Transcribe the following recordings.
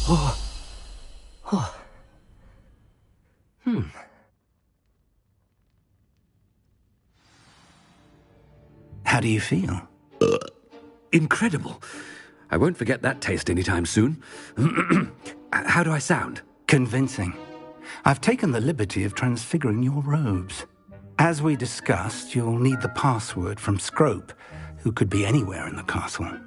Oh. Oh. How do you feel? Incredible. I won't forget that taste anytime soon. How do I sound? Convincing. I've taken the liberty of transfiguring your robes. As we discussed, you'll need the password from Scrope, who could be anywhere in the castle.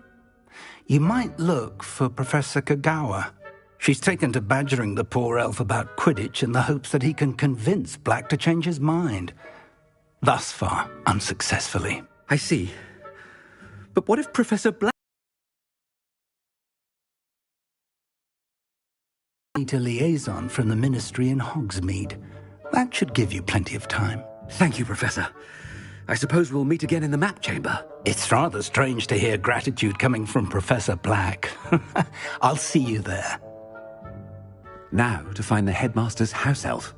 You might look for Professor Kagawa. She's taken to badgering the poor elf about Quidditch in the hopes that he can convince Black to change his mind. Thus far, unsuccessfully. I see. But what if Professor Black... Need a liaison from the Ministry in Hogsmeade. That should give you plenty of time. Thank you, Professor. I suppose we'll meet again in the map chamber. It's rather strange to hear gratitude coming from Professor Black. I'll see you there. Now to find the headmaster's house elf.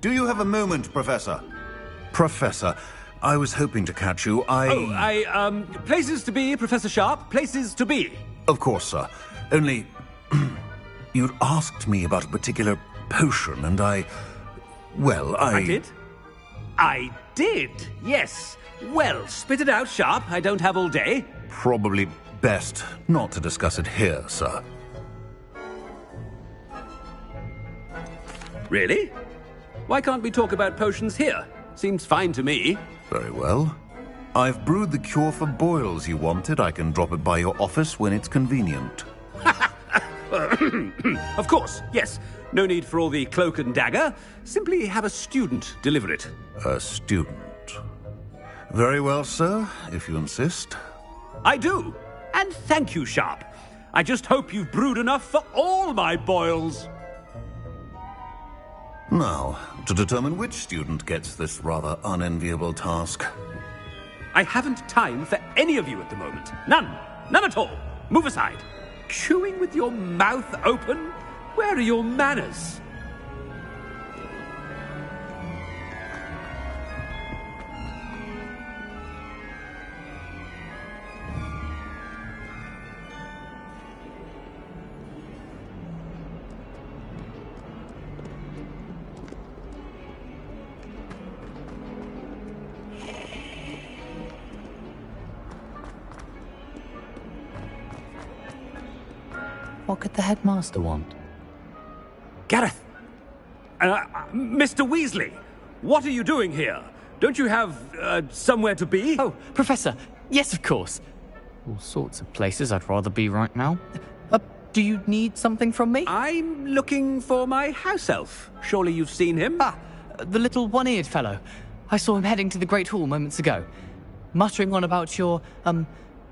Do you have a moment, Professor? Professor, I was hoping to catch you. Places to be, Professor Sharp. Places to be. Of course, sir. Only... you'd asked me about a particular potion, and well, I did? I did, yes. Well, spit it out, Sharp. I don't have all day. Probably best not to discuss it here, sir. Really? Why can't we talk about potions here? Seems fine to me. Very well. I've brewed the cure for boils you wanted. I can drop it by your office when it's convenient. Of course, yes. No need for all the cloak and dagger. Simply have a student deliver it. A student. Very well, sir, if you insist. I do. And thank you, Sharp. I just hope you've brewed enough for all my boils. Now, to determine which student gets this rather unenviable task. I haven't time for any of you at the moment. None. None at all. Move aside. Chewing with your mouth open? Where are your manners? What could the headmaster want? Gareth! Mr. Weasley! What are you doing here? Don't you have, somewhere to be? Oh, Professor! Yes, of course! All sorts of places I'd rather be right now. Do you need something from me? I'm looking for my house elf. Surely you've seen him? Ah, the little one-eared fellow. I saw him heading to the Great Hall moments ago. Muttering on about your,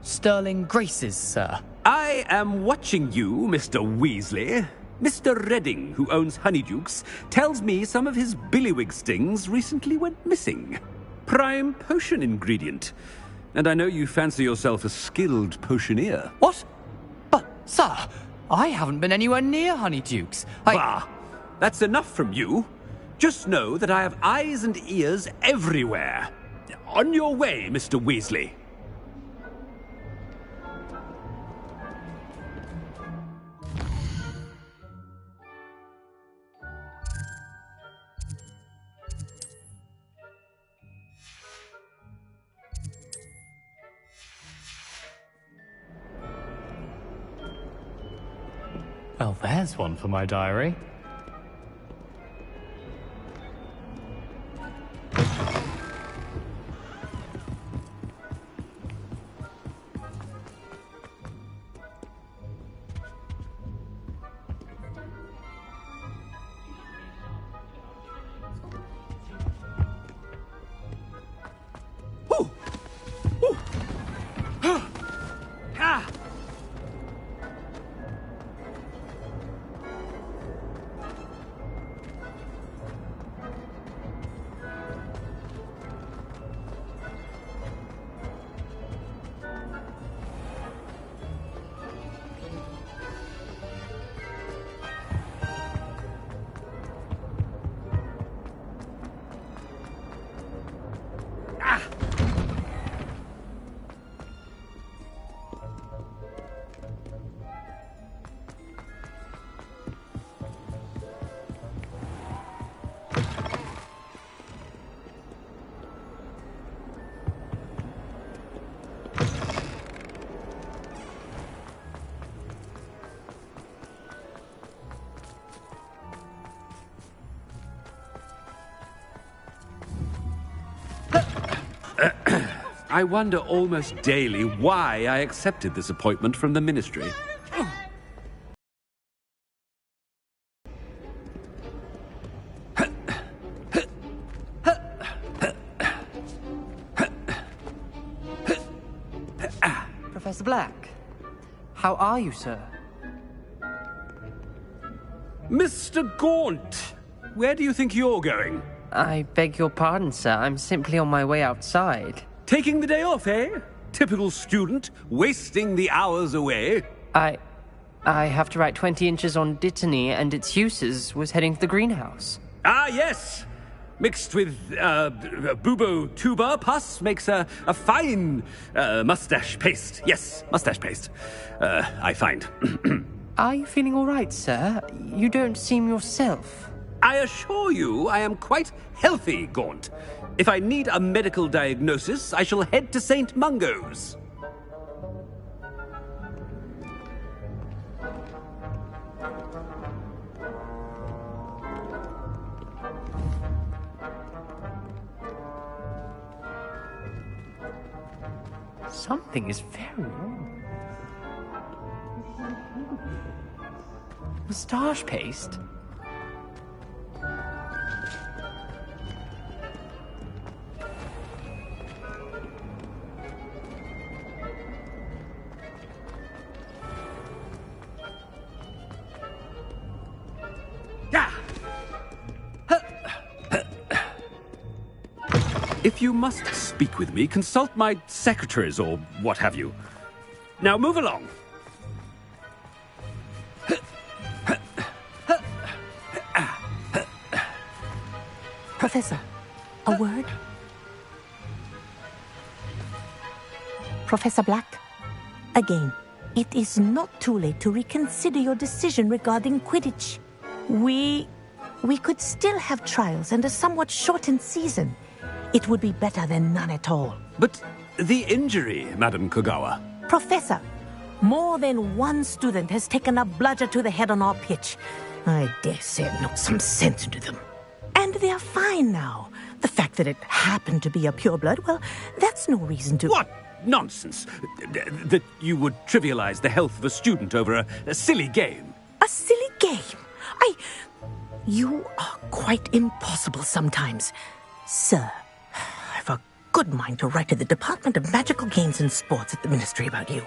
sterling graces, sir. I am watching you, Mr. Weasley. Mr. Redding, who owns Honeydukes, tells me some of his billywig stings recently went missing. Prime potion ingredient. And I know you fancy yourself a skilled potioneer. What? But, sir, I haven't been anywhere near Honeydukes. Bah! That's enough from you. Just know that I have eyes and ears everywhere. On your way, Mr. Weasley. Well, there's one for my diary. I wonder almost daily why I accepted this appointment from the Ministry. Professor Black, how are you, sir? Mr. Gaunt, where do you think you're going? I beg your pardon, sir. I'm simply on my way outside. Taking the day off, eh? Typical student, wasting the hours away. I have to write 20 inches on Dittany and its uses. Was heading to the greenhouse. Ah, yes! Mixed with bubo tuber pus makes a fine mustache paste. Yes, mustache paste. I find. Are you feeling all right, sir? You don't seem yourself. I assure you I am quite healthy, Gaunt. If I need a medical diagnosis, I shall head to St. Mungo's. Something is very wrong. Moustache paste? If you must speak with me, consult my secretaries or what have you. Now move along. Professor, a word? Professor Black, again, it is not too late to reconsider your decision regarding Quidditch. We could still have trials and a somewhat shortened season. It would be better than none at all. But the injury, Madam Kogawa. Professor, more than one student has taken a bludger to the head on our pitch. I dare say it knocked some sense into them. And they're fine now. The fact that it happened to be a pureblood, well, that's no reason to... What nonsense! That you would trivialize the health of a student over a silly game. A silly game? You are quite impossible sometimes. Sir, I've a good mind to write to the Department of Magical Games and Sports at the Ministry about you.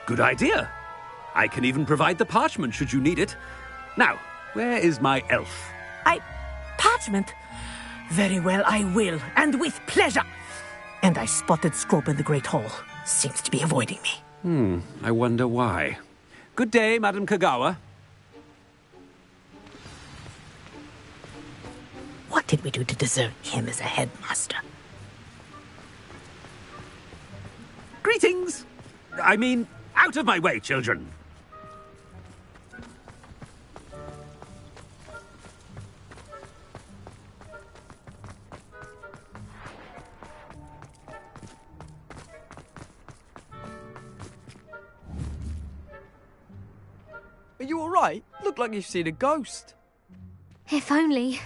Good idea. I can even provide the parchment should you need it. Now, where is my elf? Parchment? Very well, I will, and with pleasure. And I spotted Scrope in the Great Hall. Seems to be avoiding me. I wonder why. Good day, Madam Kogawa. What did we do to deserve him as a headmaster? Greetings! I mean, out of my way, children. Are you alright? Look like you've seen a ghost. If only.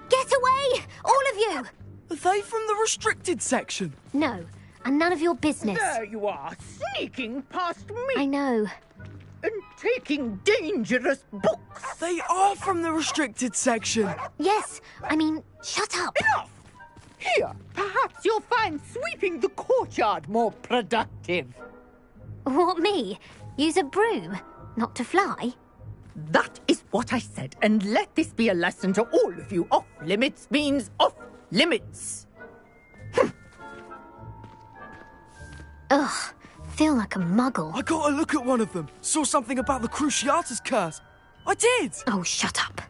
Get away! All of you! Are they from the restricted section? No, and none of your business. There you are, sneaking past me I know. and taking dangerous books. They are from the restricted section. Yes, I mean, shut up. Enough! Here, perhaps you'll find sweeping the courtyard more productive. What, me? Use a broom? Not to fly? That is what I said, and let this be a lesson to all of you. Off limits means off limits. Ugh, feel like a muggle. I got a look at one of them. Saw something about the Cruciatus curse. I did! Oh, shut up.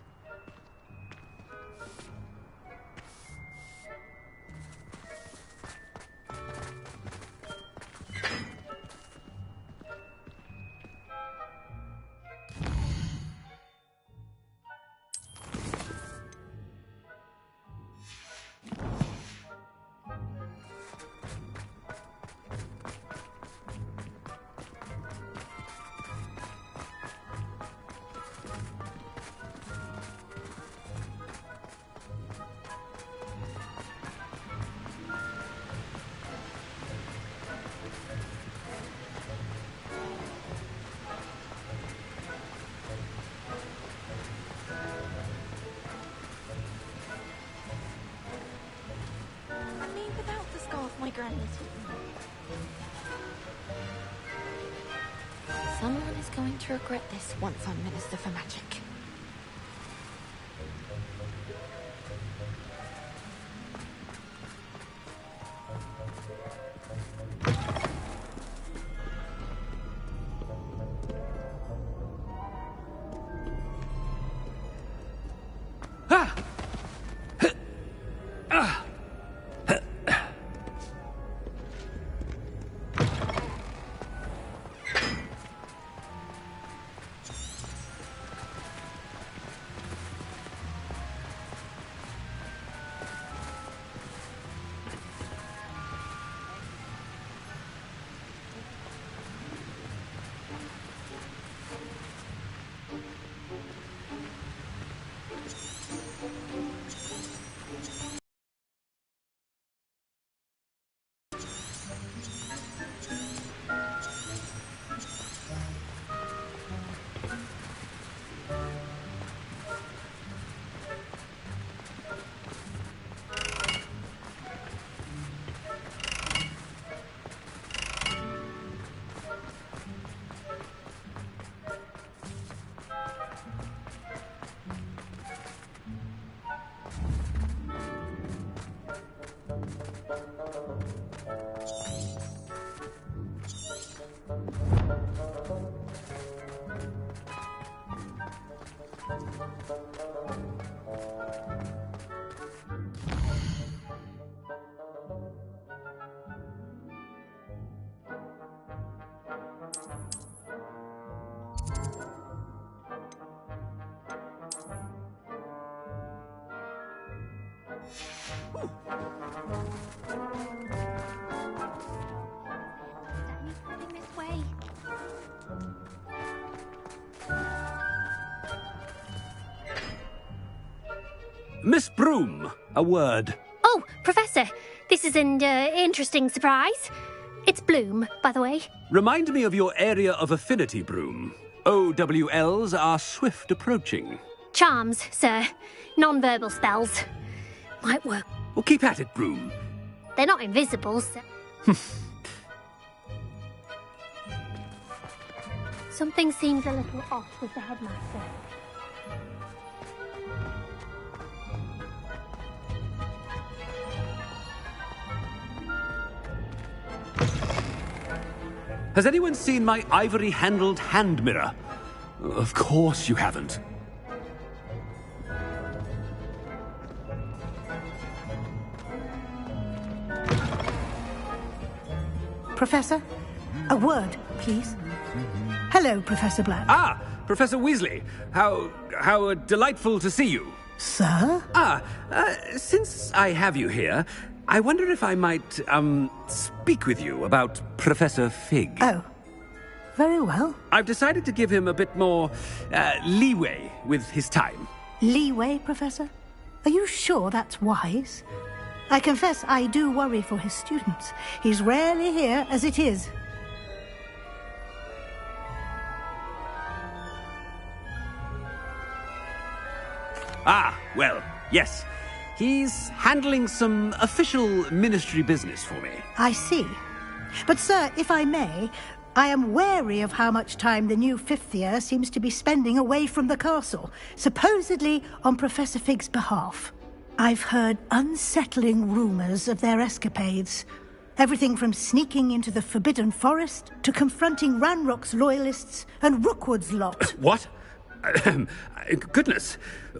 Someone is going to regret this once I'm Minister for Magic. This way. Miss Broom, a word. Oh, Professor, this is an interesting surprise. It's Bloom, by the way. Remind me of your area of affinity, Broom. OWLs are swift approaching. Charms, sir. Non-verbal spells. Might work. Well, keep at it, Broom. They're not invisible, sir. Something seems a little off with the headmaster. Has anyone seen my ivory-handled hand mirror? Of course you haven't. Professor, a word, please. Hello, Professor Black. Ah, Professor Weasley. How delightful to see you. Sir? Since I have you here, I wonder if I might, speak with you about Professor Fig. Oh, very well. I've decided to give him a bit more, leeway with his time. Leeway, Professor? Are you sure that's wise? I confess I do worry for his students. He's rarely here as it is. Ah, well, yes. He's handling some official ministry business for me. I see. But, sir, if I may, I am wary of how much time the new fifth year seems to be spending away from the castle, supposedly on Professor Fig's behalf. I've heard unsettling rumours of their escapades. Everything from sneaking into the Forbidden Forest to confronting Ranrock's loyalists and Rookwood's lot. What? Goodness.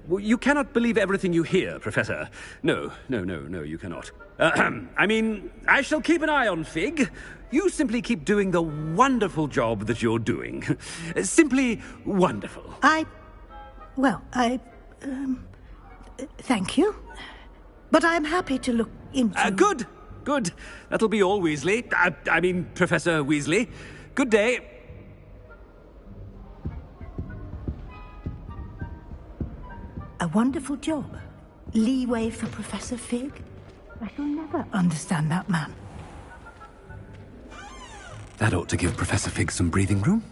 You cannot believe everything you hear, Professor. No, you cannot. I mean, I shall keep an eye on Fig. You simply keep doing the wonderful job that you're doing. Simply wonderful. Thank you. But I'm happy to look into... Good. That'll be all, Weasley. I mean, Professor Weasley. Good day. A wonderful job. Leeway for Professor Fig. I shall never understand that man. That ought to give Professor Fig some breathing room.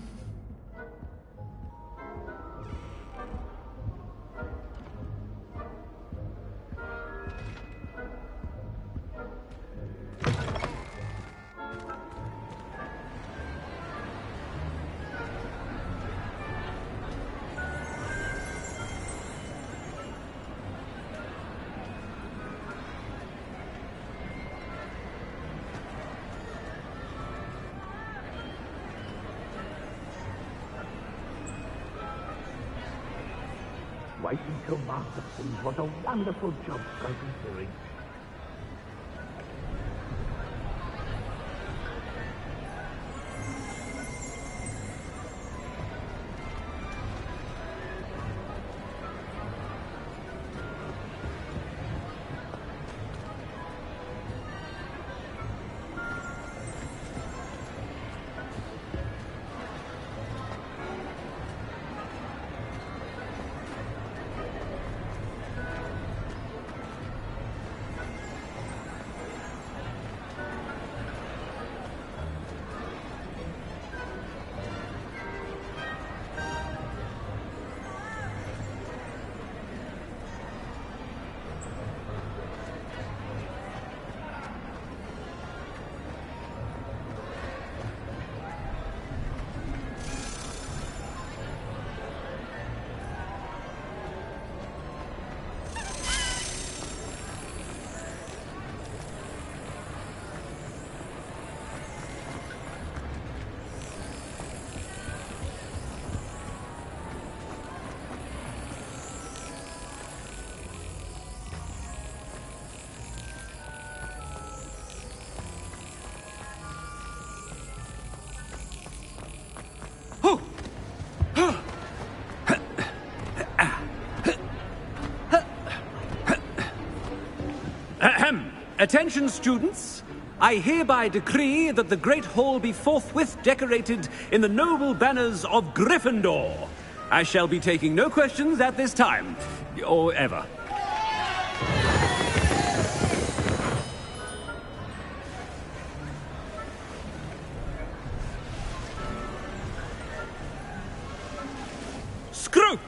wait until Master sees what a wonderful job Scrope is doing. Attention, students. I hereby decree that the Great Hall be forthwith decorated in the noble banners of Gryffindor. I shall be taking no questions at this time, or ever. Scrope!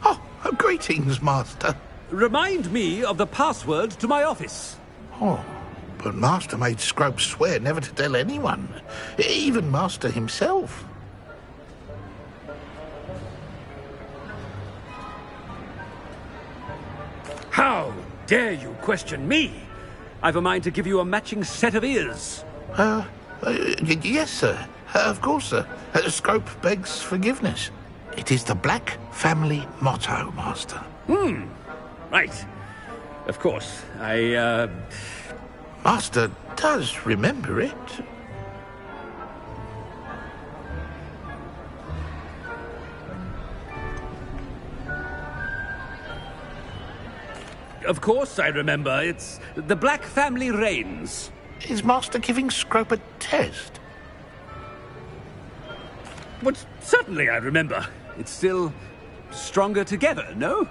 Oh, greetings, Master. Remind me of the password to my office. Oh, but Master made Scrope swear never to tell anyone, even Master himself. How dare you question me? I've a mind to give you a matching set of ears. Yes, sir. Of course, sir. Scrope begs forgiveness. It is the Black family motto, Master. Right. Of course, Master does remember it. Of course I remember. It's the Black family reigns. Is Master giving Scrope a test? But certainly I remember. It's still stronger together, no?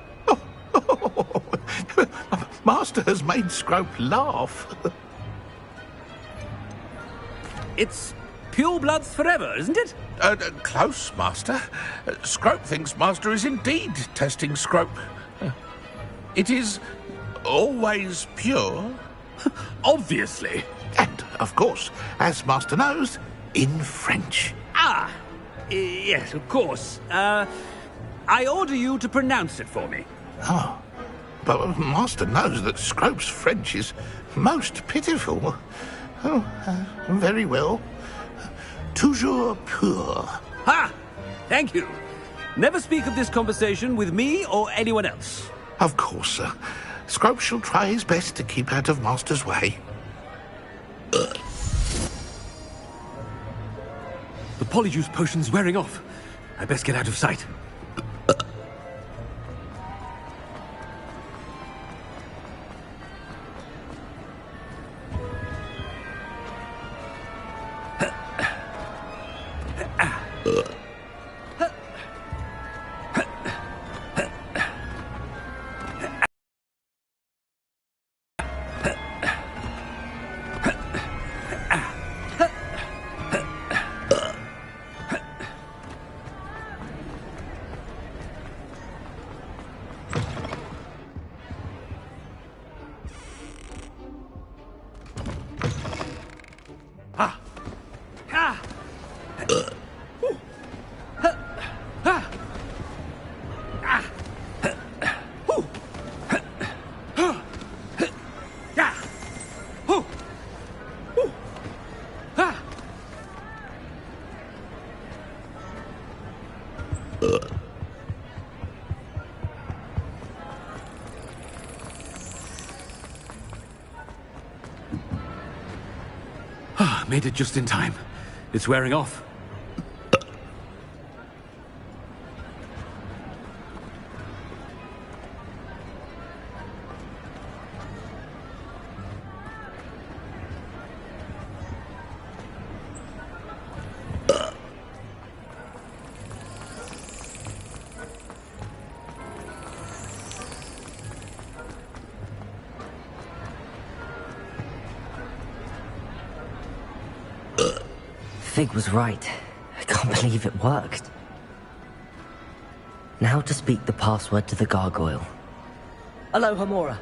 Master has made Scrope laugh. It's pure bloods forever, isn't it? Close, Master. Scrope thinks Master is indeed testing Scrope. It is always pure. Obviously. And, of course, as Master knows, in French. Yes, of course. I order you to pronounce it for me. Oh, but Master knows that Scrope's French is most pitiful. Oh, very well. Toujours pur. Ha! Thank you. Never speak of this conversation with me or anyone else. Of course, sir. Scrope shall try his best to keep out of Master's way. The polyjuice potion's wearing off. I best get out of sight. Made it just in time. It's wearing off. Fig was right. I can't believe it worked. Now to speak the password to the gargoyle. Aloha Mora.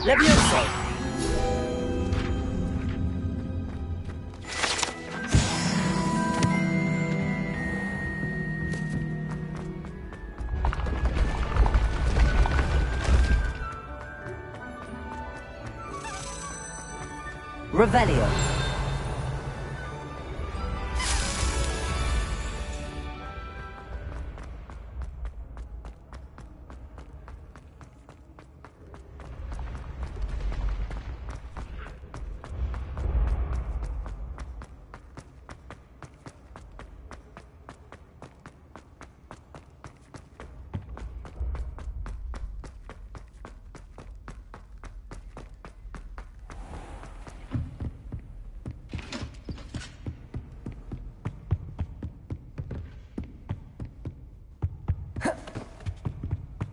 Levioso! Revelio.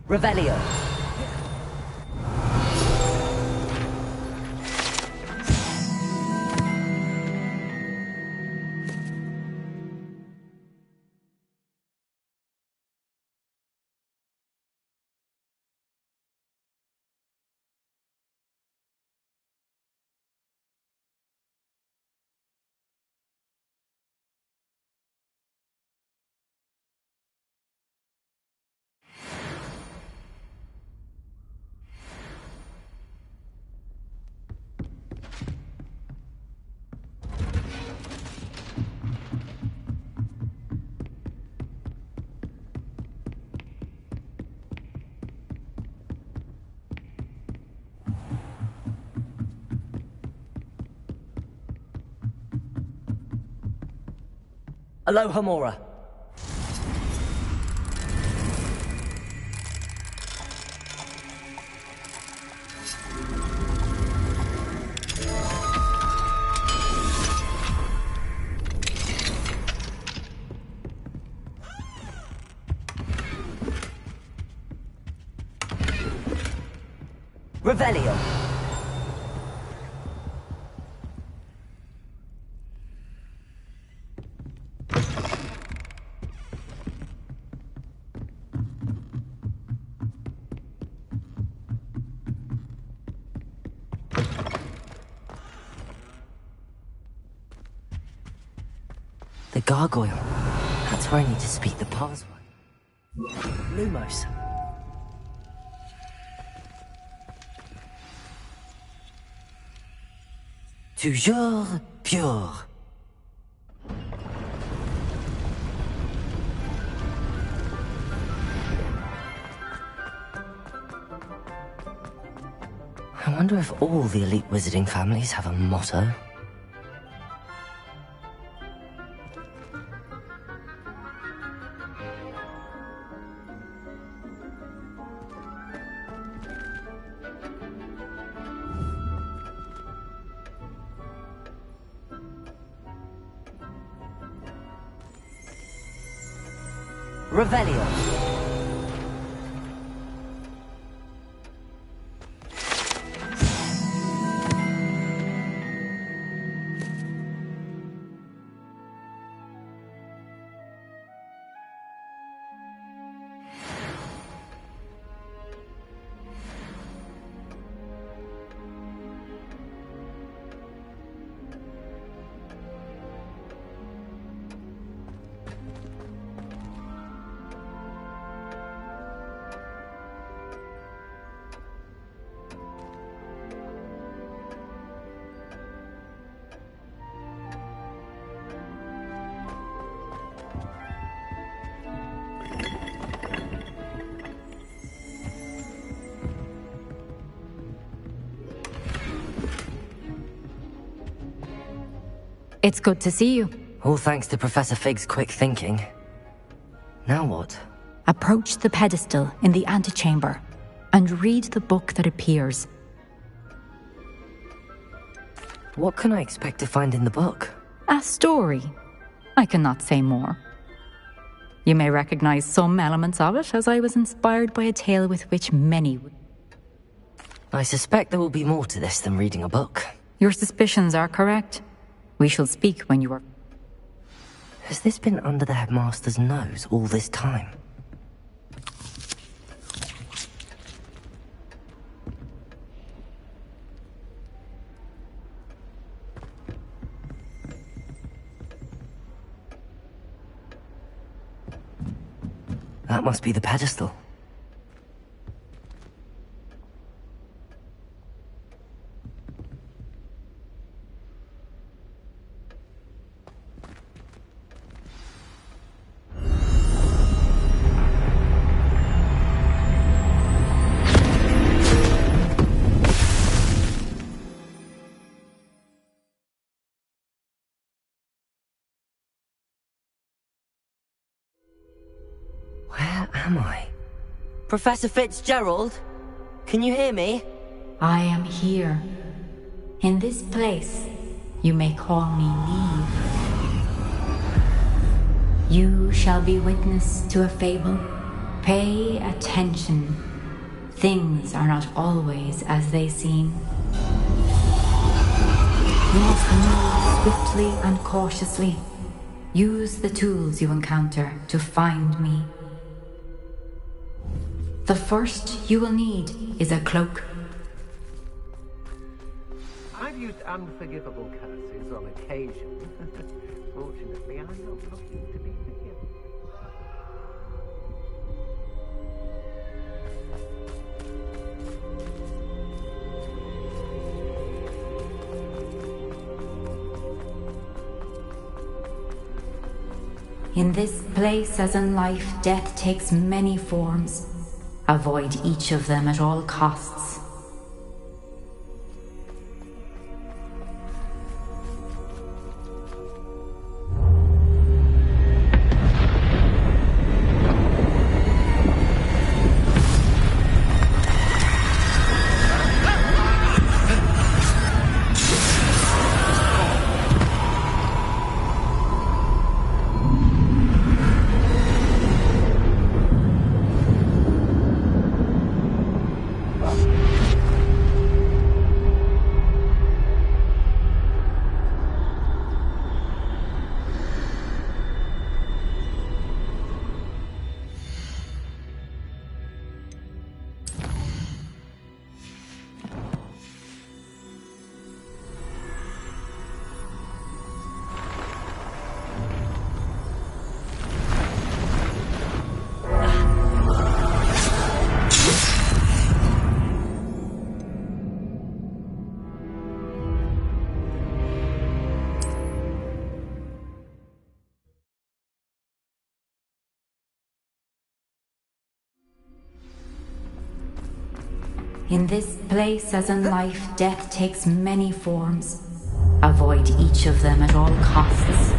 Revelio. Aloha Mora. Revelio. gargoyle. That's where I need to speak the password. Lumos. Toujours pure. I wonder if all the elite wizarding families have a motto. Revelio. It's good to see you. All thanks to Professor Fig's quick thinking. Now what? Approach the pedestal in the antechamber and read the book that appears. What can I expect to find in the book? A story. I cannot say more. You may recognize some elements of it, as I was inspired by a tale with which many... I suspect there will be more to this than reading a book. Your suspicions are correct. We shall speak when you are... Has this been under the headmaster's nose all this time? That must be the pedestal. Where am I? Professor Fitzgerald? Can you hear me? I am here. In this place, you may call me Neve. You shall be witness to a fable. Pay attention. Things are not always as they seem. You must move swiftly and cautiously. Use the tools you encounter to find me. The first you will need is a cloak. I've used unforgivable curses on occasion. Fortunately, I'm not looking to be forgiven. In this place, as in life, death takes many forms. Avoid each of them at all costs. In this place, as in life, death takes many forms. Avoid each of them at all costs.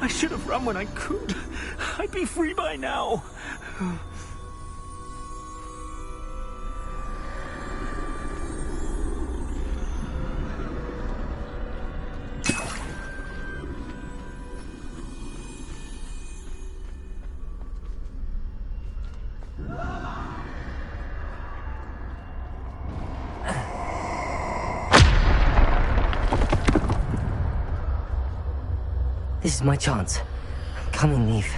I should have run when I could. I'd be free by now. This is my chance. Come and leave.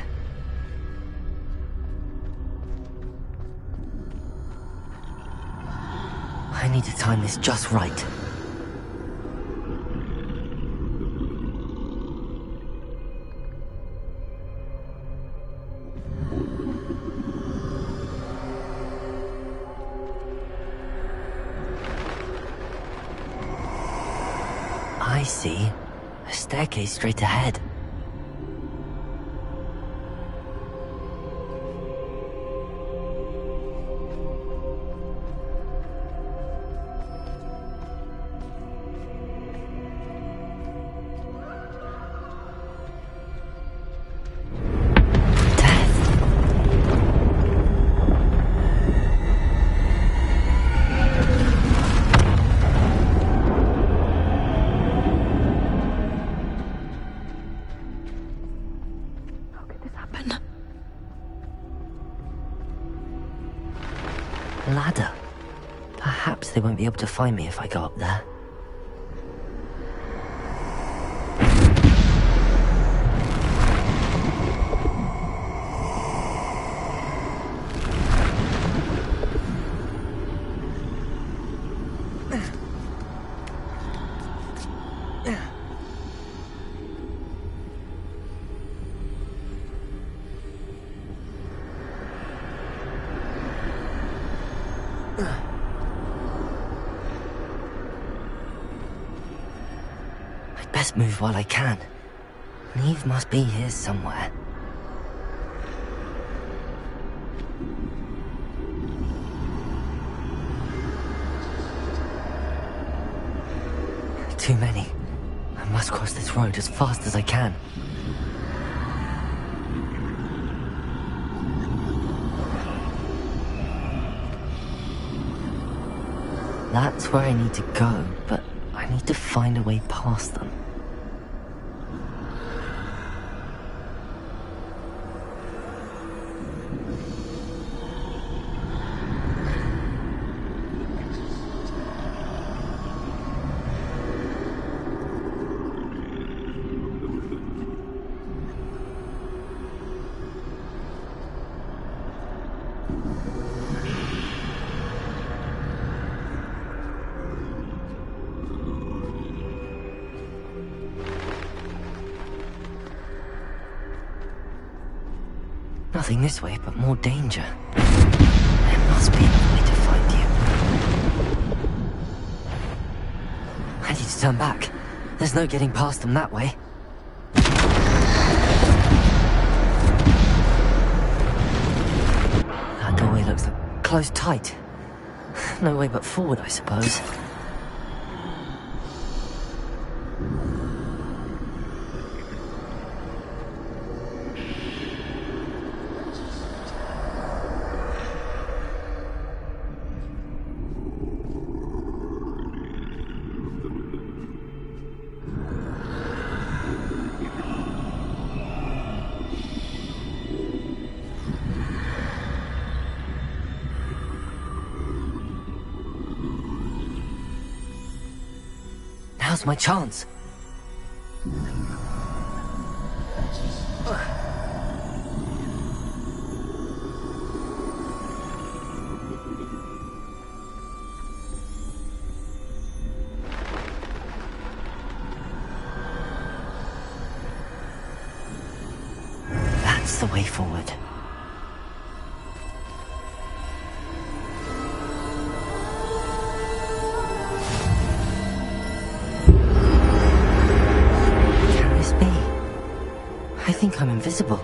I need to time this just right. I see. A staircase straight ahead. Ladder. Perhaps they won't be able to find me if I go up there. Best move while I can. Neve must be here somewhere. Too many. I must cross this road as fast as I can. That's where I need to go, but I need to find a way past them. Nothing this way, but more danger. There must be another way to find you. I need to turn back. There's no getting past them that way. That doorway looks like closed tight. No way but forward, I suppose. Now's my chance. That's the way forward. Can this be? I think I'm invisible.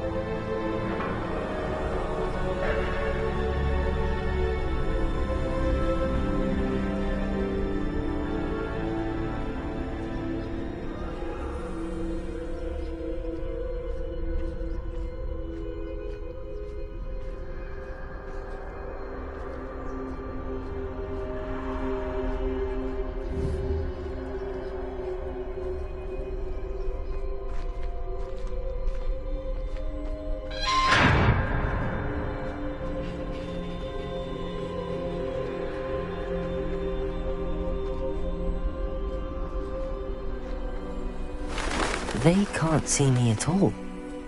They can't see me at all.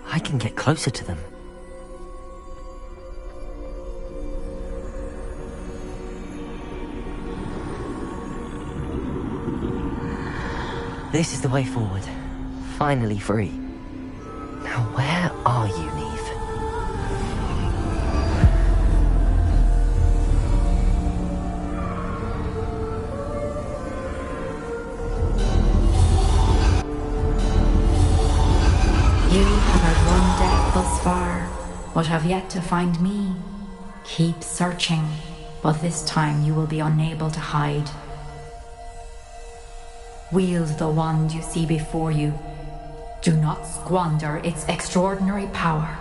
I can get closer to them. This is the way forward. Finally free. Now where are you, Neve? You have outrun death thus far, but have yet to find me. Keep searching, but this time you will be unable to hide. Wield the wand you see before you. Do not squander its extraordinary power.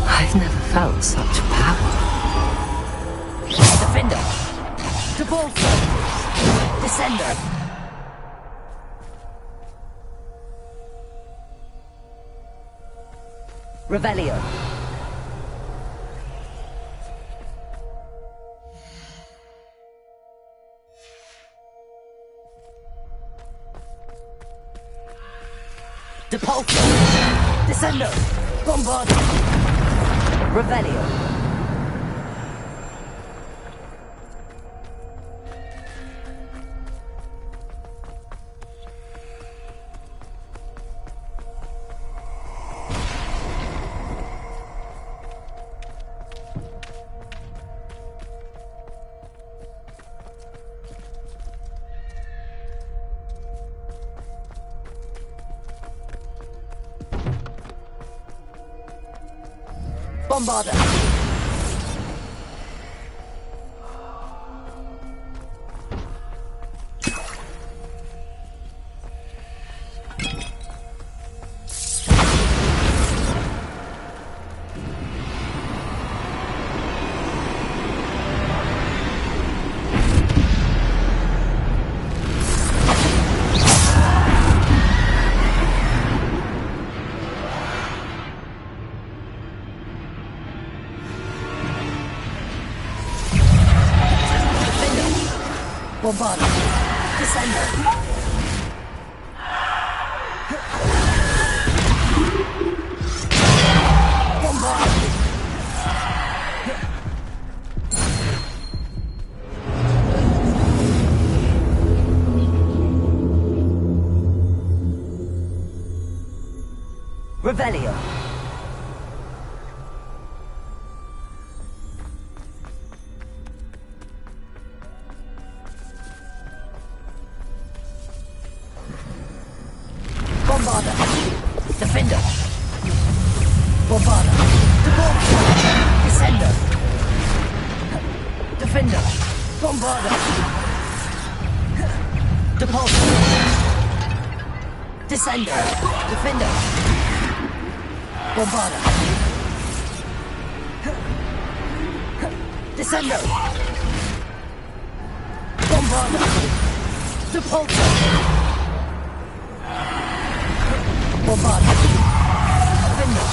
I've never felt such power. Defender! To bolster! Descender! Revelio! Depulso! Descender! Bombardier! Revelio. Bombarder. Bombardier. Descender. Bombardier. Revelio. Bombarder. Defender. Bombarder. Descender. Defender. Bombarder. Depulso. Descender. Defender. Bombarda. Descendo. Bombarda. Depulso. Bombarda. Defendo.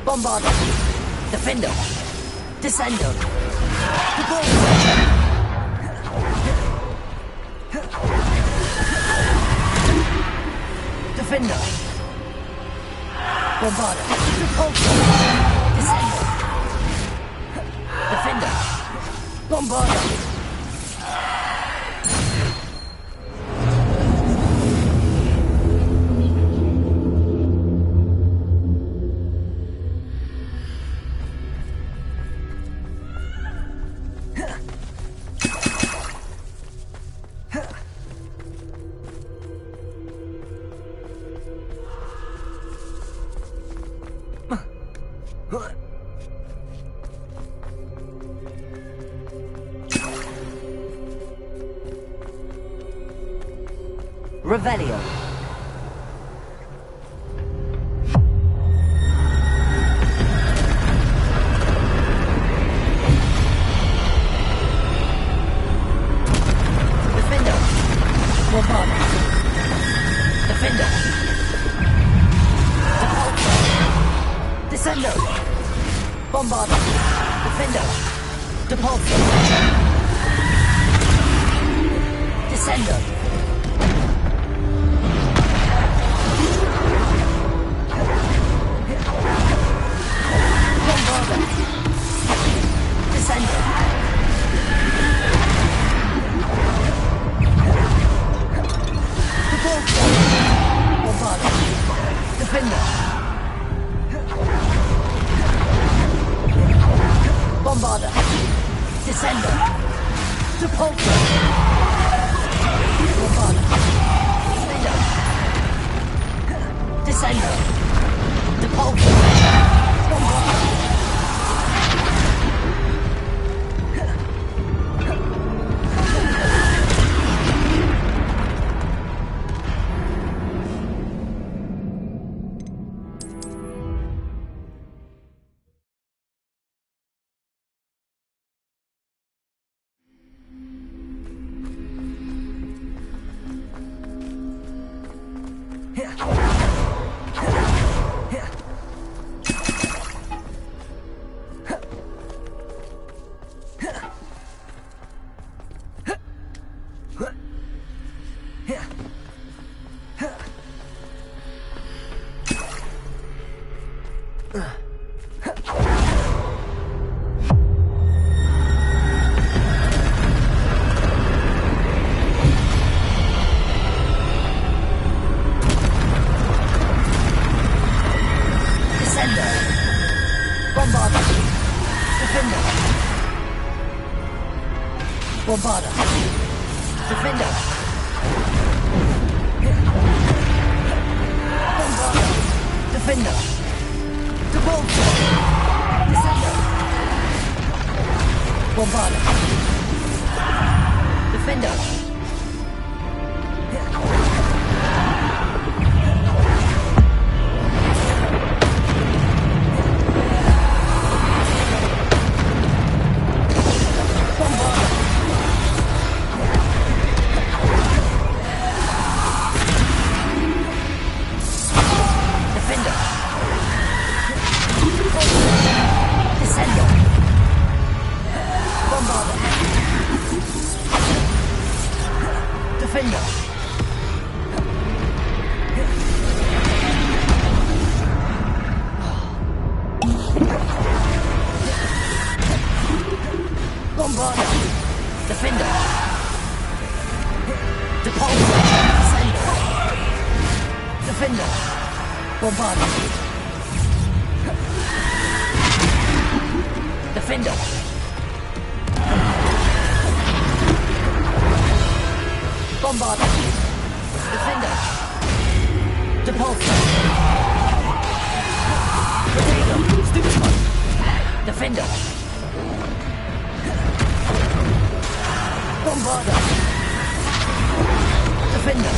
Bombarda. Defendo. Descendo. Depulso. Defender. Bombarda. Depulso. Descendo. Defender. Bombarda. Revelio. Defender. Bombarda. Defender. Descendo. Bombarda. Defender. Depulso. Descendo. Bombarda. Descendo. Depulso. Bombarda. Defender. Descendo. Depulso. Bombarda. Bombarda. Defender. Bombarda. Defender. Depulso. Descender. Bombarda. Defender. Bombarda. Defender. Depulso. Descender. Defender. Bombarda. Defender. Bombarda. Defender. Depulso. Potato. Stupid. Defender. Bombarda. Defender.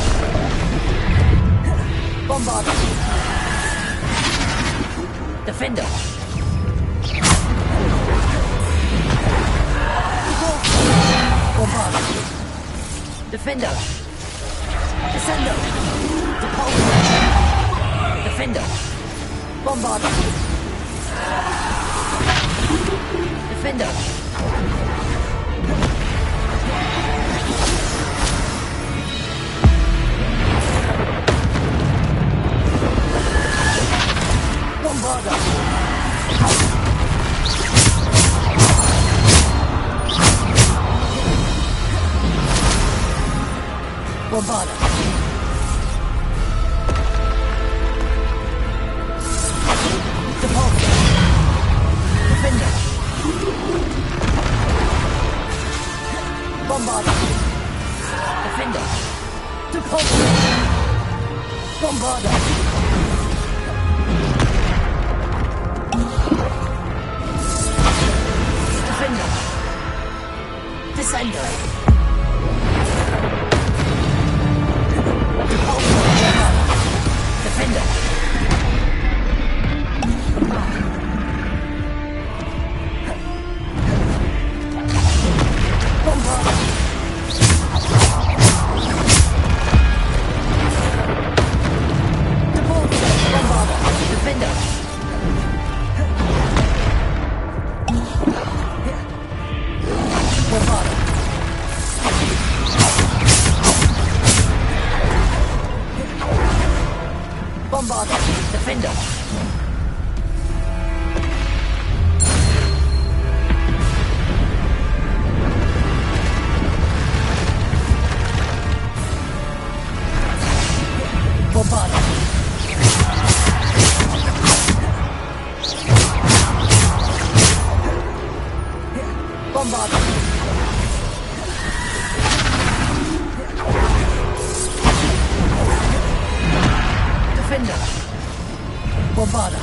Bombarder. Defender. Bombarder. Defender. Descender. Depulsor. Defender. Bombarder. Defender. Bombarder. Bombarder. Depulsor. Defender. Bombarder. Defender. Depulsor. Bombarder. Defender. Descender. Defender. Bombarder. Bombarder. Defender. Bombarder. Bombarder. Defender. Bombarder. Bombarder. Defender. Bombarder.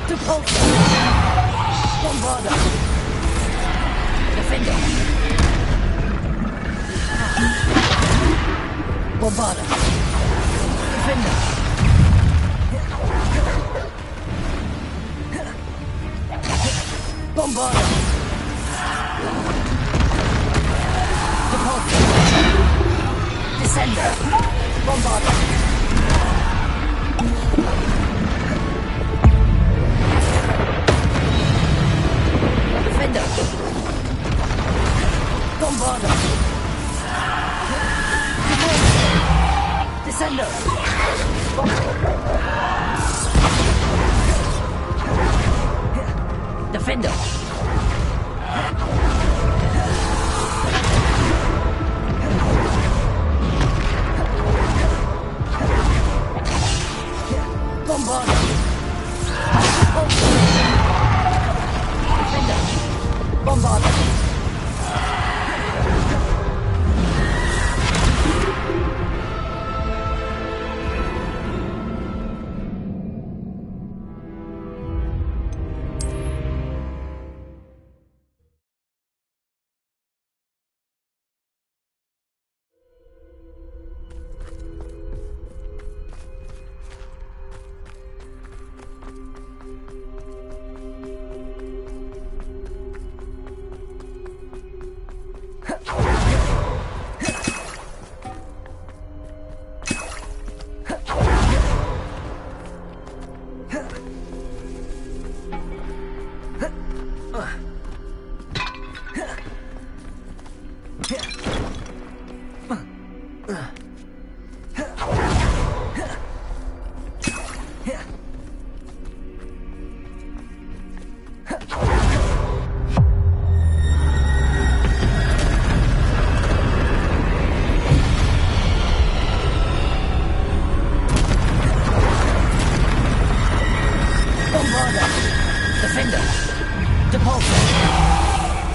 Depulsor. Bombarder. Defender. Bombarder. Defender. Bombarder. Depulsor. Descender. Bombarder. Defender. Bombarder. Descender. Defender. Bombarder.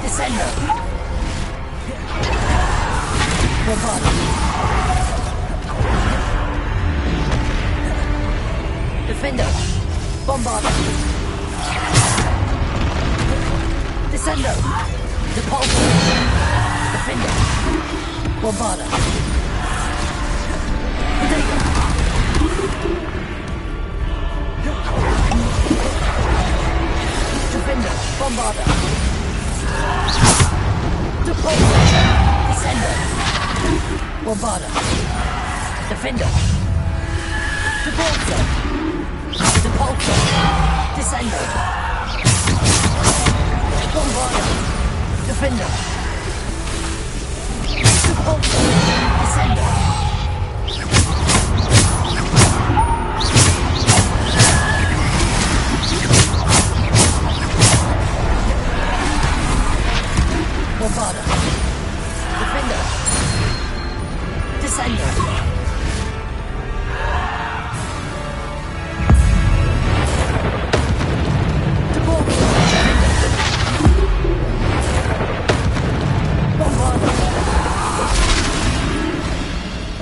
Defender. Bombarder. Defender. Bombarder. Descender. Depulsor. Defender. Bombarda. Protego. Defender. Bombarda. Depulsor. Descender. Bombarda. Defender. Depulsor. Depulsor. Descender. Bombarda. Defender. Depulsor. Descender. Bombarda. Defender. Descender.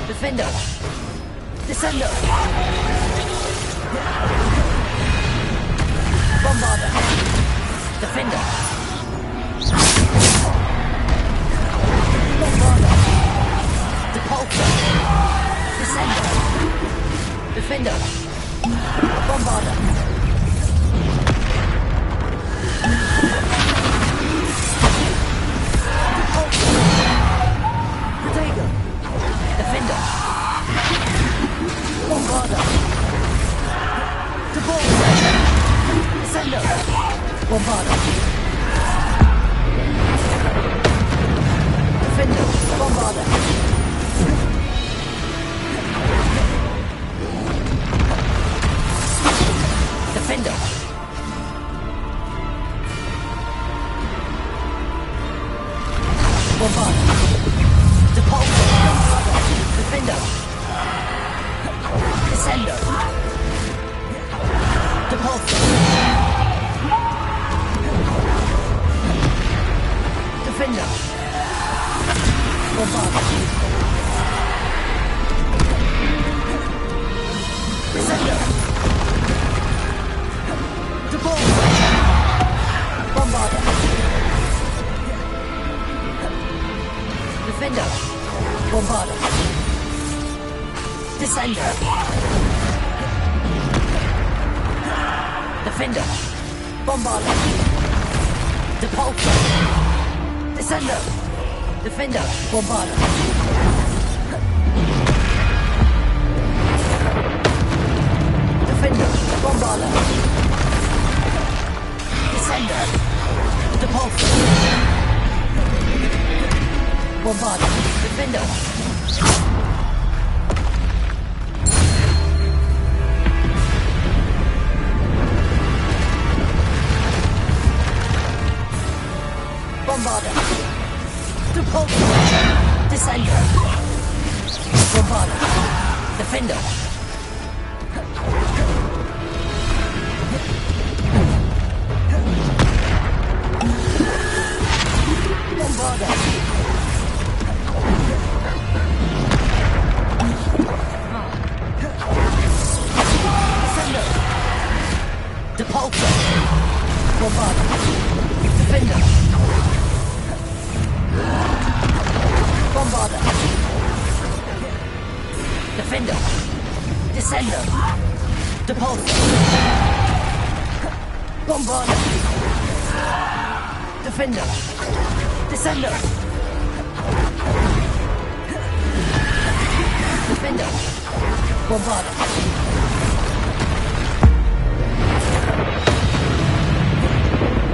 Defender. Descender. Bombarda. Defender. Bombarda. Depulsor. Descender. Defender. Bombarda. Protego. Defender. Bombarda. Depulsor. Descender. Bombarda. Defender. Bombarda. Defender. Bombarda. Depulsor. Defender. Descender. Depulsor. Defender. Bombarda. Descender. Depulsor. Bombarda. Defender. Bombarda. Descender. Defender. Bombarda. Depulsor. Descender. Defender. Bombarda. Defender. Bombarda. Descender. Depulsor. Bombarda. Defender. Bombarda. Depulsor. Descender. Bombarda. Defender. Bombarda. Descender. Depulsor. Bombarda. Defender. Bombarda. Defender. Descender. Depulsor. Bombarda. Defender. Descender. Defender. Bombarda.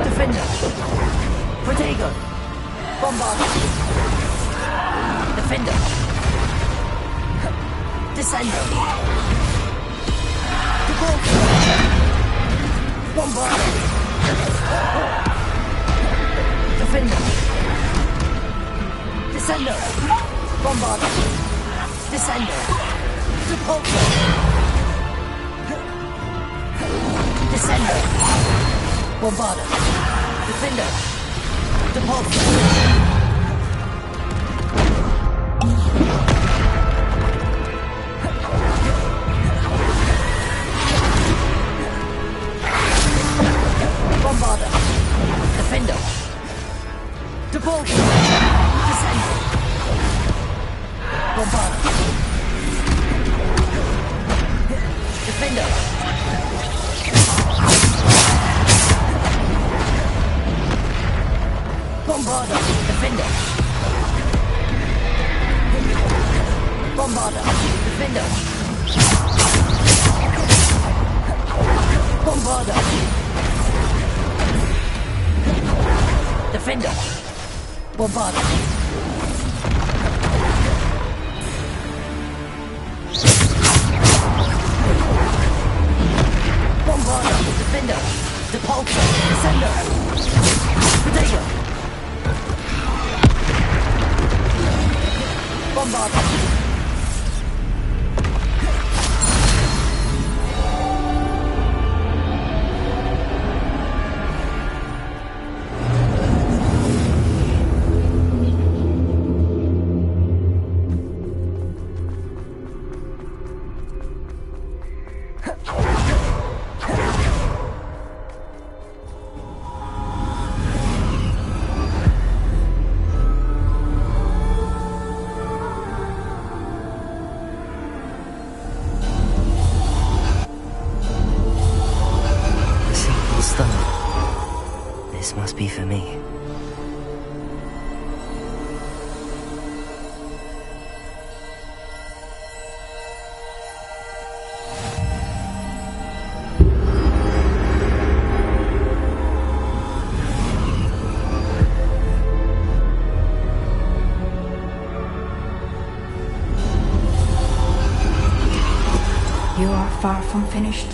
Defender. Protego. Bombarda. Defender. Descender. Depulsor. Bombarda. Defender. Descender. Bombarda. Descender. Depulsor. Descender. Bombarda. Defender. Depulsor. Bombarda. Defender. Repulsor! Descending! Bombard! Defender! Bombarder! Defender! Bombarder! Defender! Bombarder! Defender! Bombarder! Bombarder! Defender! Depulsor! Descender! Predator! Bombarder! This must be for me. You are far from finished.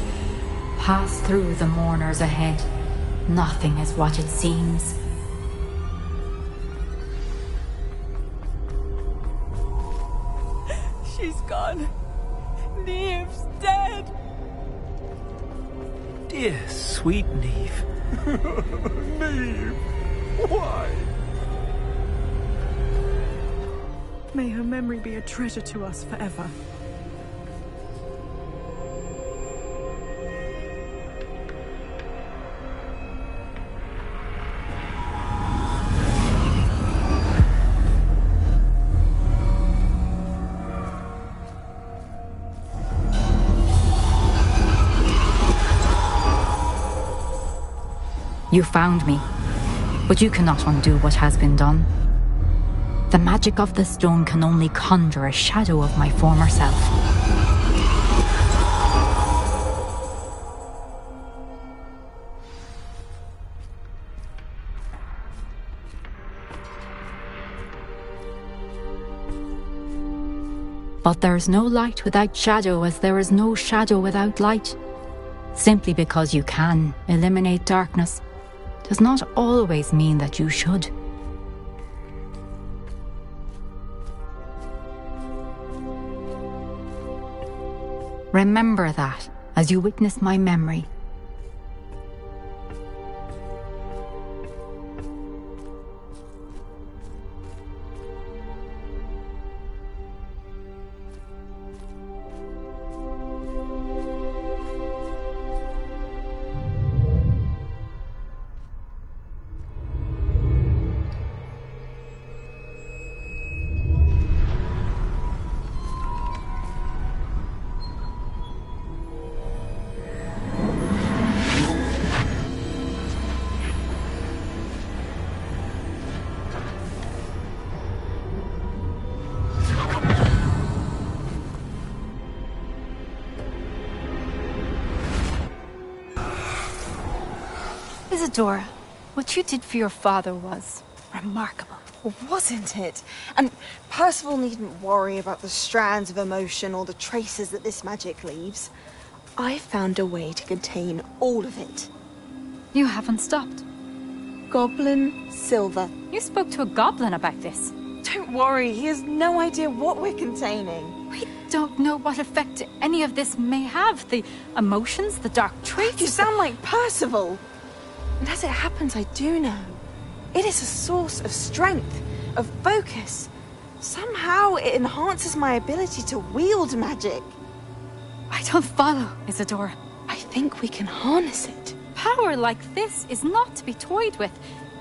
Pass through the mourners ahead. Nothing is what it seems. She's gone. Neve's dead. Dear sweet Neve. Neve, why? May her memory be a treasure to us forever. You found me, but you cannot undo what has been done. The magic of the stone can only conjure a shadow of my former self. But there is no light without shadow, as there is no shadow without light. Simply because you can eliminate darkness does not always mean that you should. Remember that as you witness my memory. Isadora, what you did for your father was remarkable. Wasn't it? And Percival needn't worry about the strands of emotion or the traces that this magic leaves. I found a way to contain all of it. You haven't stopped. Goblin Silver. You spoke to a goblin about this. Don't worry, he has no idea what we're containing. We don't know what effect any of this may have. The emotions, the dark traits. You sound like Percival. And as it happens, I do know. It is a source of strength, of focus. Somehow it enhances my ability to wield magic. I don't follow, Isadora. I think we can harness it. Power like this is not to be toyed with.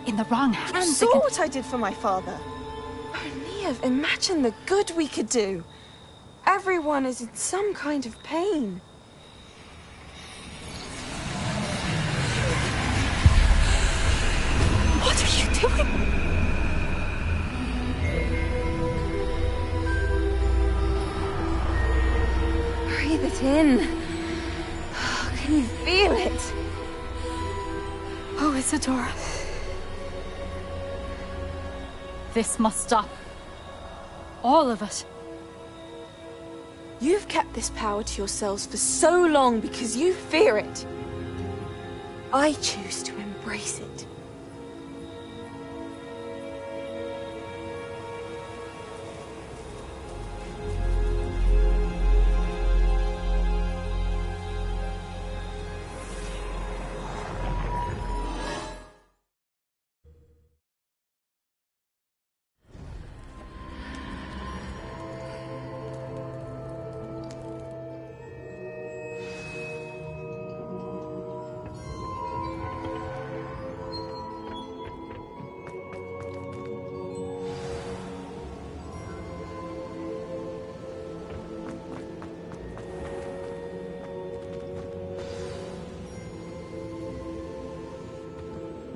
in the wrong You hands. saw what I did for my father. Oh, Neve, imagine the good we could do. Everyone is in some kind of pain. What are you doing? Breathe it in. Can you feel it? Oh, Isadora. This must stop. All of it. You've kept this power to yourselves for so long because you fear it. I choose to embrace it.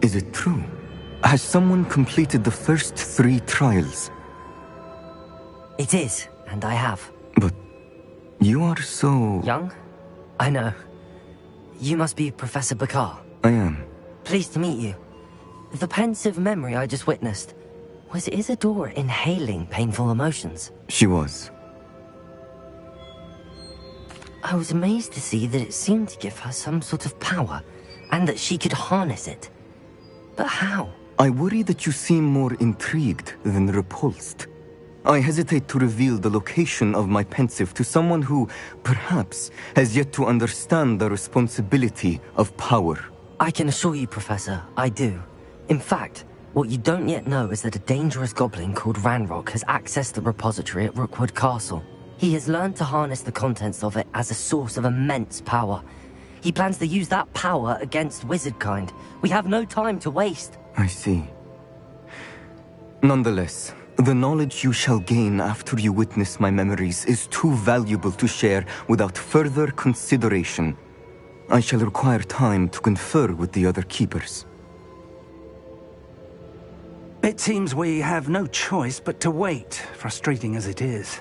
Is it true? Has someone completed the first 3 trials? It is, and I have. But you are so... Young? I know. You must be Professor Bakar. I am. Pleased to meet you. The pensive memory I just witnessed, was Isadora inhaling painful emotions? She was. I was amazed to see that it seemed to give her some sort of power, and that she could harness it. But how? I worry that you seem more intrigued than repulsed. I hesitate to reveal the location of my pensive to someone who, perhaps, has yet to understand the responsibility of power. I can assure you, Professor, I do. In fact, what you don't yet know is that a dangerous goblin called Ranrock has accessed the repository at Rookwood Castle. He has learned to harness the contents of it as a source of immense power. He plans to use that power against wizardkind. We have no time to waste. I see. Nonetheless, the knowledge you shall gain after you witness my memories is too valuable to share without further consideration. I shall require time to confer with the other keepers. It seems we have no choice but to wait, frustrating as it is.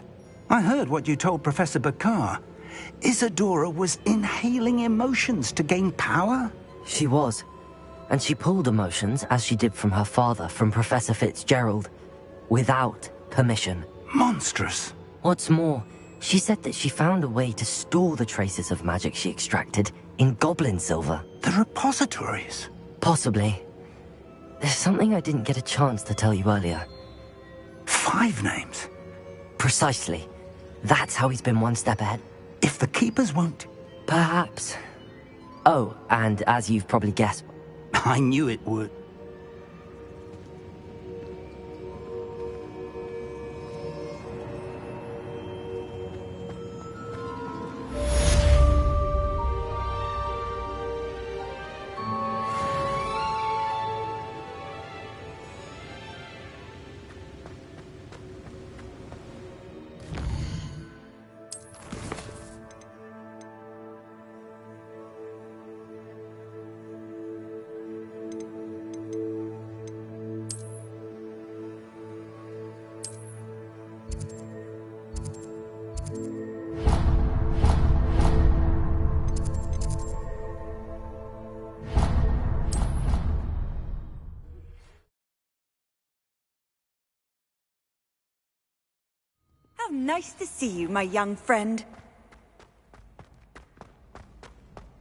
I heard what you told Professor Bakar. Isadora was inhaling emotions to gain power? She was. And she pulled emotions, as she did from her father, from Professor Fitzgerald, without permission. Monstrous. What's more, she said that she found a way to store the traces of magic she extracted in goblin silver. The repositories? Possibly. There's something I didn't get a chance to tell you earlier. 5 names? Precisely. That's how he's been one step ahead. If the keepers won't... Perhaps. Oh, and as you've probably guessed... I knew it would. How nice to see you, my young friend.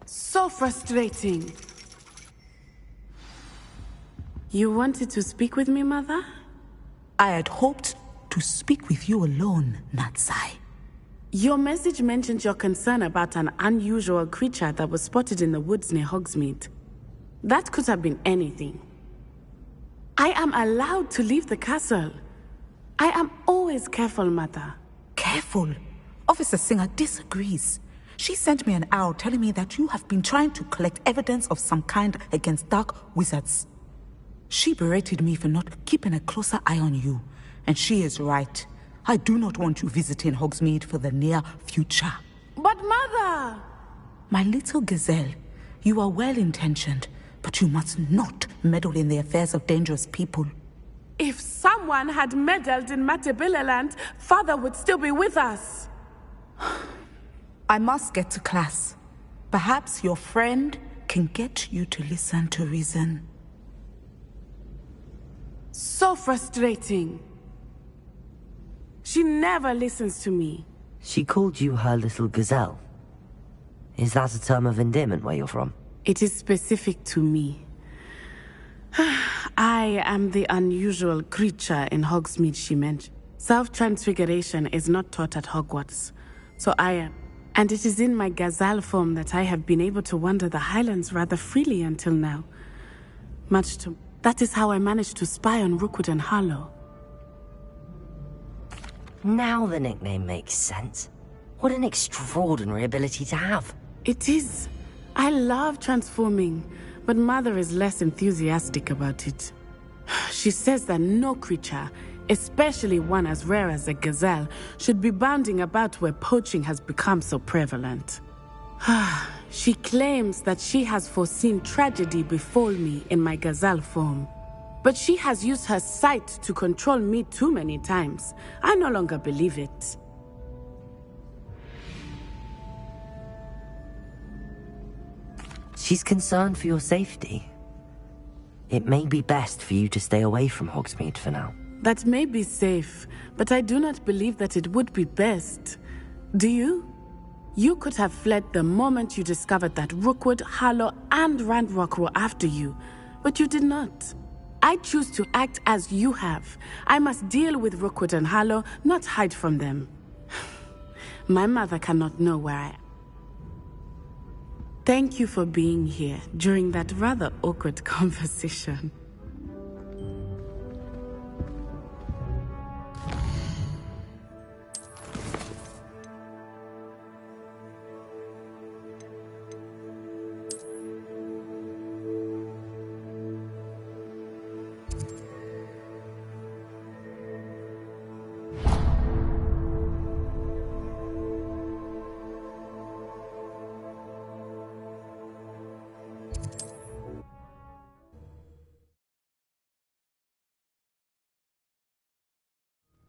So frustrating. You wanted to speak with me, Mother? I had hoped to speak with you alone, Natsai. Your message mentioned your concern about an unusual creature that was spotted in the woods near Hogsmeade. That could have been anything. I am allowed to leave the castle. I am always careful, Mother. Careful? Officer Singer disagrees. She sent me an owl telling me that you have been trying to collect evidence of some kind against dark wizards. She berated me for not keeping a closer eye on you, and she is right. I do not want you visiting Hogsmeade for the near future. But Mother! My little gazelle, you are well-intentioned, but you must not meddle in the affairs of dangerous people. If someone had meddled in Matabeleland, Father would still be with us. I must get to class. Perhaps your friend can get you to listen to reason. So frustrating. She never listens to me. She called you her little gazelle. Is that a term of endearment where you're from? It is specific to me. I am the unusual creature in Hogsmeade she mentioned. Self-transfiguration is not taught at Hogwarts, so I am. And it is in my gazelle form that I have been able to wander the Highlands rather freely until now. That is how I managed to spy on Rookwood and Harlow. Now the nickname makes sense. What an extraordinary ability to have. It is. I love transforming, but Mother is less enthusiastic about it. She says that no creature, especially one as rare as a gazelle, should be bounding about where poaching has become so prevalent. She claims that she has foreseen tragedy befall me in my gazelle form. But she has used her sight to control me too many times. I no longer believe it. She's concerned for your safety. It may be best for you to stay away from Hogsmeade for now. That may be safe, but I do not believe that it would be best. Do you? You could have fled the moment you discovered that Rookwood, Harlow, and Ranrock were after you, but you did not. I choose to act as you have. I must deal with Rookwood and Harlow, not hide from them. My mother cannot know where I am. Thank you for being here during that rather awkward conversation.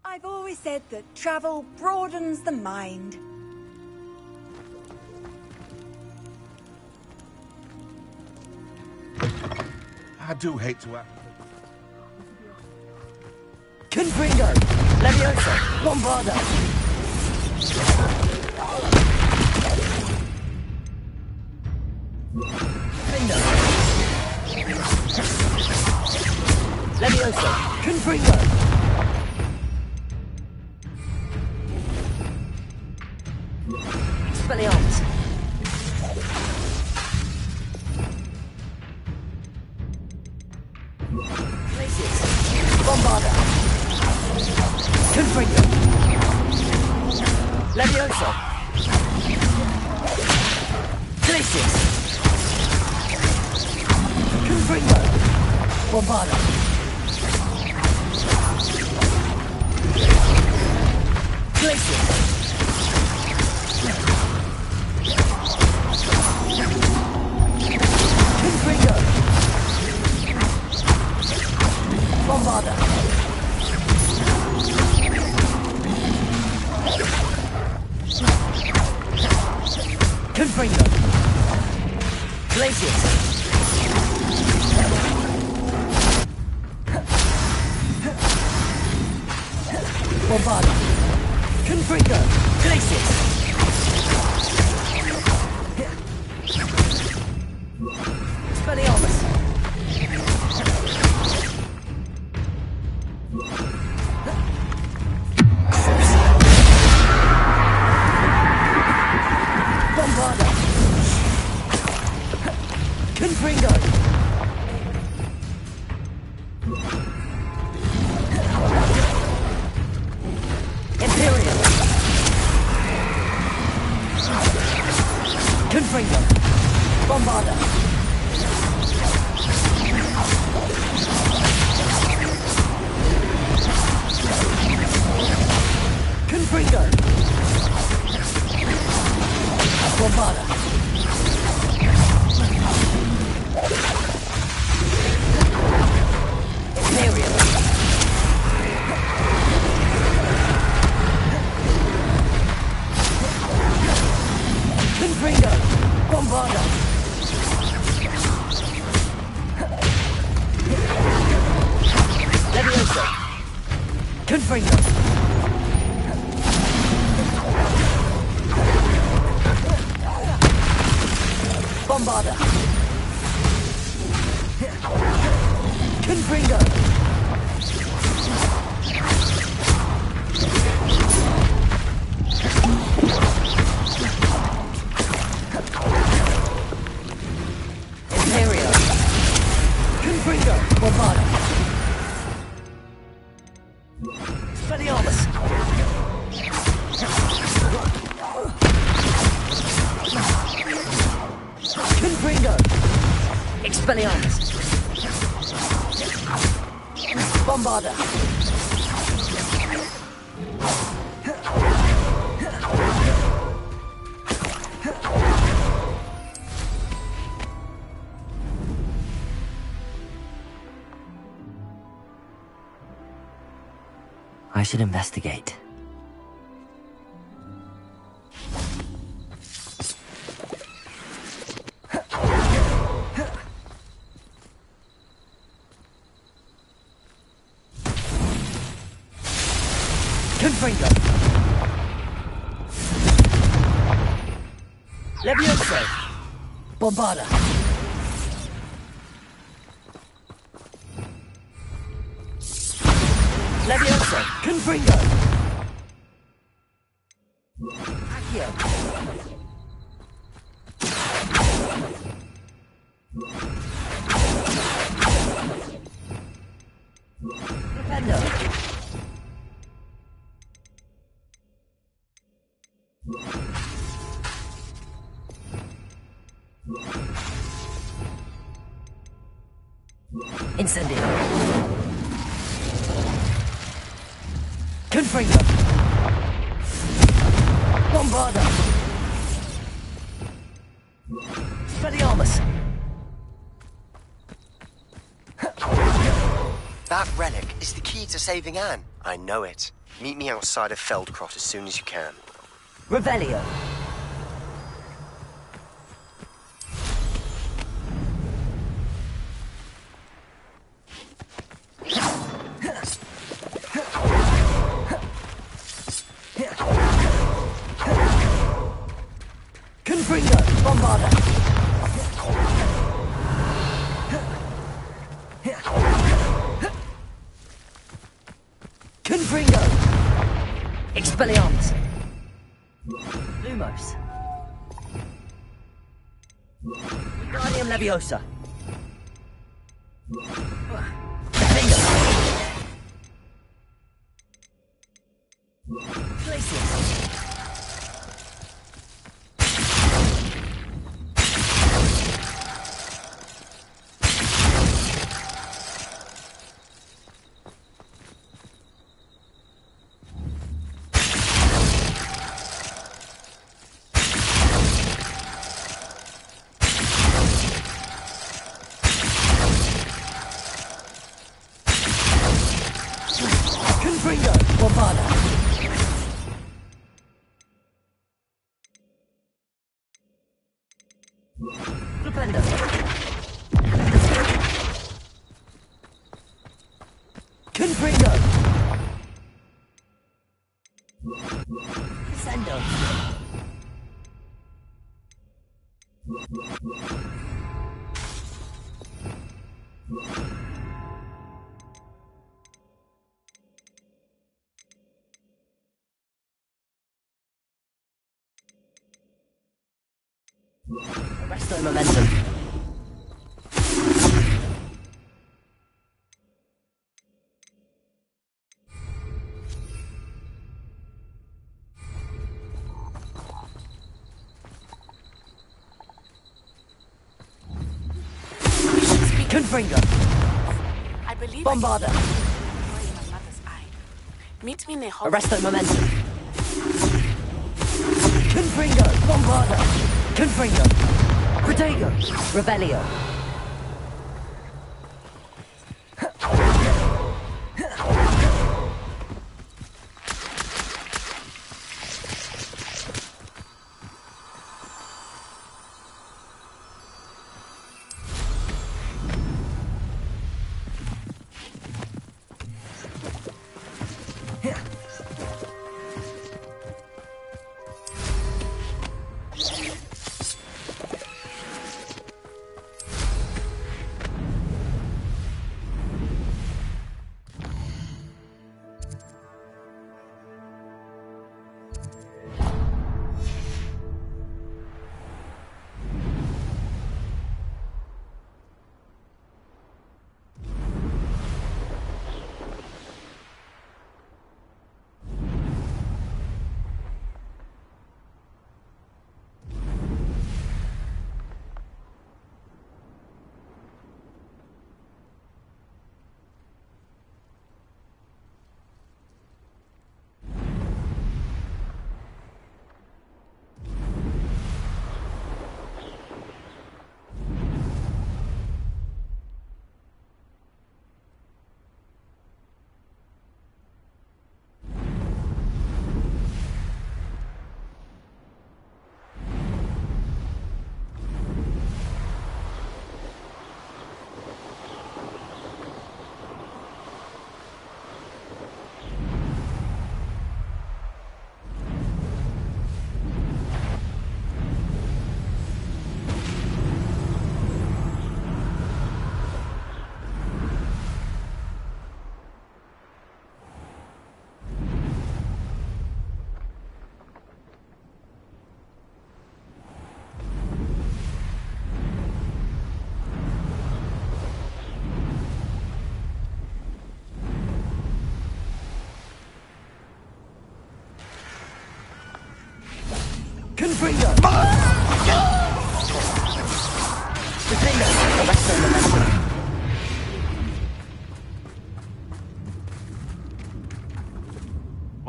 I've always said that travel broadens the mind. I do hate to ask. Confringo! Leviosa! Bombarda! Finger! Leviosa! Confringo! Expelliarmus! Glacius! Bombarda! Confringo! Leviosa! Glacius! Confringo! Bombarda! Glacius! Confringo! Bombarda! Confringo! Glacius! Bombarda! Confringo! Glacius! Expelliarmus! Bombarda! Confringo! Confringo! Bombarda! Confringo! Imperio! Confringo! Bombarda! Expelliarmus! Confringo! Expelliarmus! Bombarda! I should investigate. Confringo! Levioso! Bombarda! Levioso! Confringo! Accio! Defendo! Incendio! Confringo! Bombarda! Expelliarmus! That relic is the key to saving Anne. I know it. Meet me outside of Feldcroft as soon as you can. Revelio! Confringo! Bombarda! Confringo! Expelliarmus! Lumos! Wingardium Leviosa! Finger! Glacius! Confringo! Bombarda! Flipendo! Confringo! Descendo! Arresto momentum. Confringo! I believe Bombarda! I see my mother's eye. Meet me near Arresto momentum. Confringo! Bombarda! Confringo! Protego! Revelio!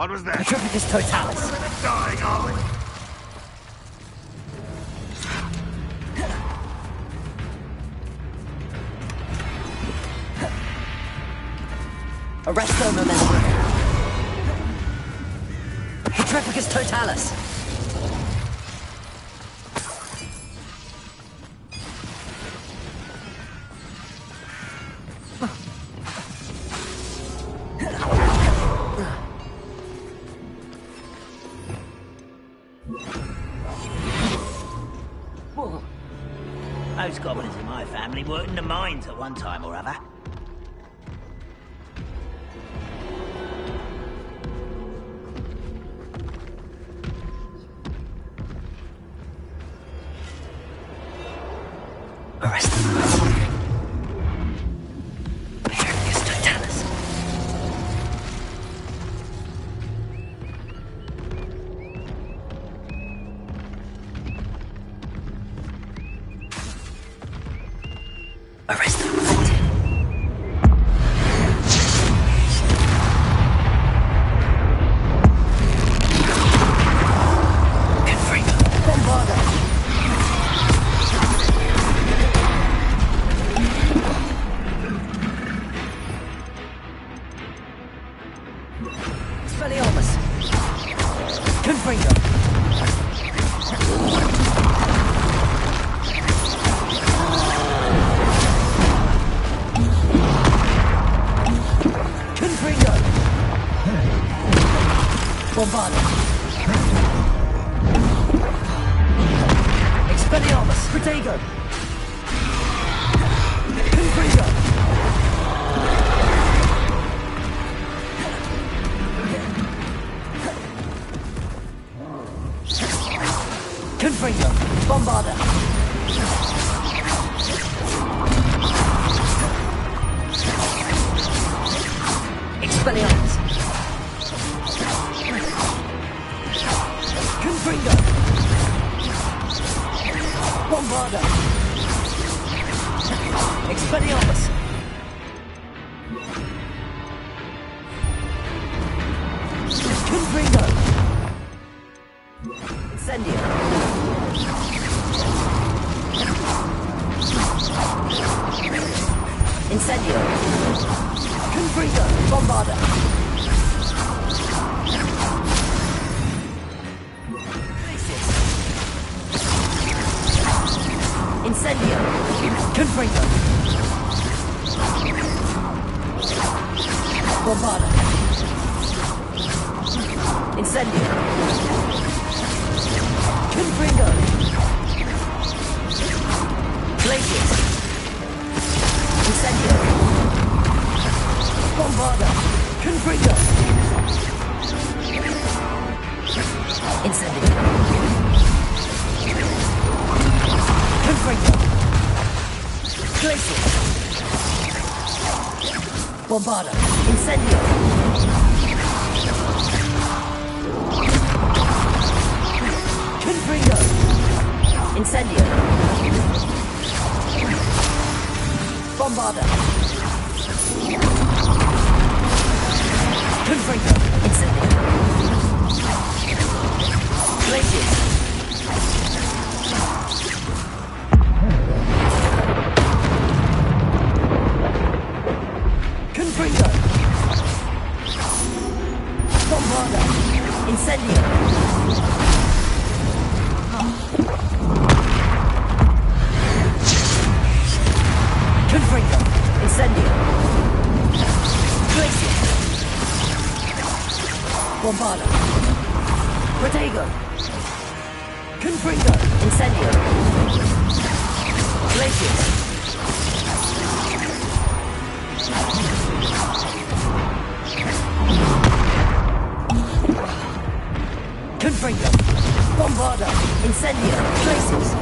What was that? Petrificus totalis. Dying, are we? Arresto momentum. Petrificus totalis. Those goblins in my family worked in the mines at one time or other. Arrest them. Petrificus totalis. Arrest them. Bombarda. Incendio. Confringo. Incendio. Bombarda. Confringo. Incendio. Glaciers. Confringo. Bombarda. Incendio. Confringo. Incendio. Glacier. Bombarda. Protego. Confringo. Incendio. Glacier. Confringo. Bombarda. Incendio. Traces.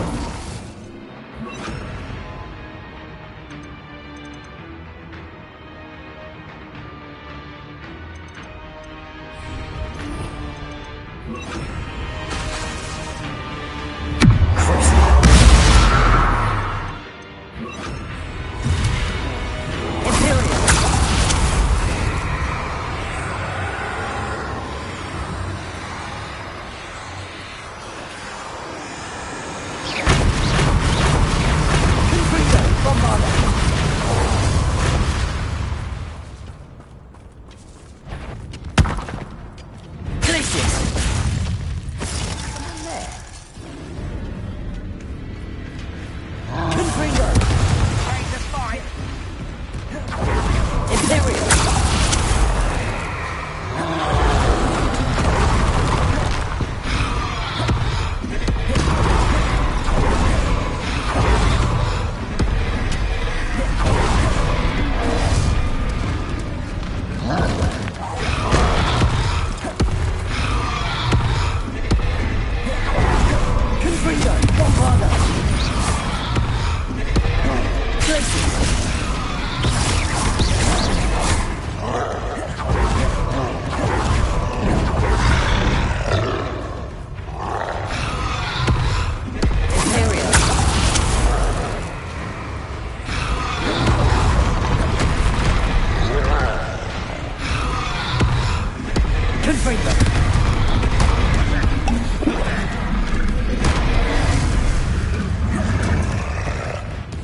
Confringo!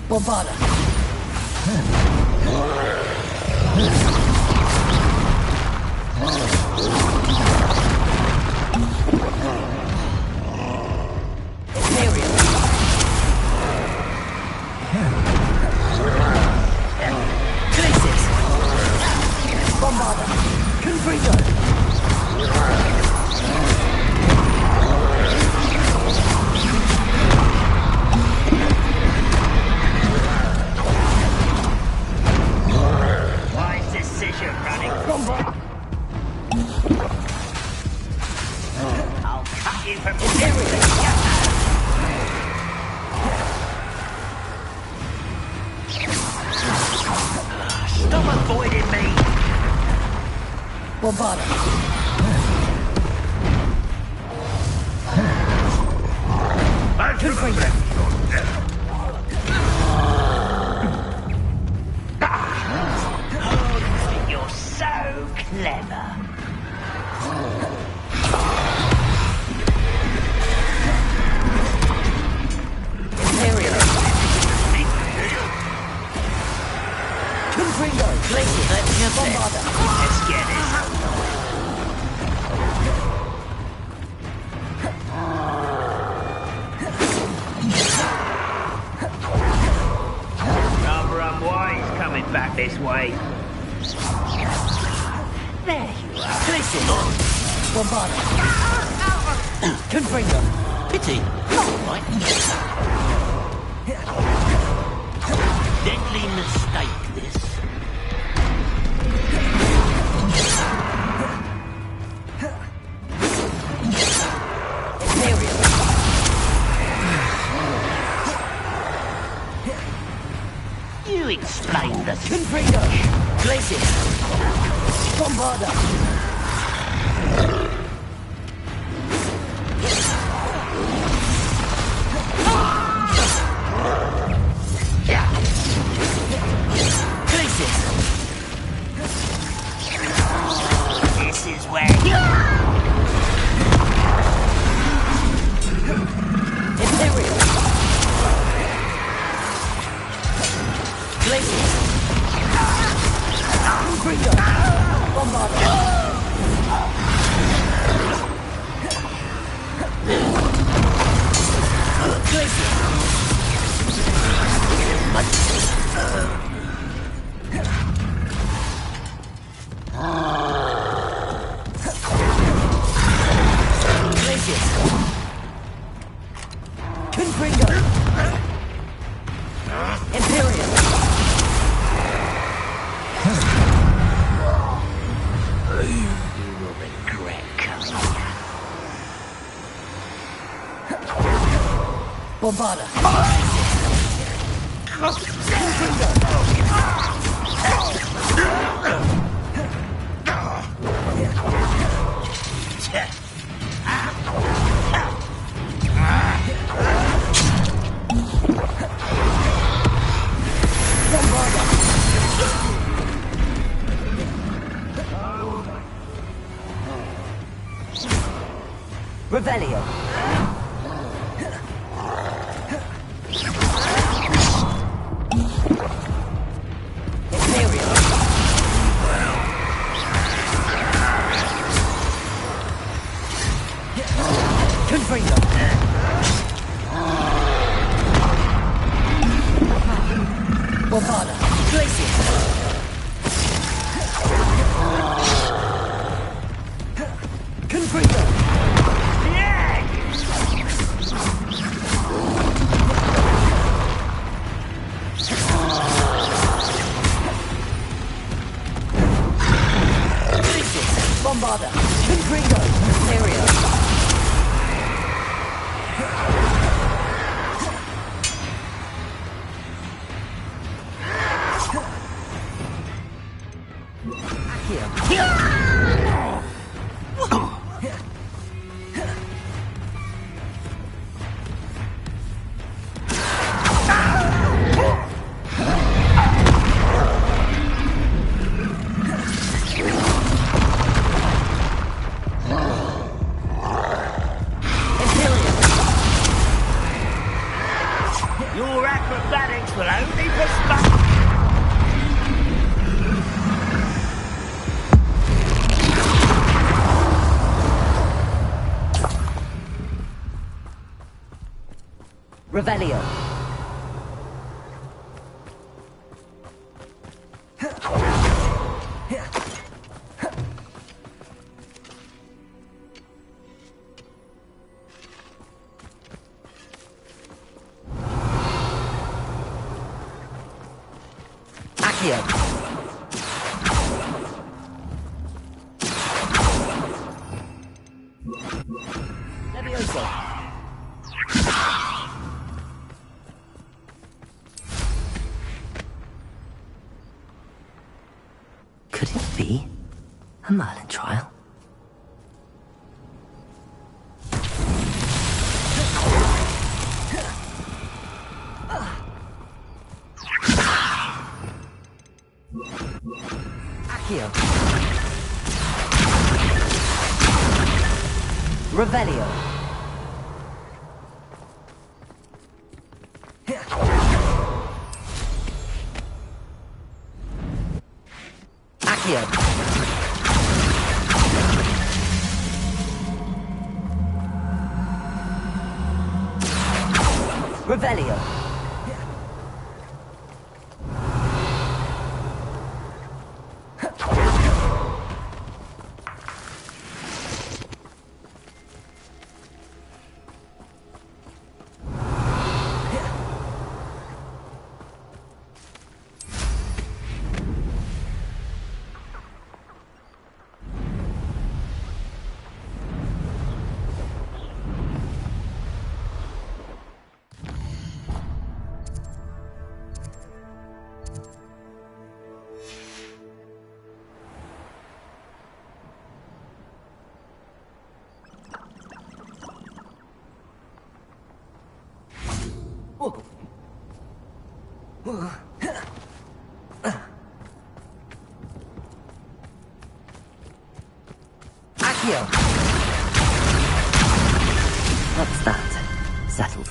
Bombarda! Bombarda! Revelio. Revelio. Accio. Levioso. Could it be a Merlin trial? Accio. Revelio. Accio. Revelio. Accio. What's that? Settled.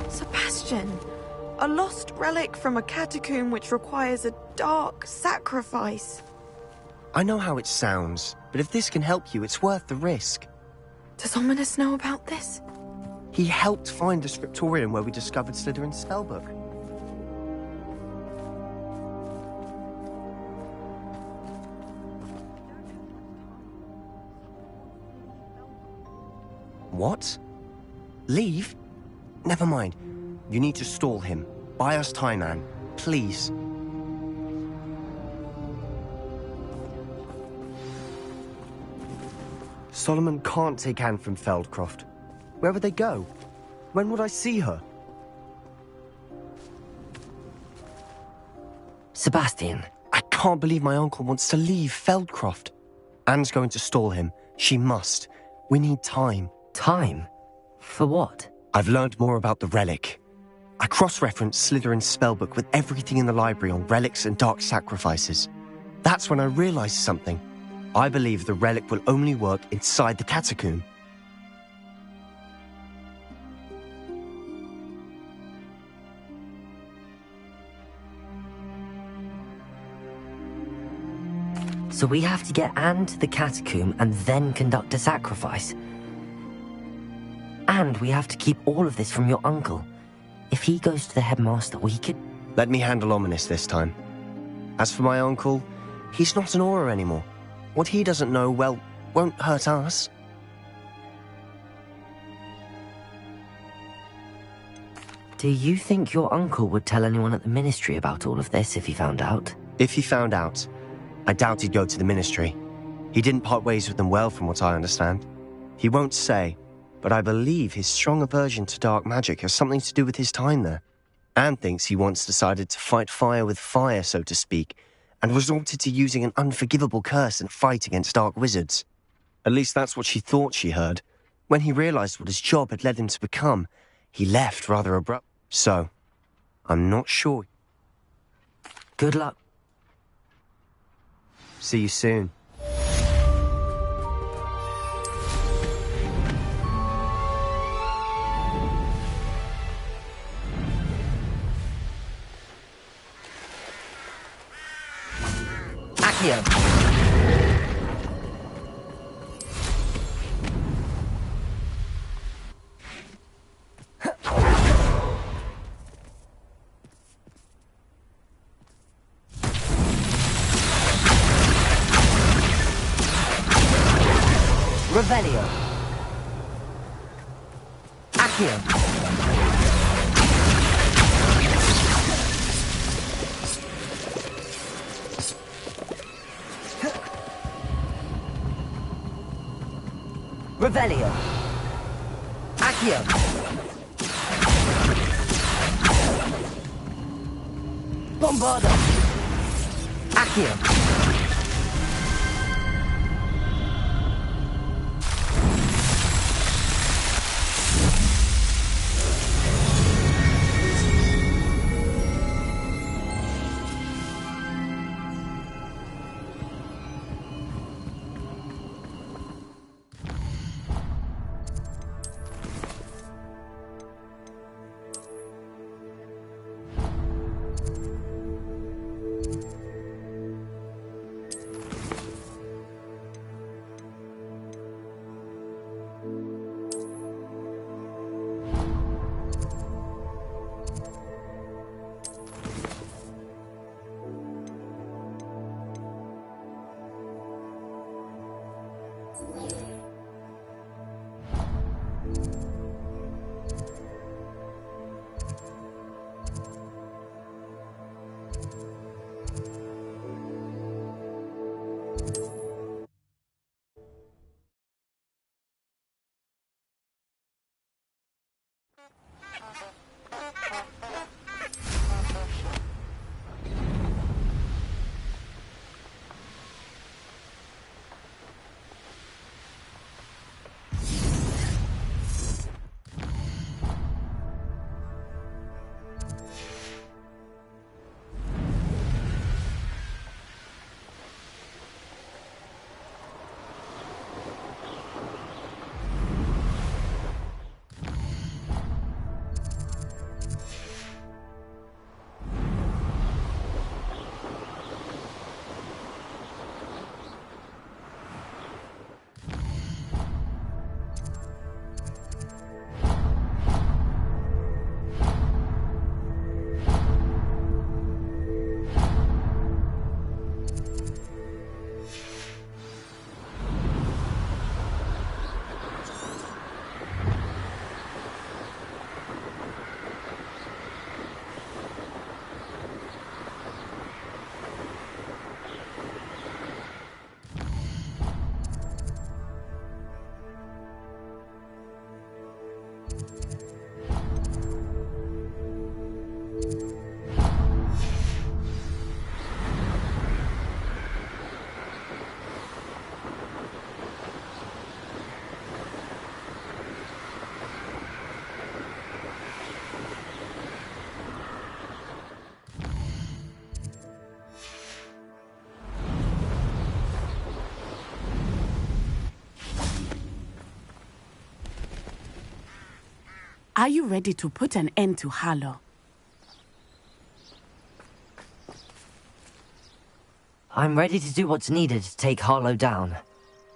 Sebastian, a lost relic from a catacomb which requires a dark sacrifice. I know how it sounds, but if this can help you, it's worth the risk. Does Ominous know about this? He helped find the scriptorium where we discovered Slytherin's spellbook. What? Leave? Never mind. You need to stall him. Buy us time, Anne. Please. Solomon can't take Anne from Feldcroft. Where would they go? When would I see her? Sebastian. I can't believe my uncle wants to leave Feldcroft. Anne's going to stall him. She must. We need time. Time? For what? I've learned more about the relic. I cross-referenced Slytherin's spellbook with everything in the library on relics and dark sacrifices. That's when I realized something. I believe the relic will only work inside the catacomb. So we have to get Anne to the catacomb and then conduct a sacrifice. And we have to keep all of this from your uncle. If he goes to the headmaster, we could... Let me handle Ominous this time. As for my uncle, he's not an Auror anymore. What he doesn't know, well, won't hurt us. Do you think your uncle would tell anyone at the Ministry about all of this if he found out? If he found out, I doubt he'd go to the Ministry. He didn't part ways with them well, from what I understand. He won't say, but I believe his strong aversion to dark magic has something to do with his time there. Anne thinks he once decided to fight fire with fire, so to speak, and resorted to using an unforgivable curse in a fight against dark wizards. At least that's what she thought she heard. When he realized what his job had led him to become, he left rather abruptly. So, I'm not sure. Good luck. See you soon. Accio. Revelio. Accio. Revelio. Accio. Bombardo. Accio. Are you ready to put an end to Harlow? I'm ready to do what's needed to take Harlow down.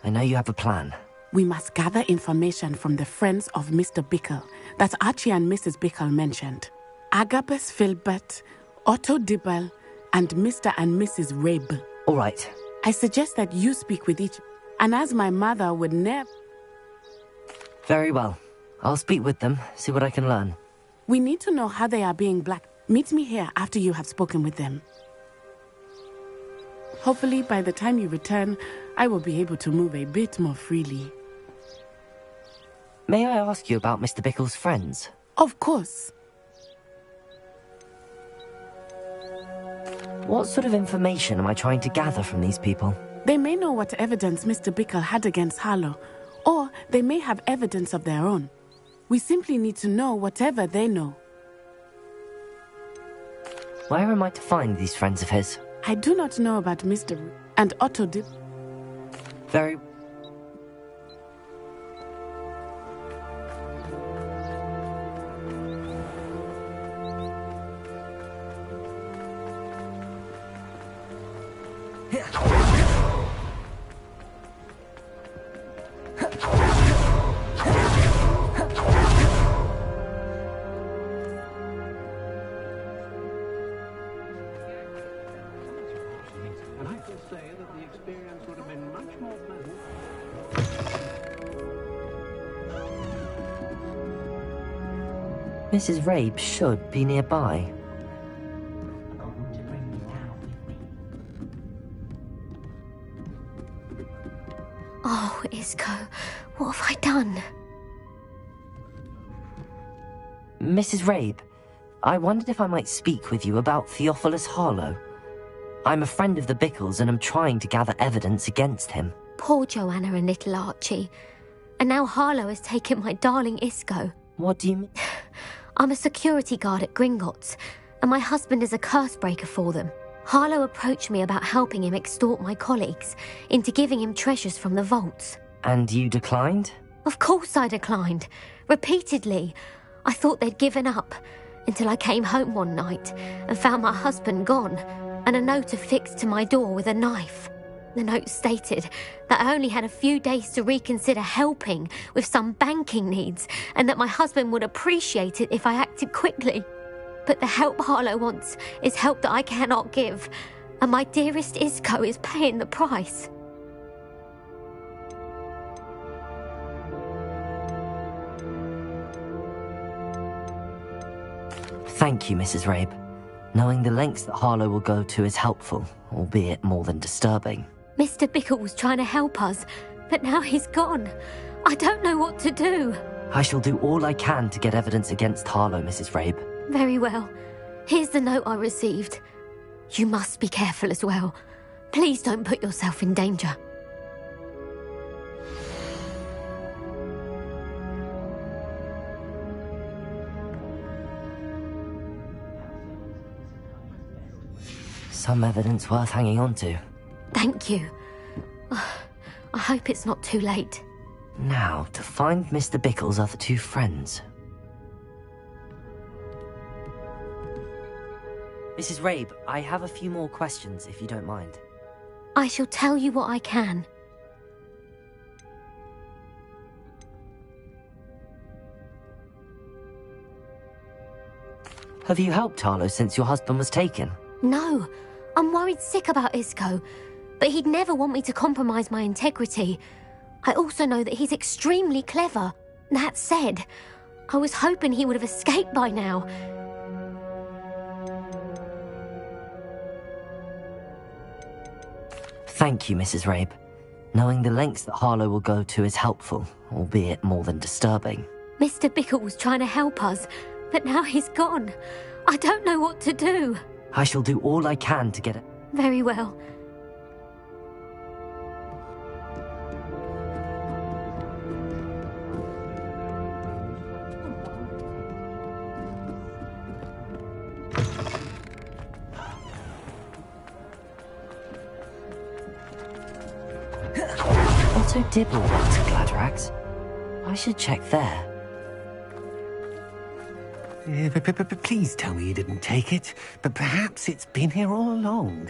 I know you have a plan. We must gather information from the friends of Mr. Bickle that Archie and Mrs. Bickle mentioned. Agabus Filbert, Otto Dibble, and Mr. and Mrs. Rabe. All right. I suggest that you speak with each, and as my mother would never... Very well. I'll speak with them, see what I can learn. We need to know how they are being black. Meet me here after you have spoken with them. Hopefully, by the time you return, I will be able to move a bit more freely. May I ask you about Mr. Bickle's friends? Of course. What sort of information am I trying to gather from these people? They may know what evidence Mr. Bickle had against Harlow, or they may have evidence of their own. We simply need to know whatever they know. Where am I to find these friends of his? I do not know about Mr. and Otto did. Very... And I can say that the experience would have been much more pleasant. Mrs. Rabe should be nearby. Oh, Isco, what have I done? Mrs. Rabe, I wondered if I might speak with you about Theophilus Harlow. I'm a friend of the Bickles and I'm trying to gather evidence against him. Poor Joanna and little Archie. And now Harlow has taken my darling Isco. What do you mean? I'm a security guard at Gringotts, and my husband is a curse breaker for them. Harlow approached me about helping him extort my colleagues into giving him treasures from the vaults. And you declined? Of course I declined. Repeatedly. I thought they'd given up, until I came home one night and found my husband gone, and a note affixed to my door with a knife. The note stated that I only had a few days to reconsider helping with some banking needs, and that my husband would appreciate it if I acted quickly. But the help Harlow wants is help that I cannot give, and my dearest Isco is paying the price. Thank you, Mrs. Rabe. Knowing the lengths that Harlow will go to is helpful, albeit more than disturbing. Mr. Bickle was trying to help us, but now he's gone. I don't know what to do. I shall do all I can to get evidence against Harlow, Mrs. Rabe. Very well. Here's the note I received. You must be careful as well. Please don't put yourself in danger. Some evidence worth hanging on to. Thank you. I hope it's not too late. Now, to find Mr. Bickle's other two friends. Mrs. Rabe, I have a few more questions, if you don't mind. I shall tell you what I can. Have you helped Harlow since your husband was taken? No. I'm worried sick about Isco, but he'd never want me to compromise my integrity. I also know that he's extremely clever. That said, I was hoping he would have escaped by now. Thank you, Mrs. Rabe. Knowing the lengths that Harlow will go to is helpful, albeit more than disturbing. Mr. Bickle was trying to help us, but now he's gone. I don't know what to do. I shall do all I can to get it. Very well. Otto Dibble went to Gladrax. I should check there. Please tell me you didn't take it, but perhaps it's been here all along.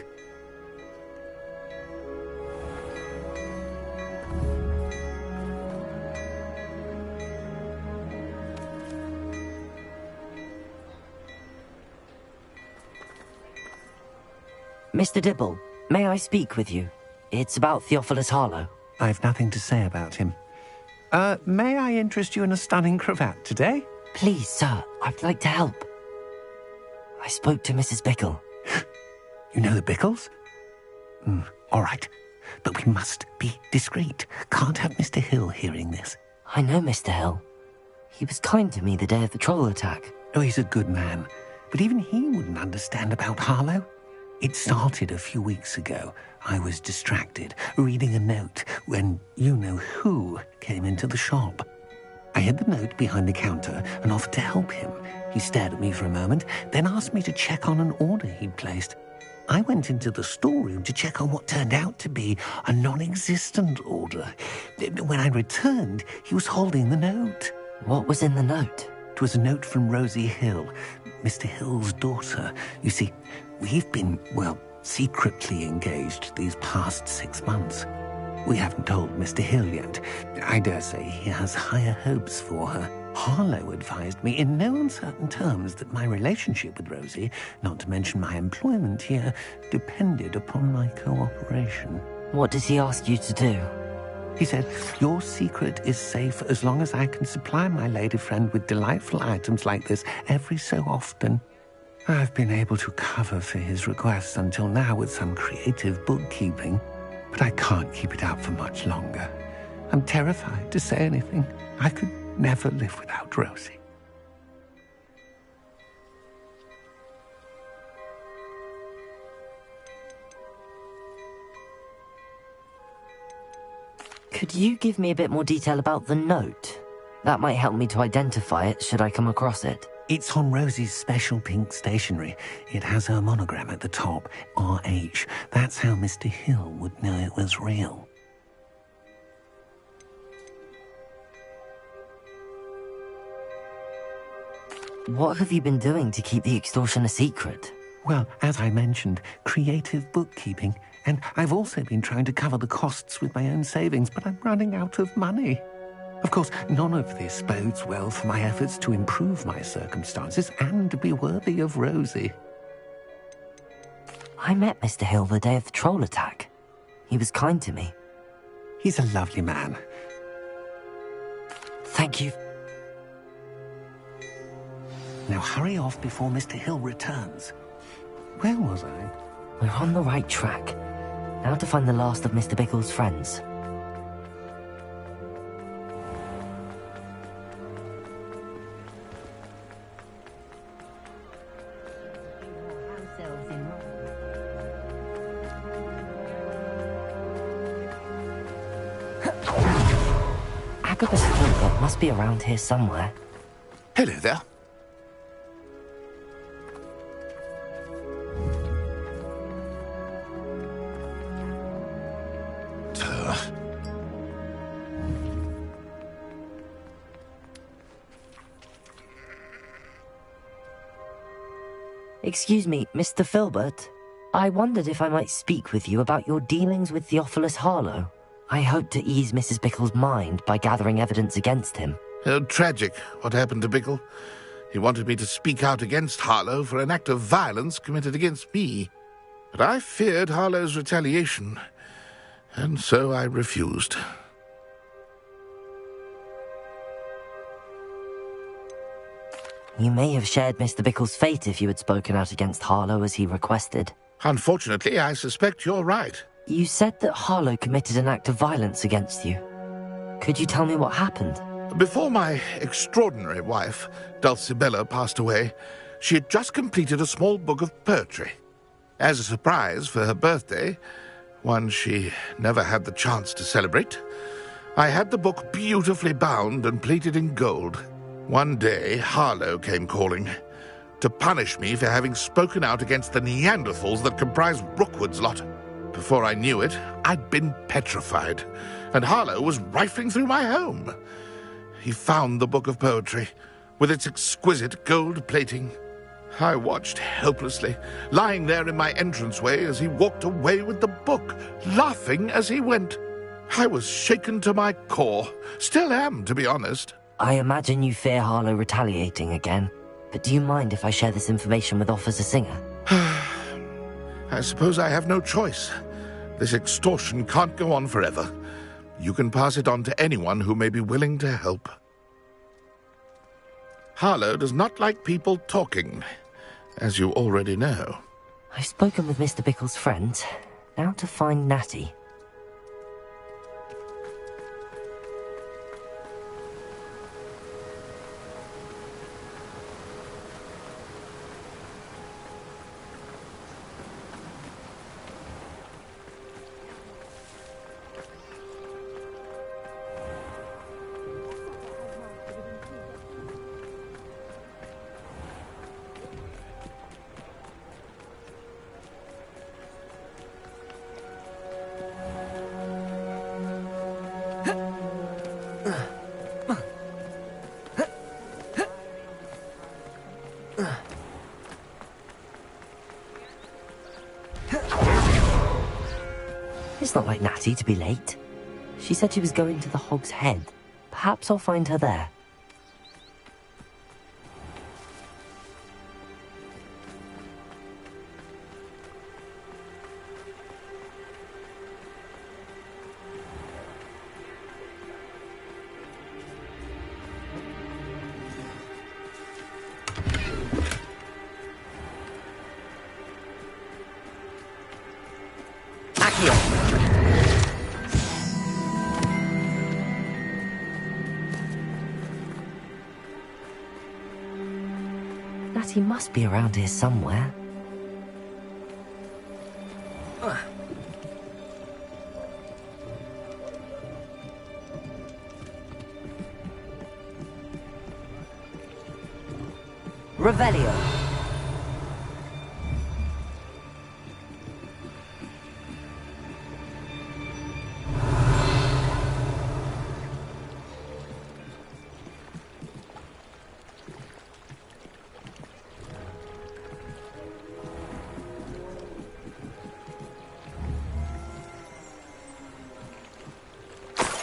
Mr. Dibble, may I speak with you? It's about Theophilus Harlow. I've nothing to say about him. May I interest you in a stunning cravat today? Please, sir, I'd like to help. I spoke to Mrs. Bickle. You know the Bickles? All right, but we must be discreet. Can't have Mr. Hill hearing this. I know Mr. Hill. He was kind to me the day of the troll attack. Oh, he's a good man, but even he wouldn't understand about Harlow. It started a few weeks ago. I was distracted, reading a note, when you-know-who came into the shop. I hid the note behind the counter and offered to help him. He stared at me for a moment, then asked me to check on an order he'd placed. I went into the storeroom to check on what turned out to be a non-existent order. When I returned, he was holding the note. What was in the note? It was a note from Rosie Hill, Mr. Hill's daughter. You see, we've been, secretly engaged these past 6 months. We haven't told Mr. Hill yet. I dare say he has higher hopes for her. Harlow advised me in no uncertain terms that my relationship with Rosie, not to mention my employment here, depended upon my cooperation. What does he ask you to do? He said, your secret is safe as long as I can supply my lady friend with delightful items like this every so often. I've been able to cover for his requests until now with some creative bookkeeping, but I can't keep it up for much longer. I'm terrified to say anything. I could never live without Rosie. Could you give me a bit more detail about the note? That might help me to identify it should I come across it. It's on Rosie's special pink stationery. It has her monogram at the top, RH. That's how Mr. Hill would know it was real. What have you been doing to keep the extortion a secret? Well, as I mentioned, creative bookkeeping. And I've also been trying to cover the costs with my own savings, but I'm running out of money. Of course, none of this bodes well for my efforts to improve my circumstances and be worthy of Rosie. I met Mr. Hill the day of the troll attack. He was kind to me. He's a lovely man. Thank you. Now hurry off before Mr. Hill returns. Where was I? We're on the right track. Now to find the last of Mr. Bickle's friends. Agabus Philbot must be around here somewhere. Hello there. Excuse me, Mr. Filbert. I wondered if I might speak with you about your dealings with Theophilus Harlow. I hope to ease Mrs. Bickle's mind by gathering evidence against him. Oh, tragic what happened to Bickle. He wanted me to speak out against Harlow for an act of violence committed against me. But I feared Harlow's retaliation, and so I refused. You may have shared Mr. Bickle's fate if you had spoken out against Harlow as he requested. Unfortunately, I suspect you're right. You said that Harlow committed an act of violence against you. Could you tell me what happened? Before my extraordinary wife, Dulcibella, passed away, she had just completed a small book of poetry. As a surprise for her birthday, one she never had the chance to celebrate, I had the book beautifully bound and plated in gold. One day, Harlow came calling to punish me for having spoken out against the Neanderthals that comprise Rookwood's lot. Before I knew it, I'd been petrified, and Harlow was rifling through my home. He found the book of poetry, with its exquisite gold plating. I watched helplessly, lying there in my entranceway as he walked away with the book, laughing as he went. I was shaken to my core. Still am, to be honest. I imagine you fear Harlow retaliating again, but do you mind if I share this information with Officer Singer? I suppose I have no choice. This extortion can't go on forever. You can pass it on to anyone who may be willing to help. Harlow does not like people talking, as you already know. I've spoken with Mr. Bickle's friends. Now to find Natty. It's not like Natty to be late. She said she was going to the Hog's Head. Perhaps I'll find her there. Natty must be around here somewhere. Revelio.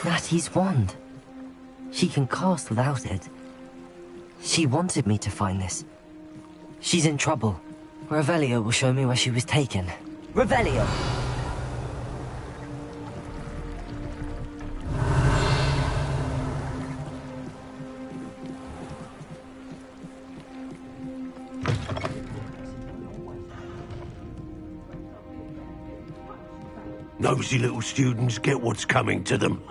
Natty's wand. She can cast without it. She wanted me to find this. She's in trouble. Revelio will show me where she was taken. Revelio! Nosy little students get what's coming to them.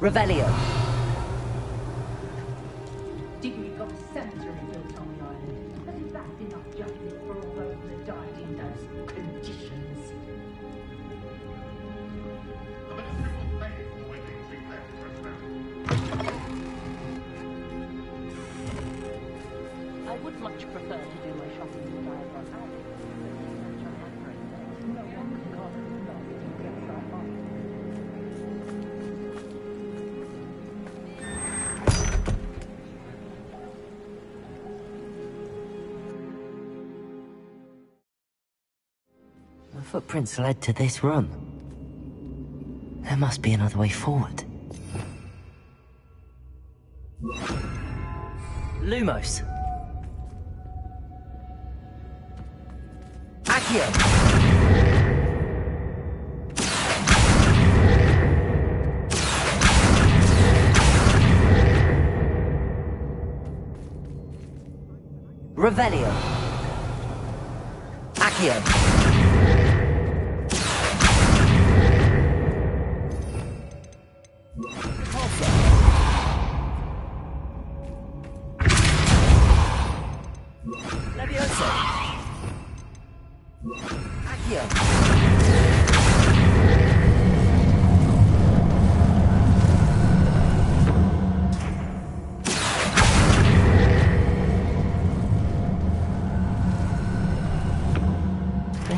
Revelio. Digby got a cemetery built on the island. But is that enough justice for all those that died in those conditions? I would much prefer to do my shopping in Diagon Alley. No one can call it love to get that on. The footprints led to this room. There must be another way forward. Lumos. Accio. Revelio. Accio.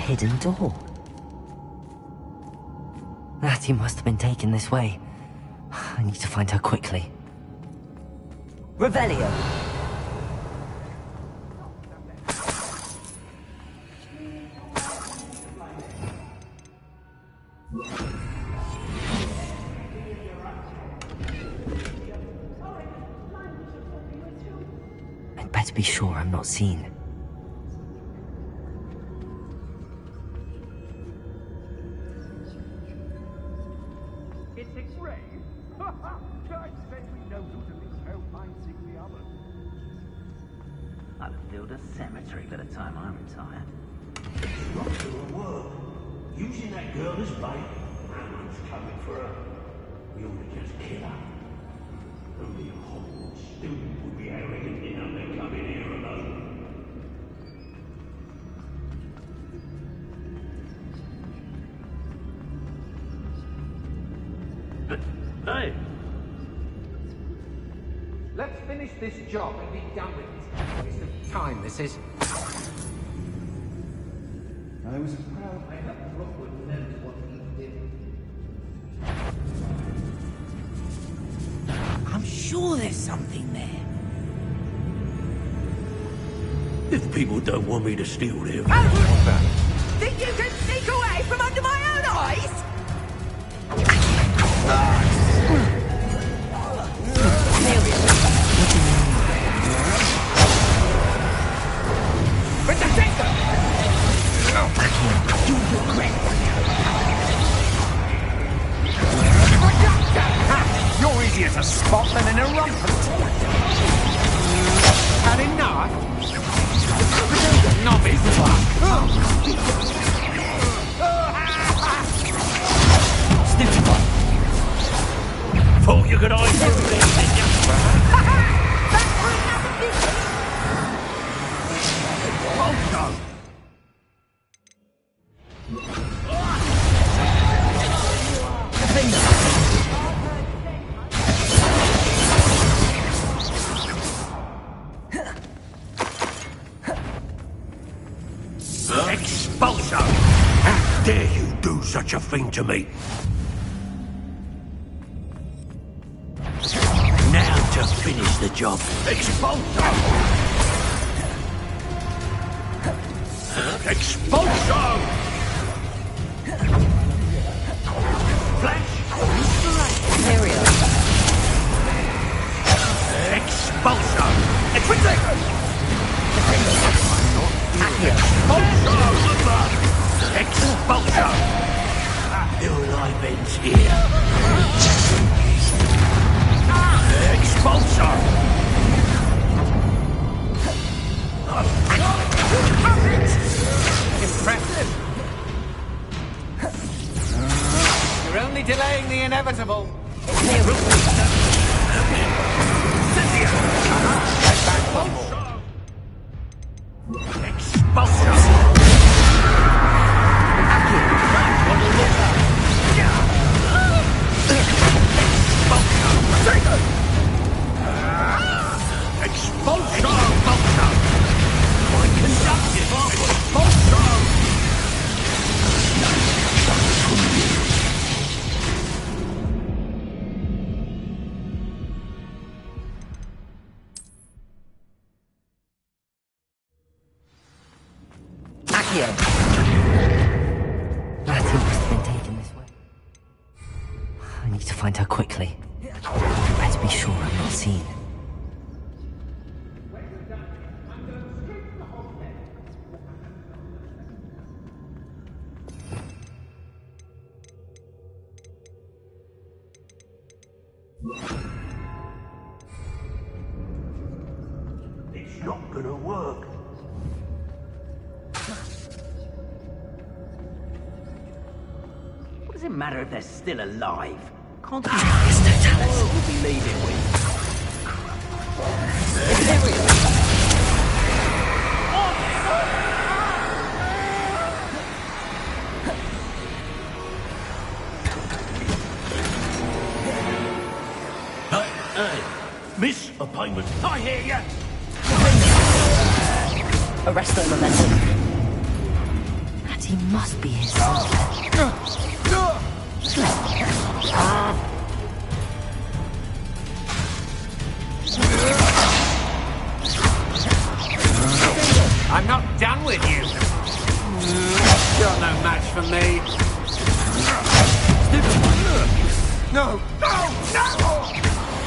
hidden door. Natty must have been taken this way. I need to find her quickly. Revelio! I'd better be sure I'm not seen. It's X-ray. I said we know who to this home minding the other. I'll build a cemetery by the time I'm retired. It's not gonna work. Using that girl as bait. Someone's coming for her. We ought to just kill her. Only a Hogwarts student would be arrogant enough to come in here alone. Hey! Let's finish this job and be done with it. Waste of time, this is. I was proud I helped Rookwood know what he did. I'm sure there's something there. If people don't want me to steal them... Think you can sneak away from under my own eyes? You're easier to spot than an irrumpent. Had enough? Novice. Thought you could hide everything, didn't you? Expulso! How dare you do such a thing to me? Now to finish the job. Expulso! Expulso! Flash! Area. Expulso! Expulso! Expulso! Your life ends here. Expulso! Impressive. You're only delaying the inevitable. Natty must have been taken this way. I need to find her quickly. I better be sure I'm not seen. It's not gonna work. What does it matter if they're still alive? Can't you we'll be leaving with? Hey, miss a payment. I hear ya. Arrest them, momentum. Natty He must be here somewhere. I'm not done with you. You're no match for me. No! No! No!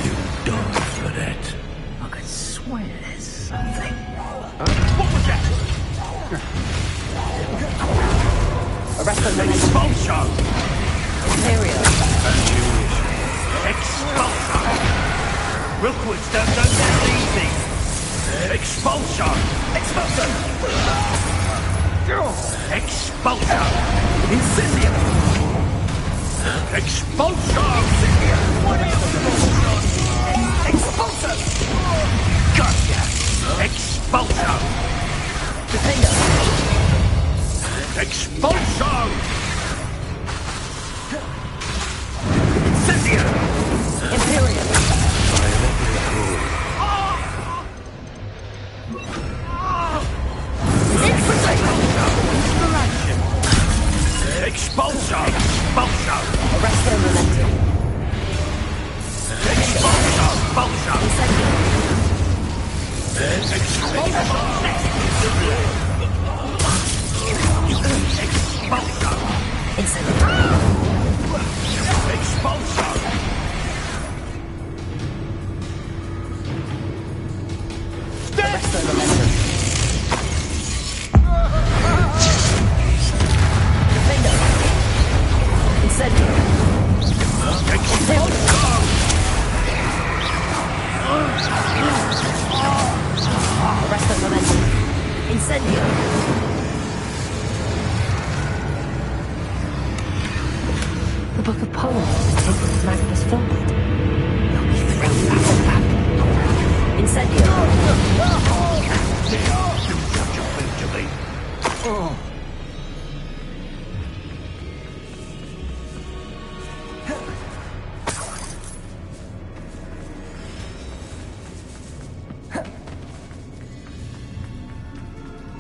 You died for that. I could swear there's something. What was that? Arrest them. Expulsion! Imperial. Expulsion! Rookwoods don't go that easy. Expulsion! Expulsion! Expulsion! Incendium! Expulsion! Expulsion! Gotcha! Expulsion! Defender! Expulsion! Incendium! Imperial! Expulsion! Expulsion! Arrest them, momentum. Expulsion! Expulsion! Expulsion! Arrest them, momentum. Defender! Incendium! Arrest them, momentum. Incendium! The Book of Poems was taken to Magnus Filbert. They'll be thrilled about that. Incendium! Do such a thing to me.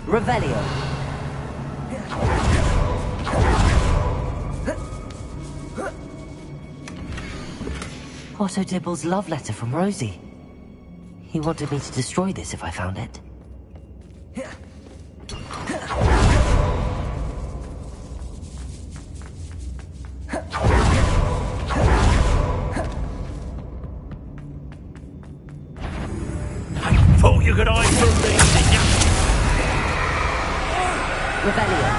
Revelio. Otto Dibble's love letter from Rosie. He wanted me to destroy this if I found it. Thought you could hide from me, didn't you? Revelio.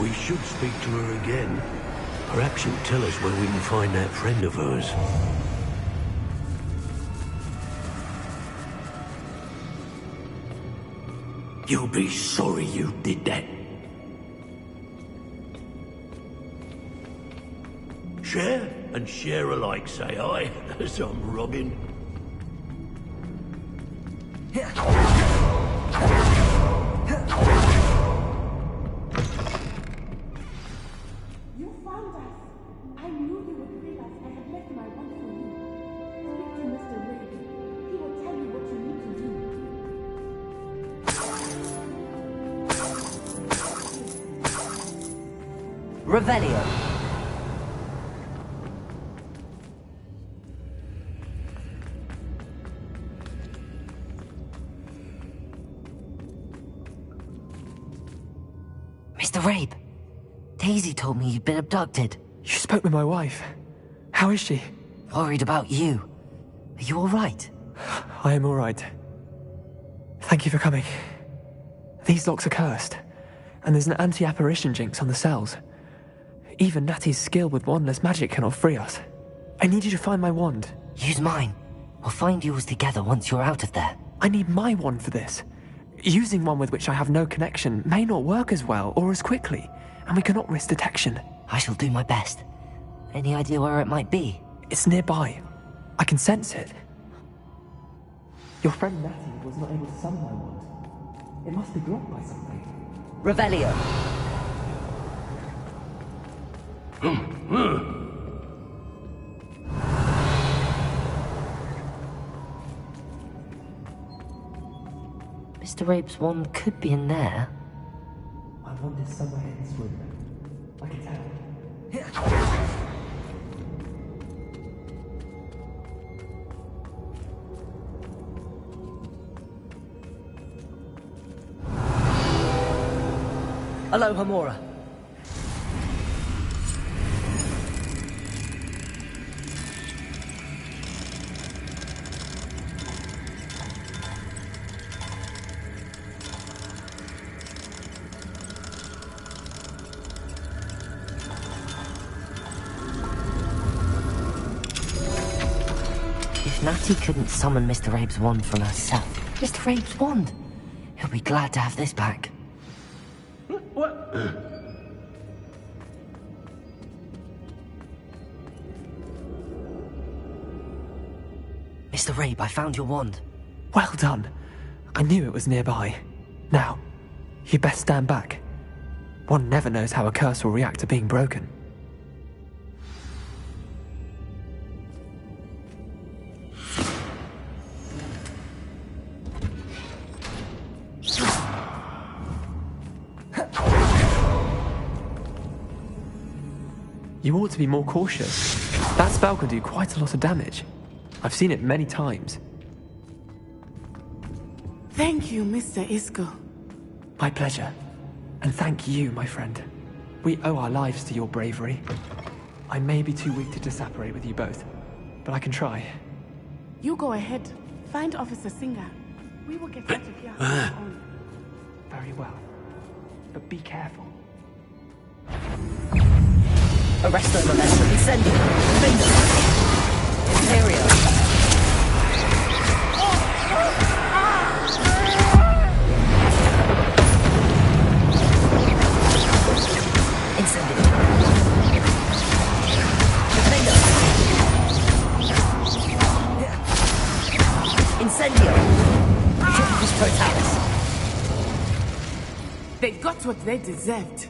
We should speak to her again. Perhaps she'll tell us where we can find that friend of hers. You'll be sorry you did that. Share and share alike, say I, as I'm Robin. You found us. I knew you would realize I had left my wand for you. Speak to Mr. Reid. He will tell you what you need to do. Revelio. Mr. Rabe, Daisy told me you'd been abducted. You spoke with my wife. How is she? Worried about you. Are you all right? I am all right. Thank you for coming. These locks are cursed, and there's an anti-apparition jinx on the cells. Even Natty's skill with wandless magic cannot free us. I need you to find my wand. Use mine. We'll find yours together once you're out of there. I need my wand for this. Using one with which I have no connection may not work as well or as quickly, and we cannot risk detection. I shall do my best. Any idea where it might be? It's nearby. I can sense it. Your friend Natty was not able to summon my wand. It must be blocked by something. Revelio. Mr. Rabe's wand could be in there. My wand is somewhere in this room. I can tell. Hello, Hamura. If Natty couldn't summon Mr. Rabe's wand from herself, Mr. Rabe's wand! He'll be glad to have this back. What? Mr. Rabe, I found your wand. Well done. I knew it was nearby. Now, you best stand back. One never knows how a curse will react to being broken. You ought to be more cautious. That spell can do quite a lot of damage. I've seen it many times. Thank you, Mr. Isco. My pleasure. And thank you, my friend. We owe our lives to your bravery. I may be too weak to disapparate with you both, but I can try. You go ahead. Find Officer Singer. We will get out of here on our own. Very well. But be careful. Arresto Momentum, Incendio, Window, Imperio. Incendio. Window. Incendio. Tempus Totalis. They got what they deserved.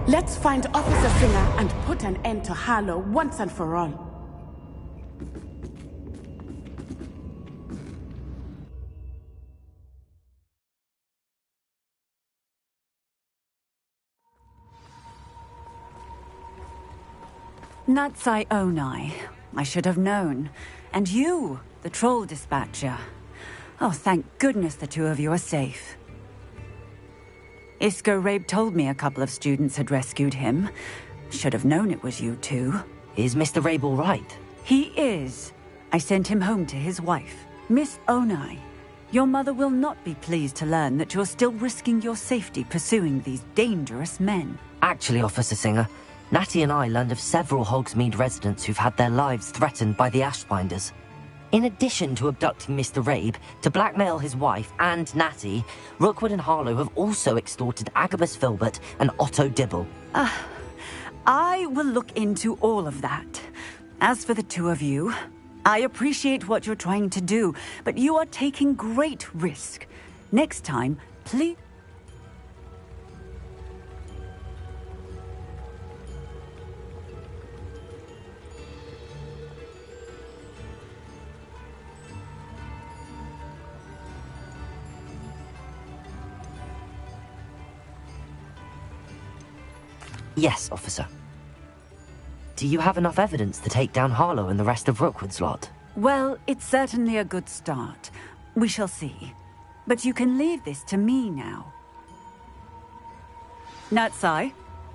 Let's find Officer Singer and put an end to Harlow once and for all. Natsai Onai. I should have known. And you, the troll dispatcher. Oh, thank goodness the two of you are safe. Isco Rabe told me a couple of students had rescued him. Should have known it was you two. Is Mr. Rabe all right? He is. I sent him home to his wife, Miss Onai. Your mother will not be pleased to learn that you're still risking your safety pursuing these dangerous men. Actually, Officer Singer, Natty and I learned of several Hogsmeade residents who've had their lives threatened by the Ashbinders. In addition to abducting Mr. Rabe to blackmail his wife and Natty, Rookwood and Harlow have also extorted Agabus Filbert and Otto Dibble. I will look into all of that. As for the two of you, I appreciate what you're trying to do, but you are taking great risk. Next time, please... Yes, officer. Do you have enough evidence to take down Harlow and the rest of Rookwood's lot? Well, it's certainly a good start. We shall see. But you can leave this to me now. Natsai,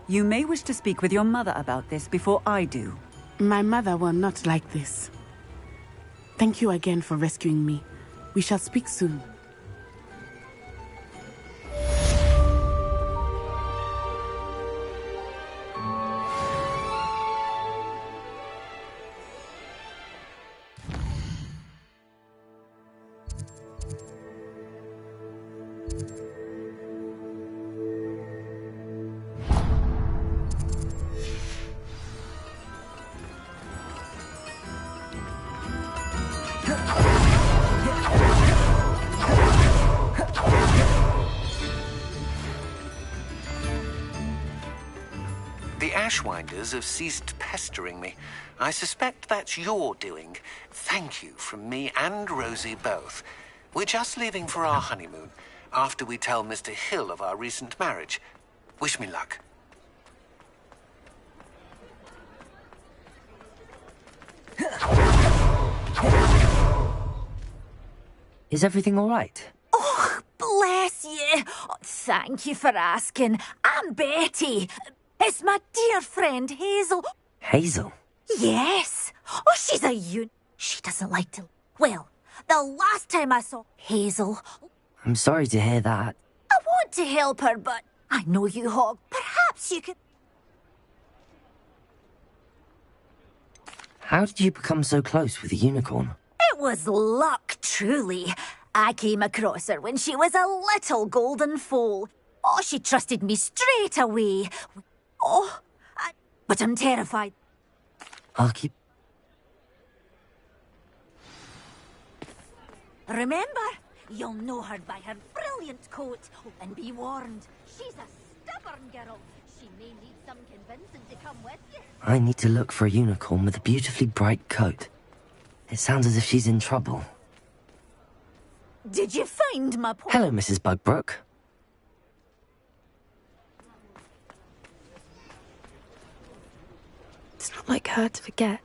you may wish to speak with your mother about this before I do. My mother will not like this. Thank you again for rescuing me. We shall speak soon. Ashwinders have ceased pestering me. I suspect that's your doing. Thank you from me and Rosie both. We're just leaving for our honeymoon, after we tell Mr. Hill of our recent marriage. Wish me luck. Is everything all right? Oh, bless you. Oh, thank you for asking. I'm Betty. It's my dear friend Hazel. Hazel? Yes. Oh, she's a She doesn't like to... Well, the last time I saw Hazel... I'm sorry to hear that. I want to help her, but I know you, Hog. Perhaps you could... How did you become so close with the unicorn? It was luck, truly. I came across her when she was a little golden foal. Oh, she trusted me straight away. But I'm terrified. I'll keep... Remember, you'll know her by her brilliant coat. And be warned, she's a stubborn girl. She may need some convincing to come with you. I need to look for a unicorn with a beautifully bright coat. It sounds as if she's in trouble. Did you find my poem? Hello, Mrs. Bugbrook. It's not like her to forget.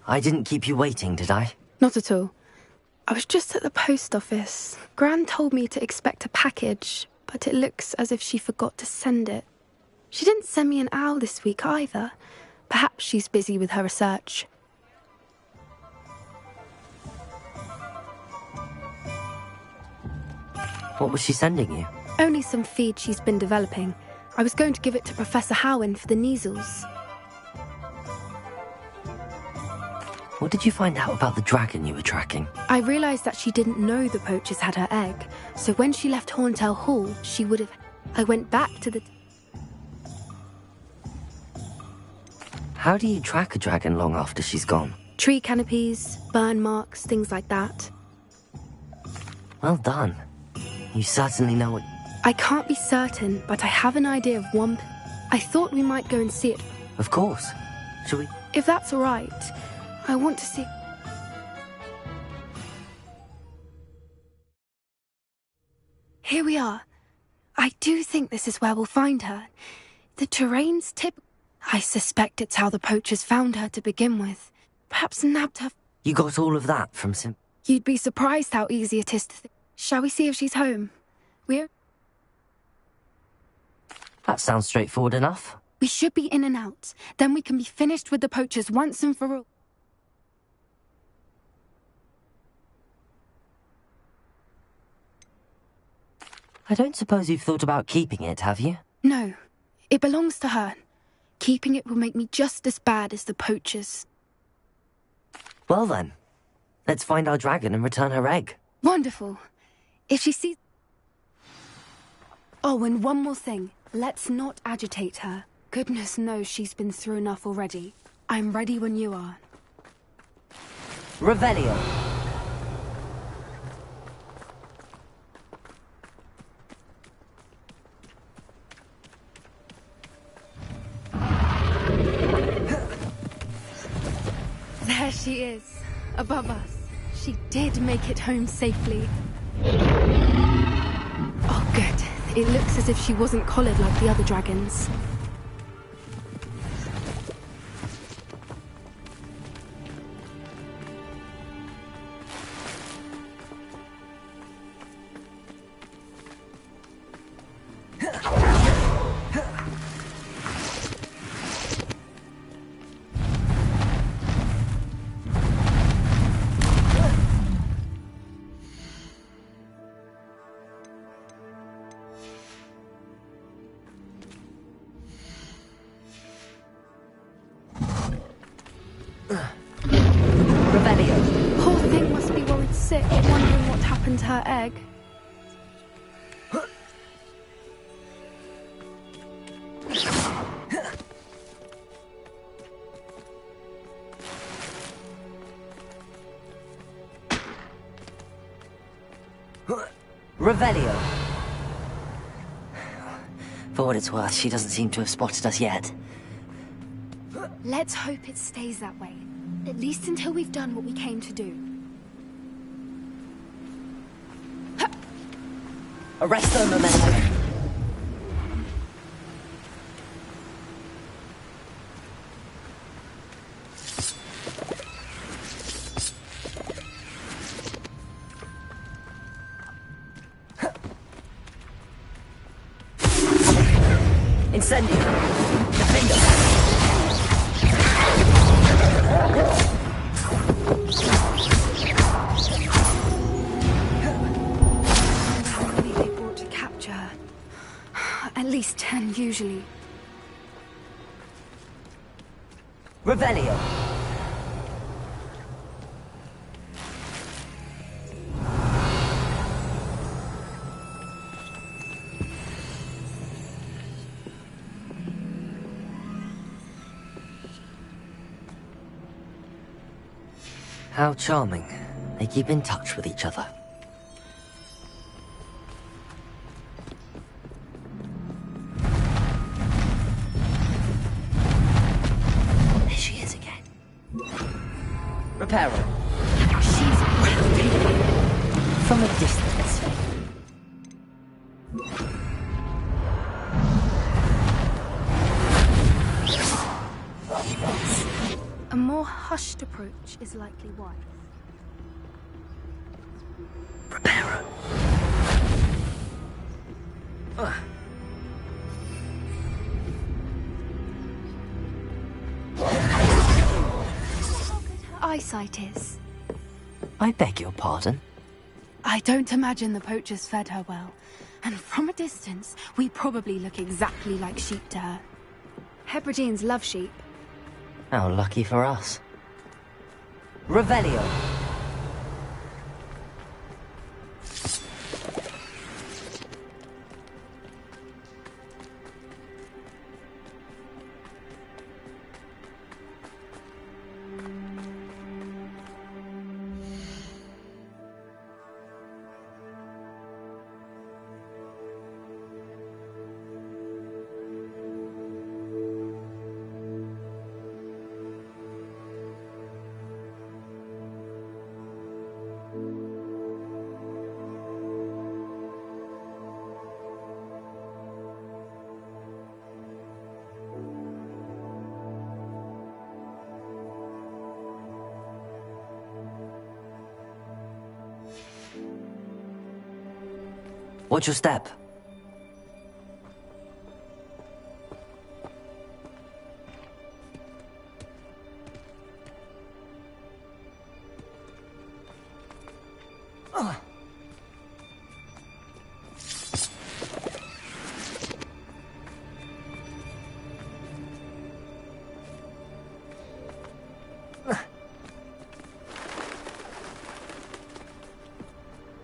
I didn't keep you waiting, did I? Not at all. I was just at the post office. Gran told me to expect a package, but it looks as if she forgot to send it. She didn't send me an owl this week either. Perhaps she's busy with her research. What was she sending you? Only some feed she's been developing. I was going to give it to Professor Howen for the measles. What did you find out about the dragon you were tracking? I realised that she didn't know the poachers had her egg, so when she left Horntail Hall, she would have... I went back to the... How do you track a dragon long after she's gone? Tree canopies, burn marks, things like that. Well done. You certainly know what... I can't be certain, but I have an idea of one... I thought we might go and see it. Of course. Shall we? If that's all right, I want to see... Here we are. I do think this is where we'll find her. The terrain's I suspect it's how the poachers found her to begin with. Perhaps nabbed her... You got all of that from Sim... You'd be surprised how easy it is to think. Shall we see if she's home? That sounds straightforward enough. We should be in and out. Then we can be finished with the poachers once and for all. I don't suppose you've thought about keeping it, have you? No. It belongs to her. Keeping it will make me just as bad as the poachers. Well then, let's find our dragon and return her egg. Wonderful. If she sees... Oh, and one more thing. Let's not agitate her. Goodness knows she's been through enough already. I'm ready when you are. Revelio. There she is, above us. She did make it home safely. Oh, good. It looks as if she wasn't collared like the other dragons. Poor thing must be worried sick, wondering what happened to her egg. Revelio. For what it's worth, she doesn't seem to have spotted us yet. Let's hope it stays that way. At least until we've done what we came to do. Arresto Memento. Incendio. Defendo. How many they brought to capture her? At least 10 usually. Revelio. How charming. They keep in touch with each other. There she is again. Reparo. She's breathtaking. From a distance. A more hushed approach is likely wise. Reparo. Eyesight is. I beg your pardon? I don't imagine the poachers fed her well. And from a distance, we probably look exactly like sheep to her. Hebrideans love sheep. How lucky for us. Revelio. Watch your step.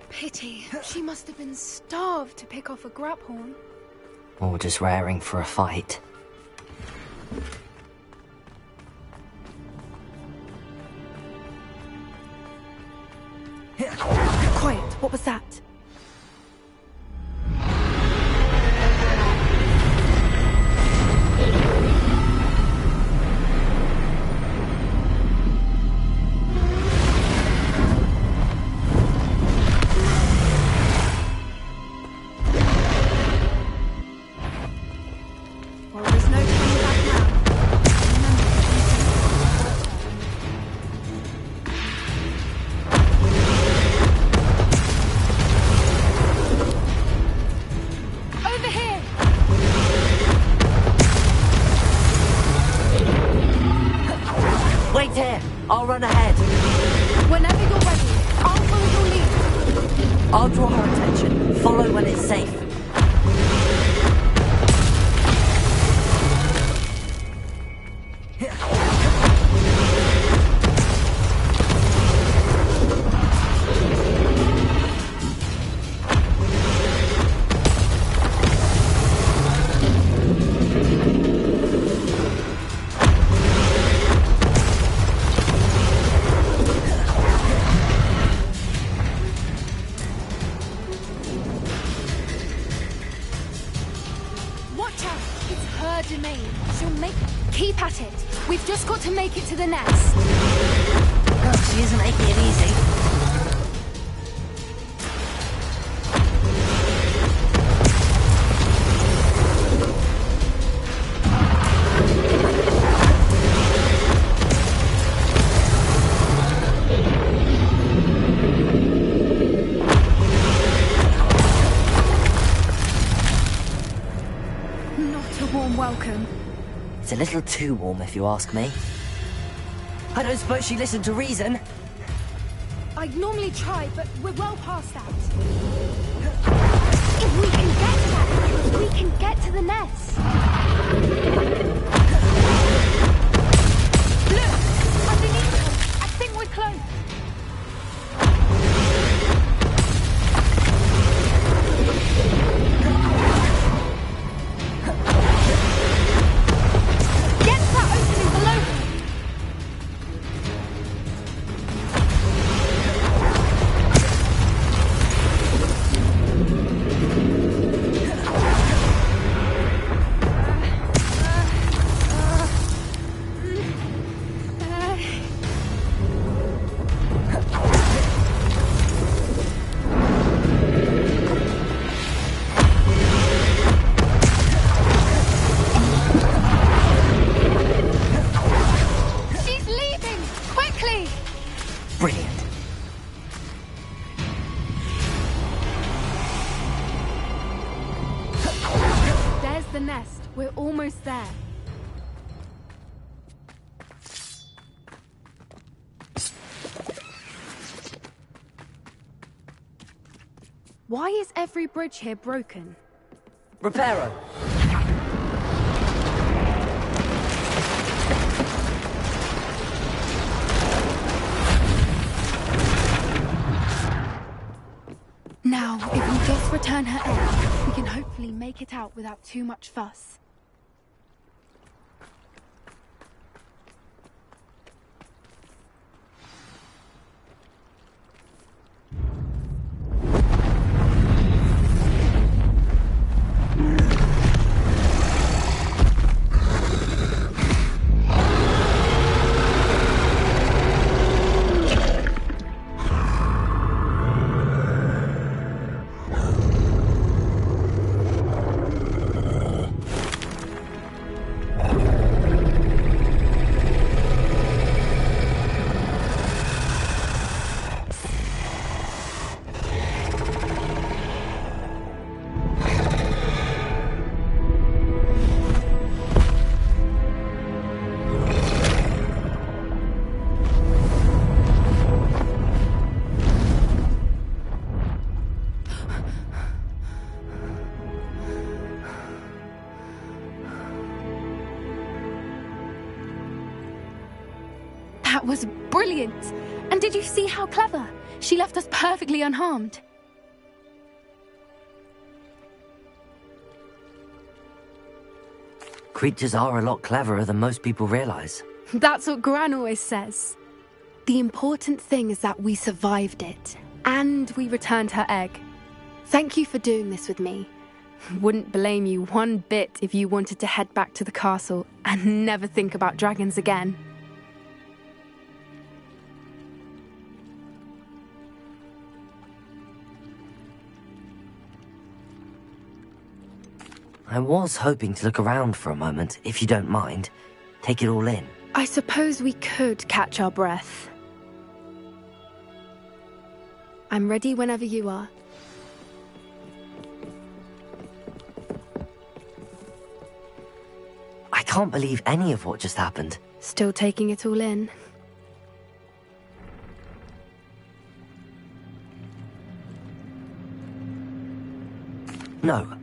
Pity. She must have been starved to pick off a grabhorn. Or just raring for a fight. Quiet. What was that? her! It's her domain. She'll make... Keep at it. We've just got to make it to the nest. Oh, she isn't making it easy. Welcome. It's a little too warm, if you ask me. I don't suppose she listened to reason. I'd normally try, but we're well past that. If we can get to that, we can get to the nest. Look! Underneath us! I think we're close. We're almost there. Why is every bridge here broken? Reparo. Now, if we just return her egg, we can hopefully make it out without too much fuss. That was brilliant! And did you see how clever? She left us perfectly unharmed. Creatures are a lot cleverer than most people realize. That's what Gran always says. The important thing is that we survived it, and we returned her egg. Thank you for doing this with me. Wouldn't blame you one bit if you wanted to head back to the castle and never think about dragons again. I was hoping to look around for a moment, if you don't mind. Take it all in. I suppose we could catch our breath. I'm ready whenever you are. I can't believe any of what just happened. Still taking it all in. No.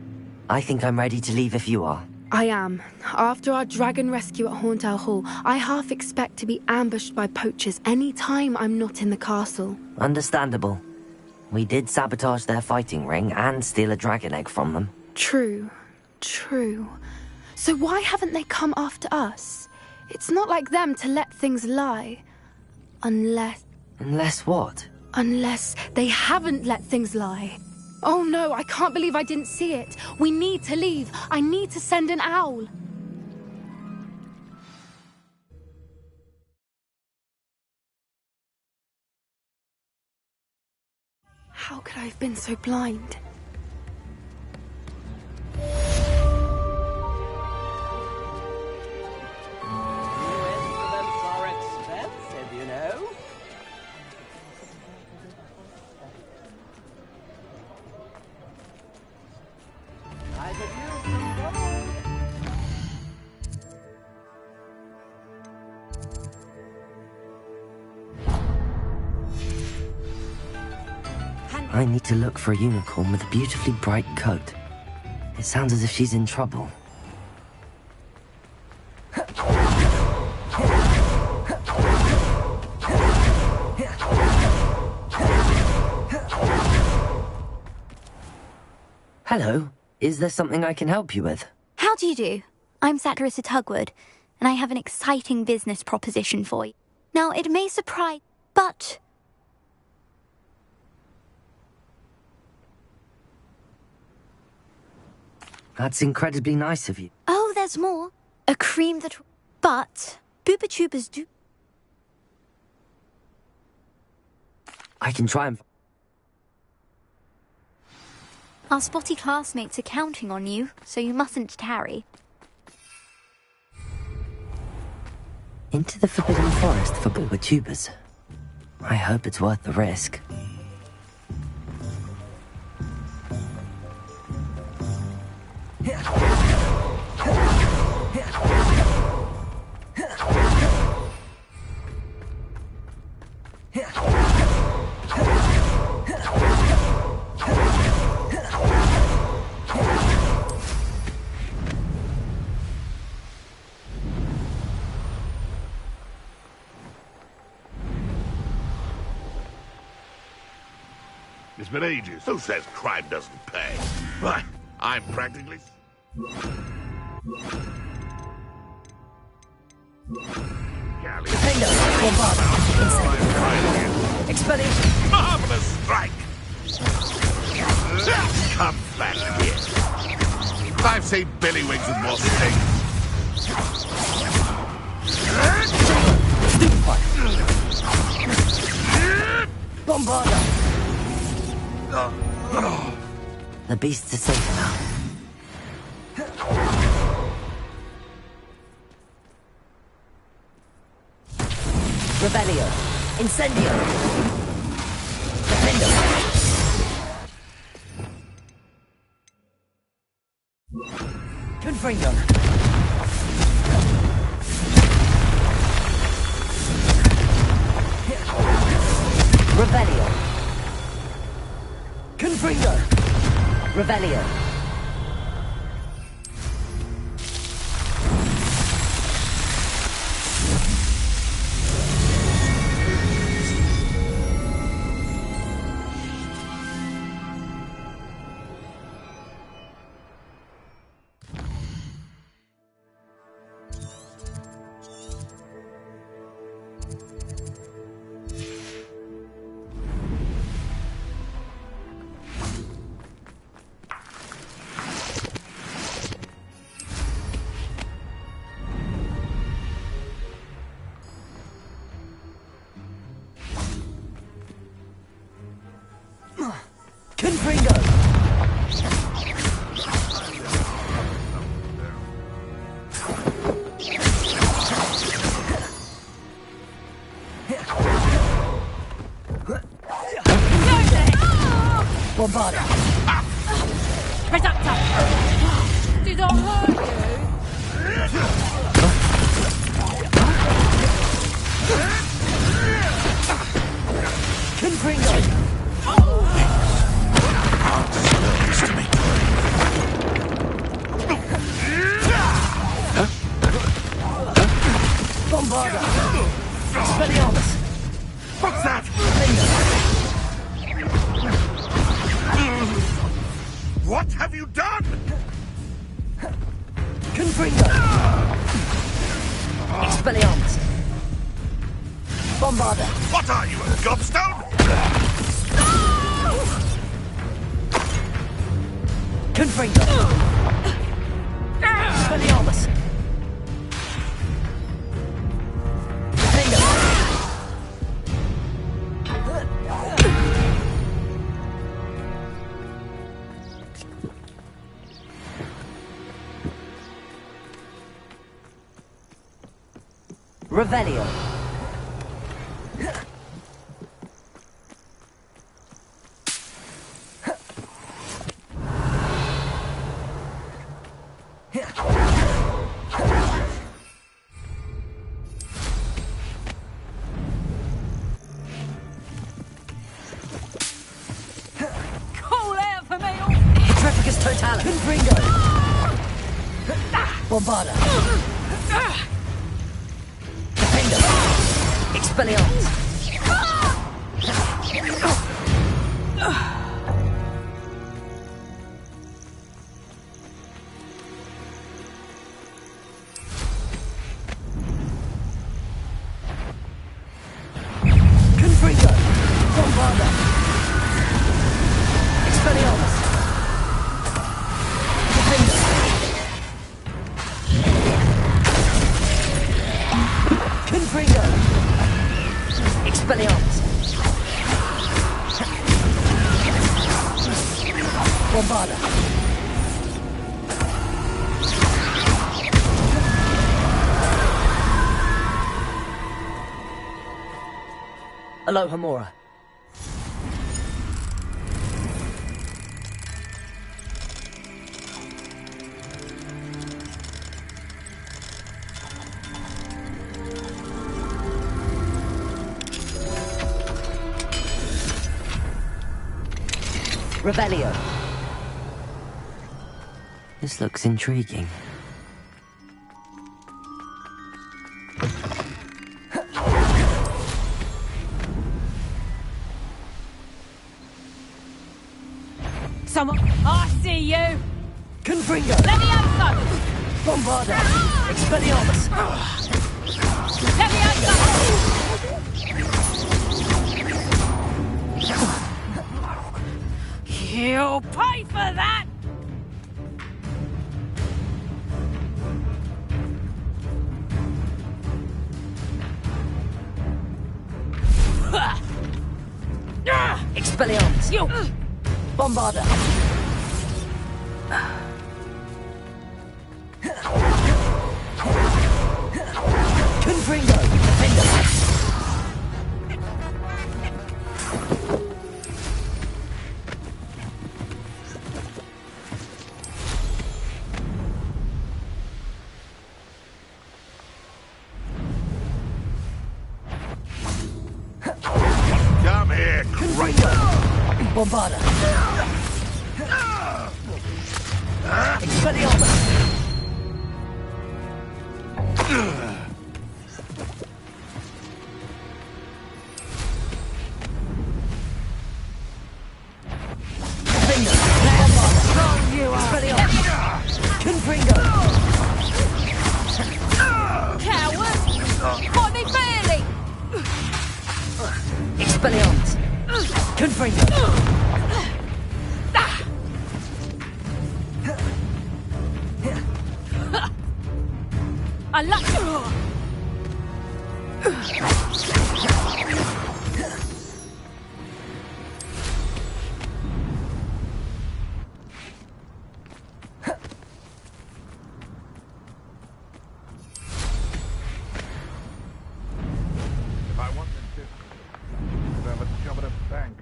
I think I'm ready to leave if you are. I am. After our dragon rescue at Hauntow Hall, I half expect to be ambushed by poachers any time I'm not in the castle. Understandable. We did sabotage their fighting ring and steal a dragon egg from them. True. True. So why haven't they come after us? It's not like them to let things lie. Unless... Unless what? Unless they haven't let things lie. Oh no, I can't believe I didn't see it. We need to leave. I need to send an owl. How could I have been so blind? Instruments are expensive, you know. I could use some gold. I need to look for a unicorn with a beautifully bright coat. It sounds as if she's in trouble. Hello. Is there something I can help you with? How do you do? I'm Satirissa Tugwood, and I have an exciting business proposition for you. Now, it may surprise, but... That's incredibly nice of you. Oh, there's more. A cream that... But Booba Tubers do... I can try and... Our spotty classmates are counting on you, so you mustn't tarry. Into the Forbidden Forest for Booba Tubers. I hope it's worth the risk. It's been ages. Who says crime doesn't pay? Why, I'm practically... Marvelous strike! Come back here. I've seen Billywigs with more stings. Bombarda! The beasts are safe now. Rebellion! Incendio! Defendo! Confringo! Rebellion! Confringo! Rebellion! Confringo! Bombarda! Reductor! Did I hurt you? Confringo! Bombarda! Expelliarmus! What's that? What have you done? Confringo! Expelliarmus! Bombarda! What are you, a gobstone? Confringo! Expelliarmus! Revelio. Call out for me! Petrificus totalis. Confringo. Bombarda. Expelliarmus! Confringo! Bombarda! Expelliarmus! Confringo! Expelliarmus! Bombarda! Aloha Mora. Revelio. This looks intriguing. Someone... I see you! Confringo! Levioso! Bombarda! Expelliarmus! Levioso! You'll pay for that! Expelliarmus! You! Bombarda! Confringo! Defender! Come here, Confringo! Bombarda! Expelliarmus! Confringo! Coward! Fight me fairly! Expelliarmus! Confringo! I like you! If I want them to, have a job at a bank.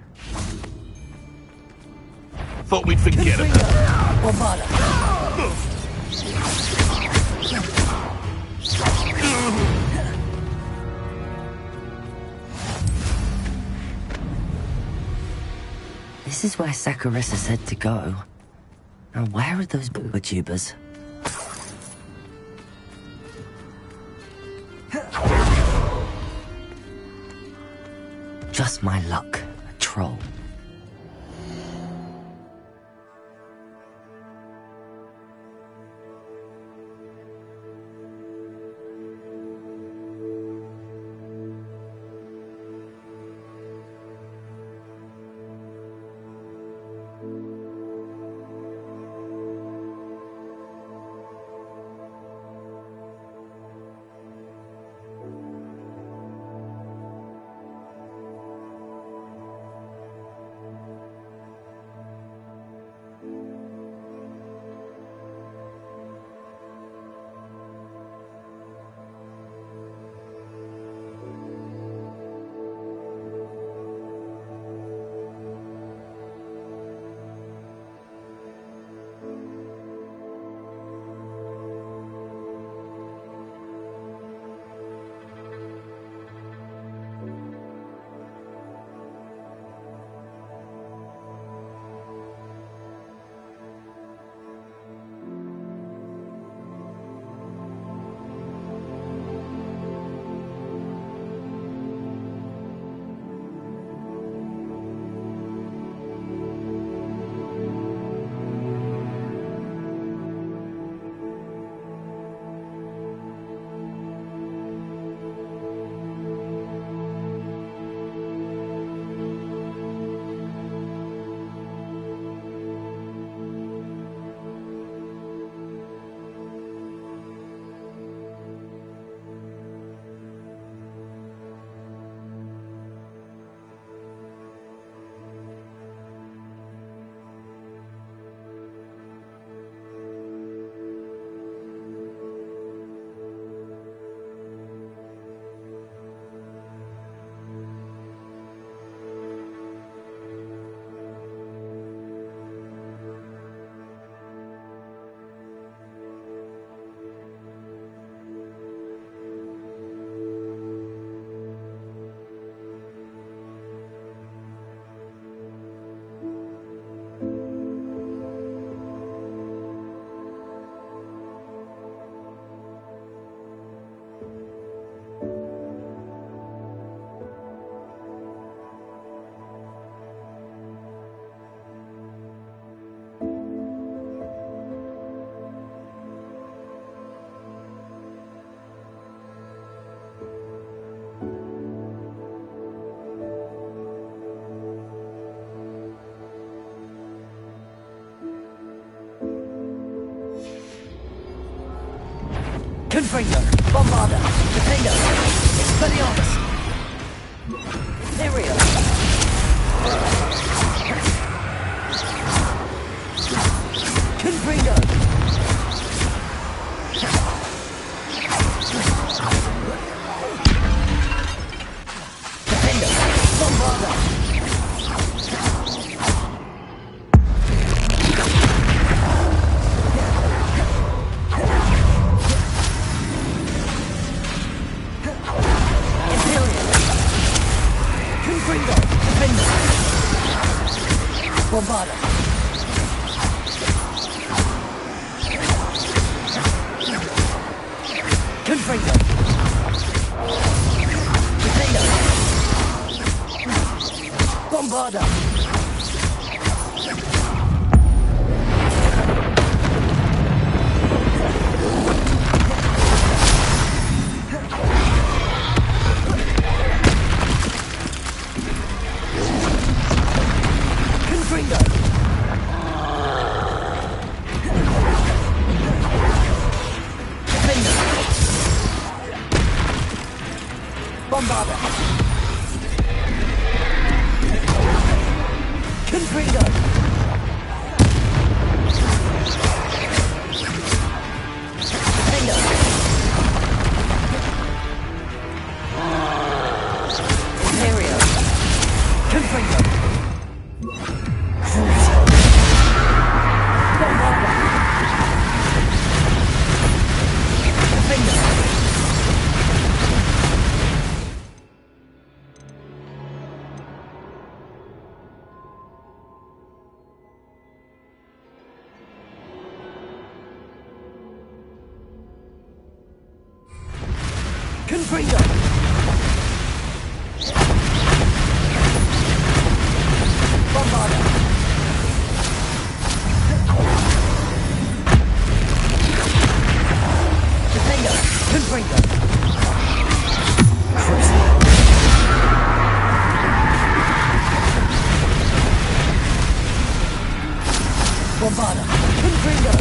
Thought we'd forget about it. Bombarda! This is where Saccharissa said to go. Now where are those booba tubers? Just my luck, a troll. Confringo! Bombarda! Defender! Expelliarmus! Imperial! Confringo! Defender! Bombarda! Confringo! Defender! Bombarda! Confringo! Defender! Bombarda! Confringo! Defender! Bombarda! Confringo! Defender! Imperial! Confringo! Bombarda! Defender! Confringo! Bombarda! Defender! Confringo! Bombarda! Confringo!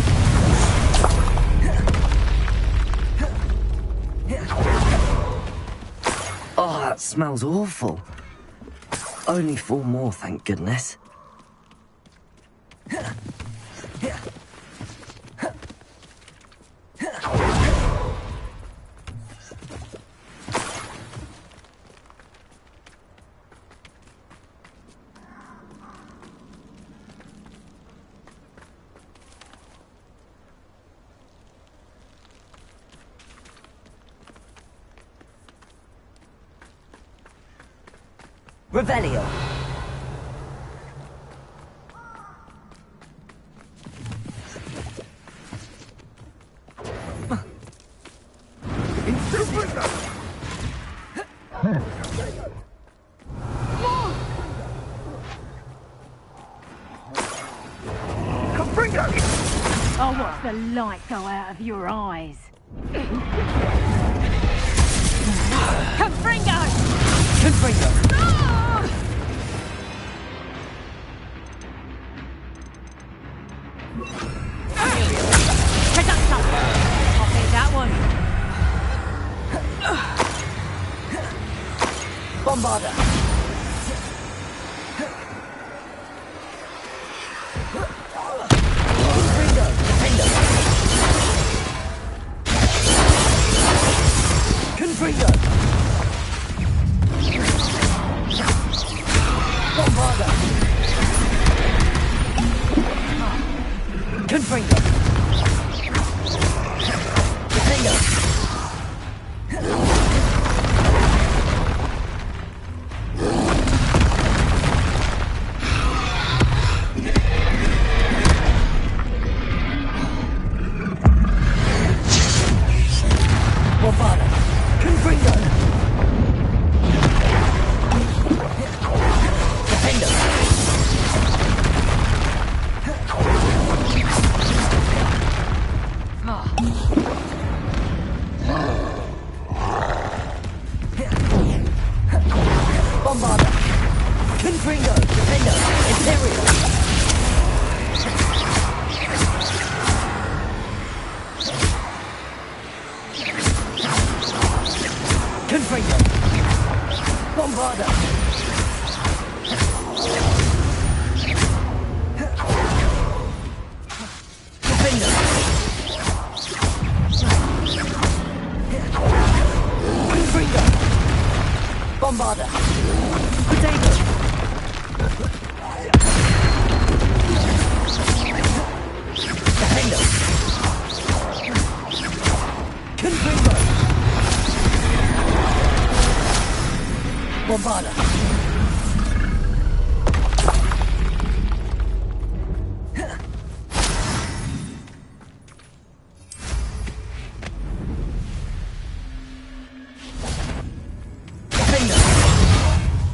Oh, that smells awful. Only 4 more, thank goodness. Revelio. I'll watch the light go out of your eyes. Confringo! Confringo! Production! I'll take that one. Bombarda! Confringo! Defender! Confringo! Bombarda! Confringo! Defender! Bombarder. Defender. Confringo. Bombarder.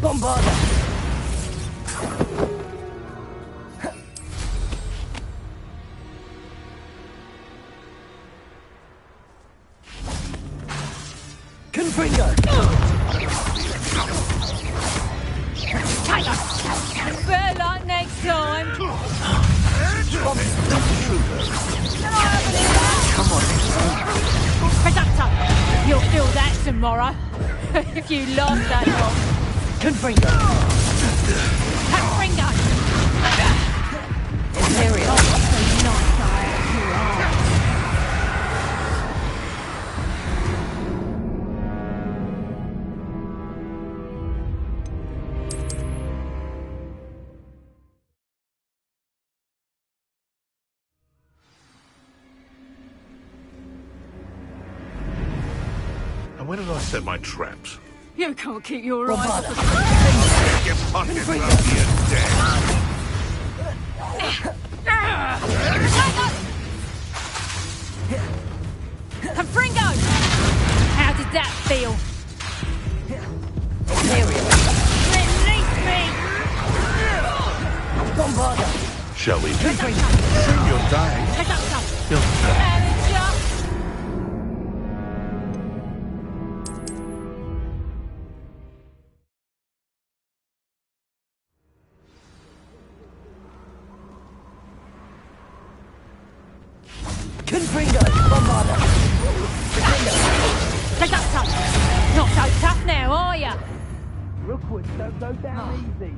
Bombarder! Confringo! Better luck next time. Come on. Reductor, you'll feel that tomorrow. If you last that long. Confringo! Confringo! Imperial! And where did I set my traps? You can't keep your eyes Bombarder. off Get your pockets up here, dead. Confringo! How did that feel? Imperial! Release me! Bombarder! Shall we? Soon you're dying. You'll Confringo! Bombarder! Defender! Reductor! Not so tough now, are ya? Rookwoods don't go down easy.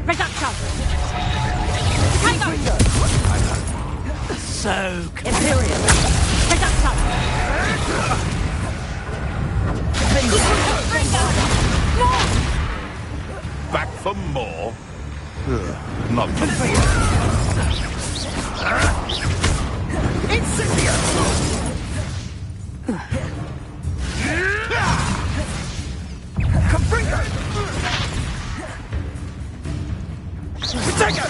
Reductor! Confringo! So Imperial! Reductor! Defender! Confringo! More! back for more? Not Confringo! Incendio! Confringo! Potato!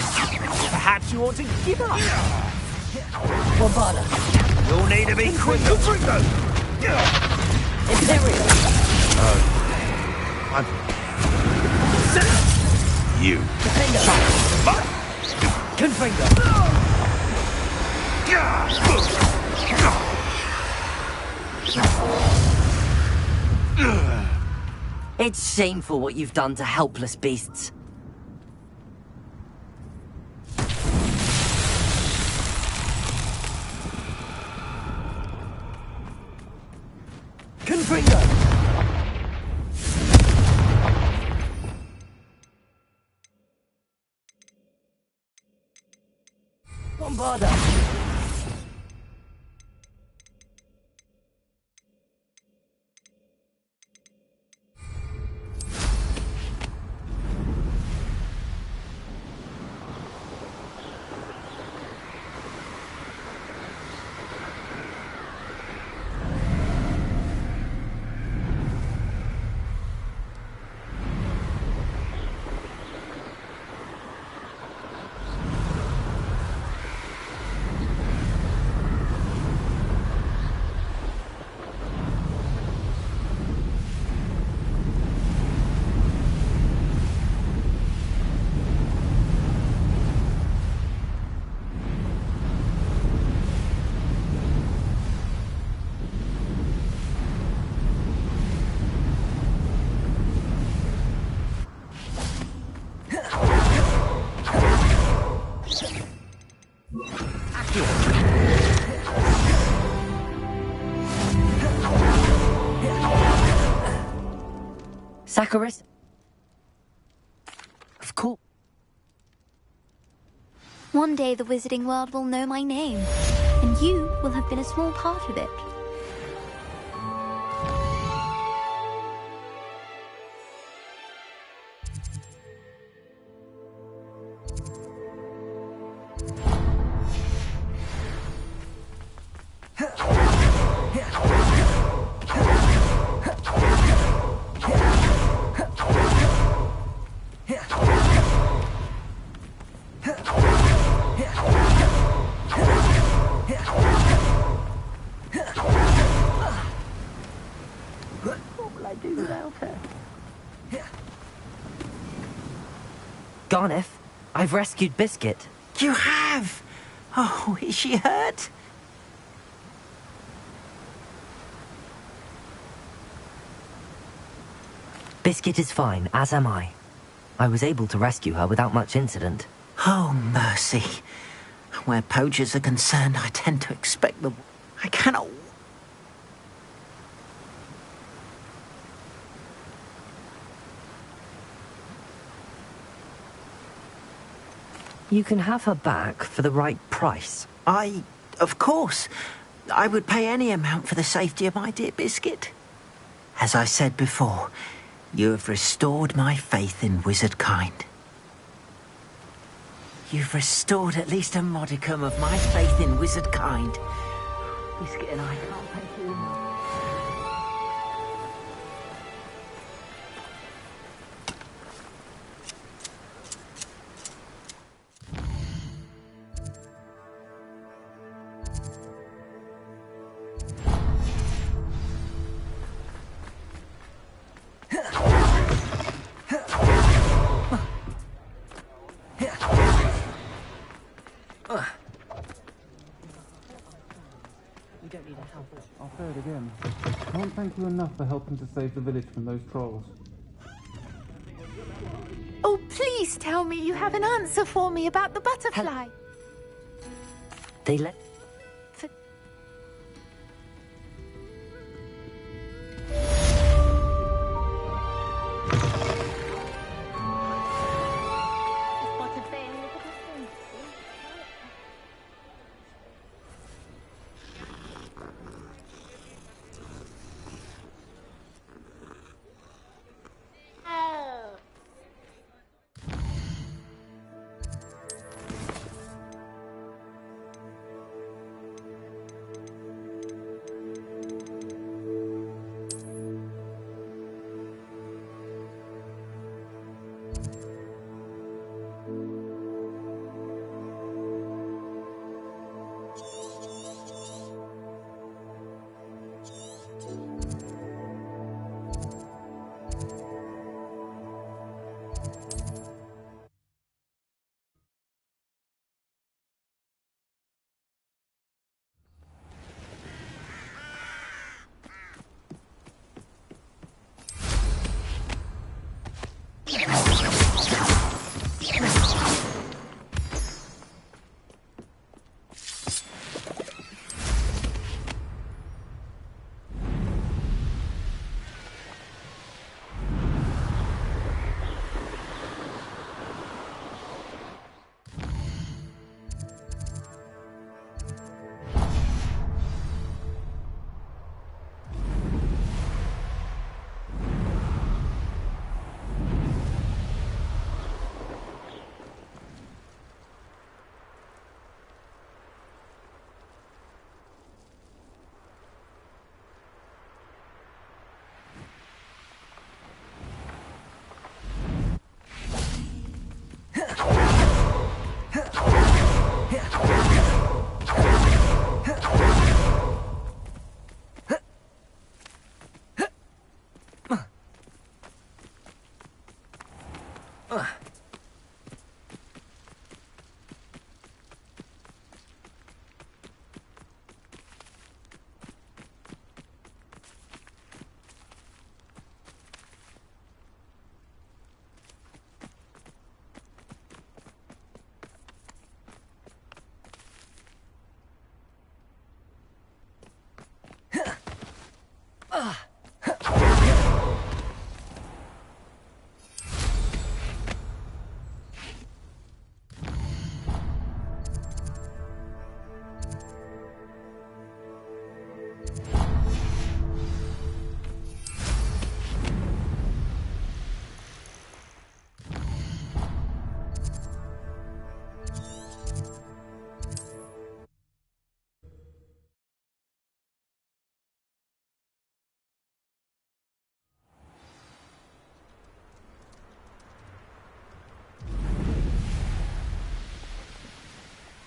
Perhaps you want to give up? Bombarder! You'll need to be quick. Confringo! Imperial! you. Defender! Confringo! It's shameful what you've done to helpless beasts. Confringo! Bombarder! Saccharis? Of course. One day the wizarding world will know my name, and you will have been a small part of it. Garneth, I've rescued Biscuit. You have? Oh, is she hurt? Biscuit is fine, as am I. I was able to rescue her without much incident. Oh, mercy. Where poachers are concerned, I tend to expect the... I cannot... You can have her back for the right price. Of course. I would pay any amount for the safety of my dear Biscuit. As I said before, you have restored my faith in wizard kind. You've restored at least a modicum of my faith in wizard kind. Biscuit and I can't thank you enough. I'll say it again. Can't thank you enough for helping to save the village from those trolls. Oh, please tell me you have an answer for me about the butterfly. They let...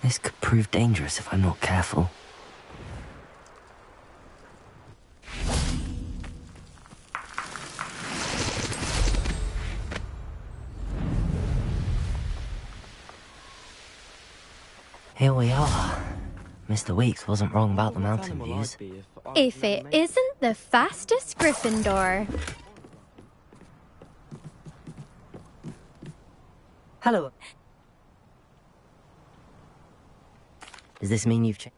This could prove dangerous if I'm not careful. Here we are. Mr. Weeks wasn't wrong about the mountain views. If it isn't the fastest Gryffindor. Hello. Does this mean you've changed?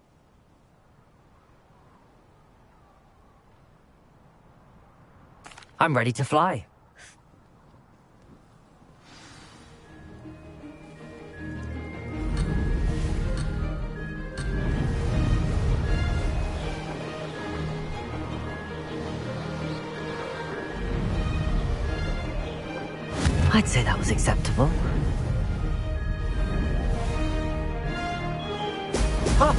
I'm ready to fly. I'd say that was acceptable. Oh!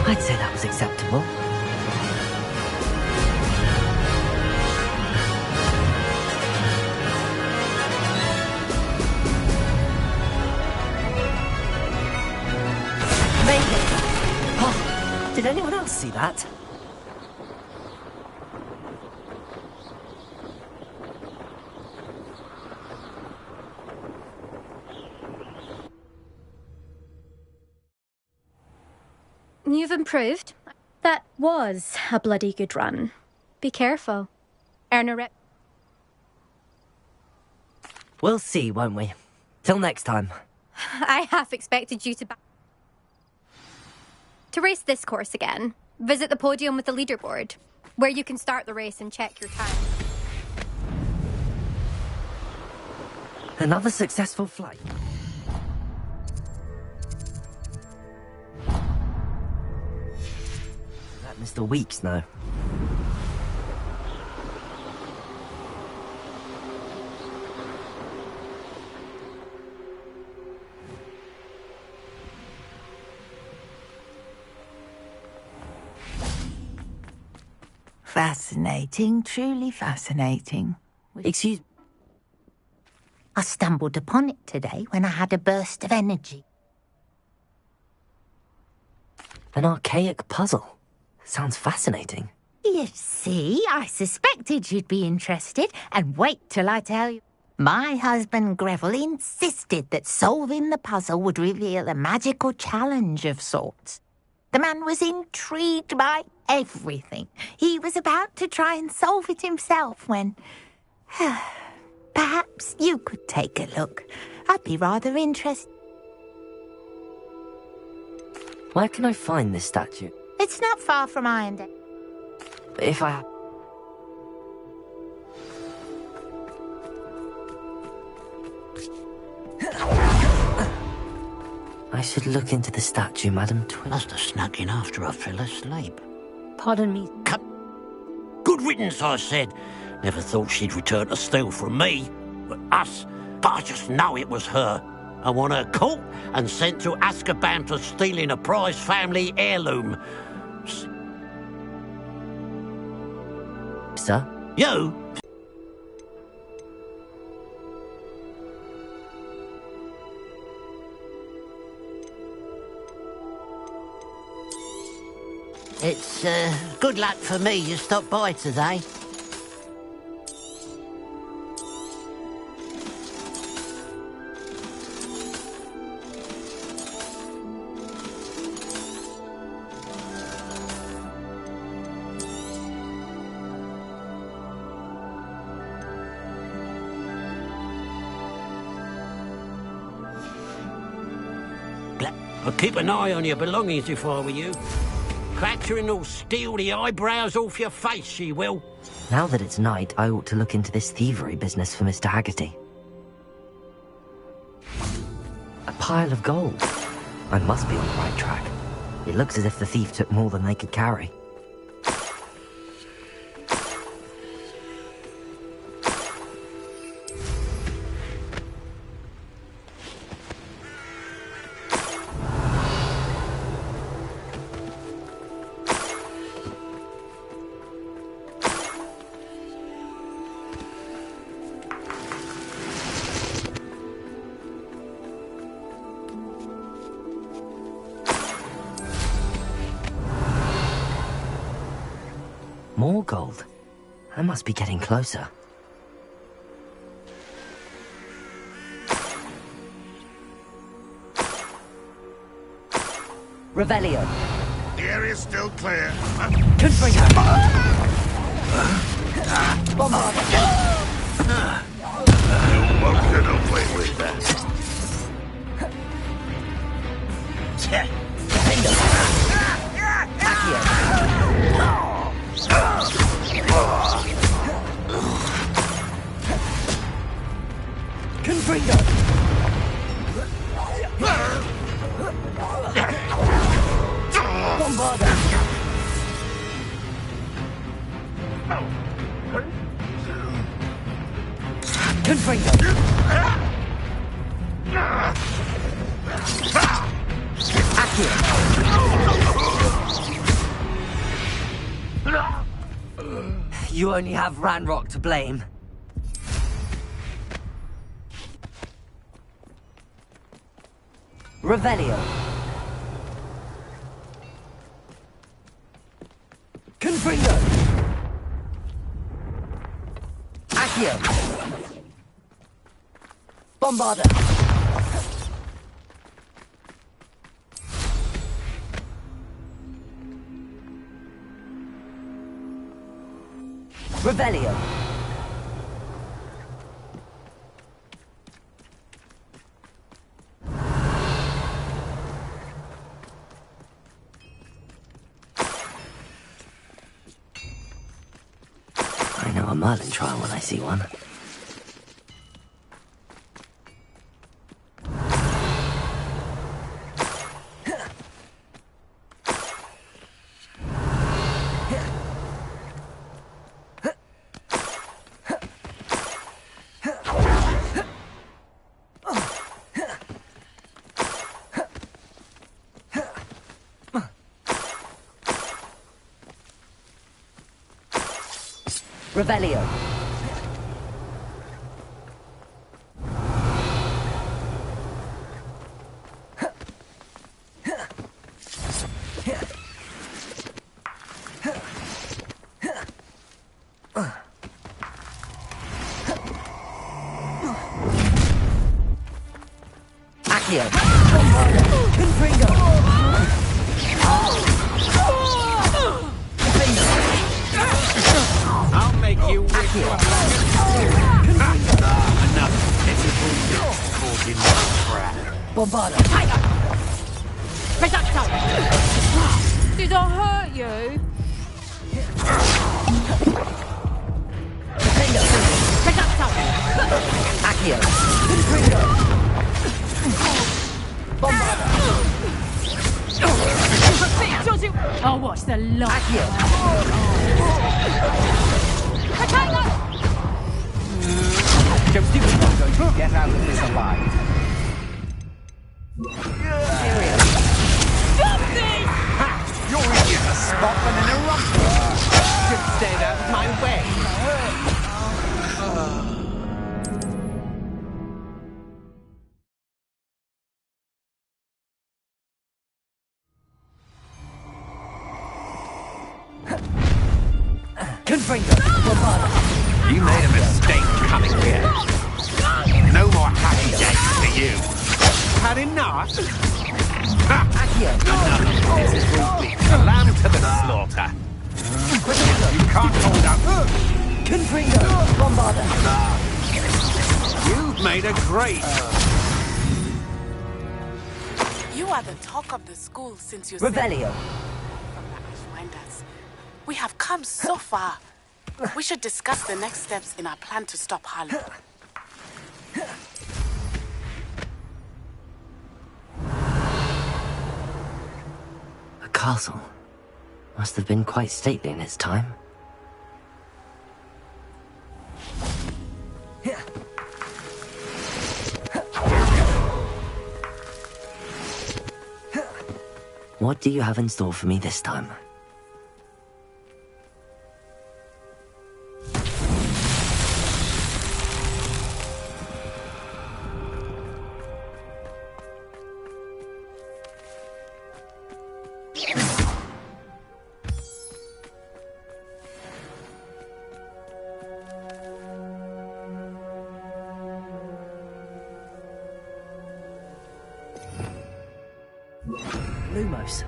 I'd say that was acceptable. Maybe. Oh, did anyone else see that? You've improved. That was a bloody good run. Be careful. Earn a rep. We'll see, won't we? Till next time. I half expected you to race this course again. Visit the podium with the leaderboard, where you can start the race and check your time. Another successful flight. Let Mr. Weeks know. Fascinating, truly fascinating. Excuse me. I stumbled upon it today when I had a burst of energy. An archaic puzzle. Sounds fascinating. You see, I suspected you'd be interested, and wait till I tell you. My husband Greville insisted that solving the puzzle would reveal a magical challenge of sorts. The man was intrigued by everything. He was about to try and solve it himself when... Perhaps you could take a look. I'd be rather interested. Where can I find this statue? It's not far from Irondale. If I... I should look into the statue, Madam Twin. Must have snuck in after I fell asleep. Pardon me. Cut. Good riddance, I said. Never thought she'd return to steal from me. But us. But I just know it was her. I want her caught and sent to Azkaban for stealing a prized family heirloom. sir. You? It's, good luck for me you stopped by today. I'd keep an eye on your belongings if I were you. Clattering will steal the eyebrows off your face, she will. Now that it's night, I ought to look into this thievery business for Mr. Haggerty. A pile of gold. I must be on the right track. It looks as if the thief took more than they could carry. More gold. I must be getting closer. Revelio. The area's still clear. Confringo. Bombard. You won't get away with that. Confringo. Bombarda. Confringo. You only have Ranrock to blame. Revelio. Confringo. Accio. Bombarda. Revelio. I know a Merlin trial when I see one. Revelio. Accio. Confringo. I'll make you wish you enough difficult caught in the trap. Bombarda. Reducto! Did I hurt you? Reducto! Accio. Confringo. Bombarda. I'll watch the light. Accio. Josie was not going to get out of this alive. Stop this! Ha! You're easy as a spot and an eruption. have stayed out of my way. Confringo! Bombarda! You made a mistake coming here. No more happy days for you. Had enough? Enough. This is Ruby. A lamb to the slaughter. You can't hold up. Confringo! Bombarda! You've made a great... You are the talk of the school since you Revelio! From the Ashwinders. We have come so far. We should discuss the next steps in our plan to stop Harlow. A castle. Must have been quite stately in its time. What do you have in store for me this time? Lumos.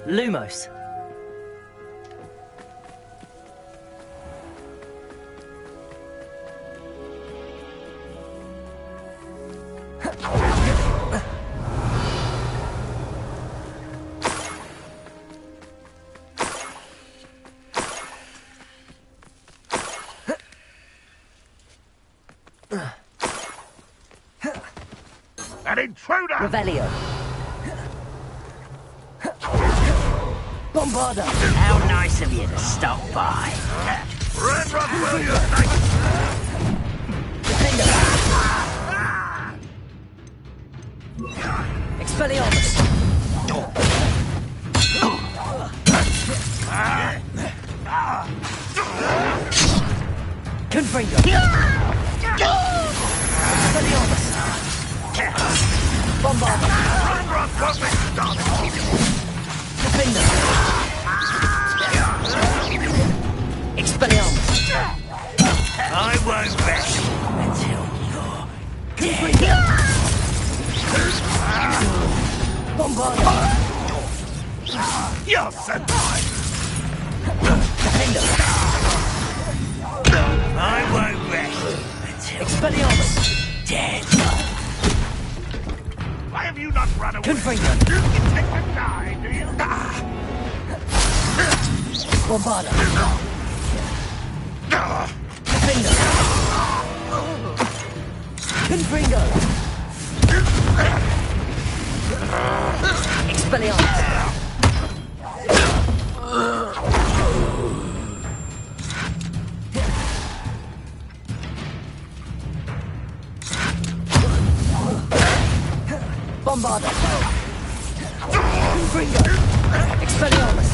Lumos. An intruder! Revelio. Bombarda! How nice of you to stop by. Red Rock will you think? Expelliarmus! Confringo! Expelliarmus! Bombarda! Red Rock won't be stopped! Defender! Expelliarmus! I won't rest Until you're Confringo! Bombarda! You're surprised! Defender! I won't rest Expelliarmus! dead. Why have you not run away? Confringo! You can take the die, do you? Bombarda! Defender! Confringo! Expelliarmus! Bombarda! Confringo! Expelliarmus!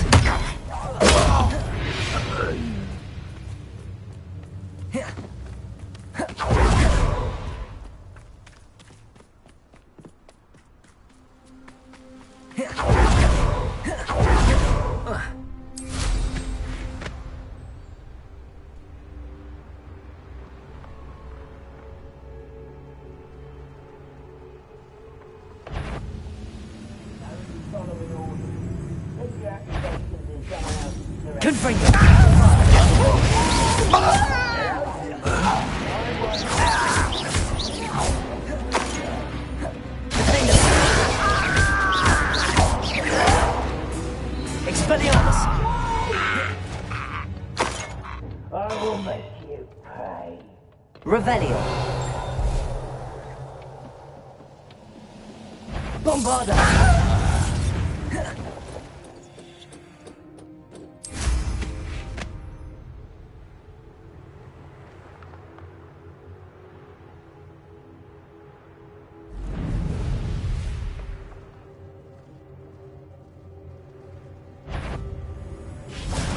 Confringo! I will make you pay. Revelio. Bombarda.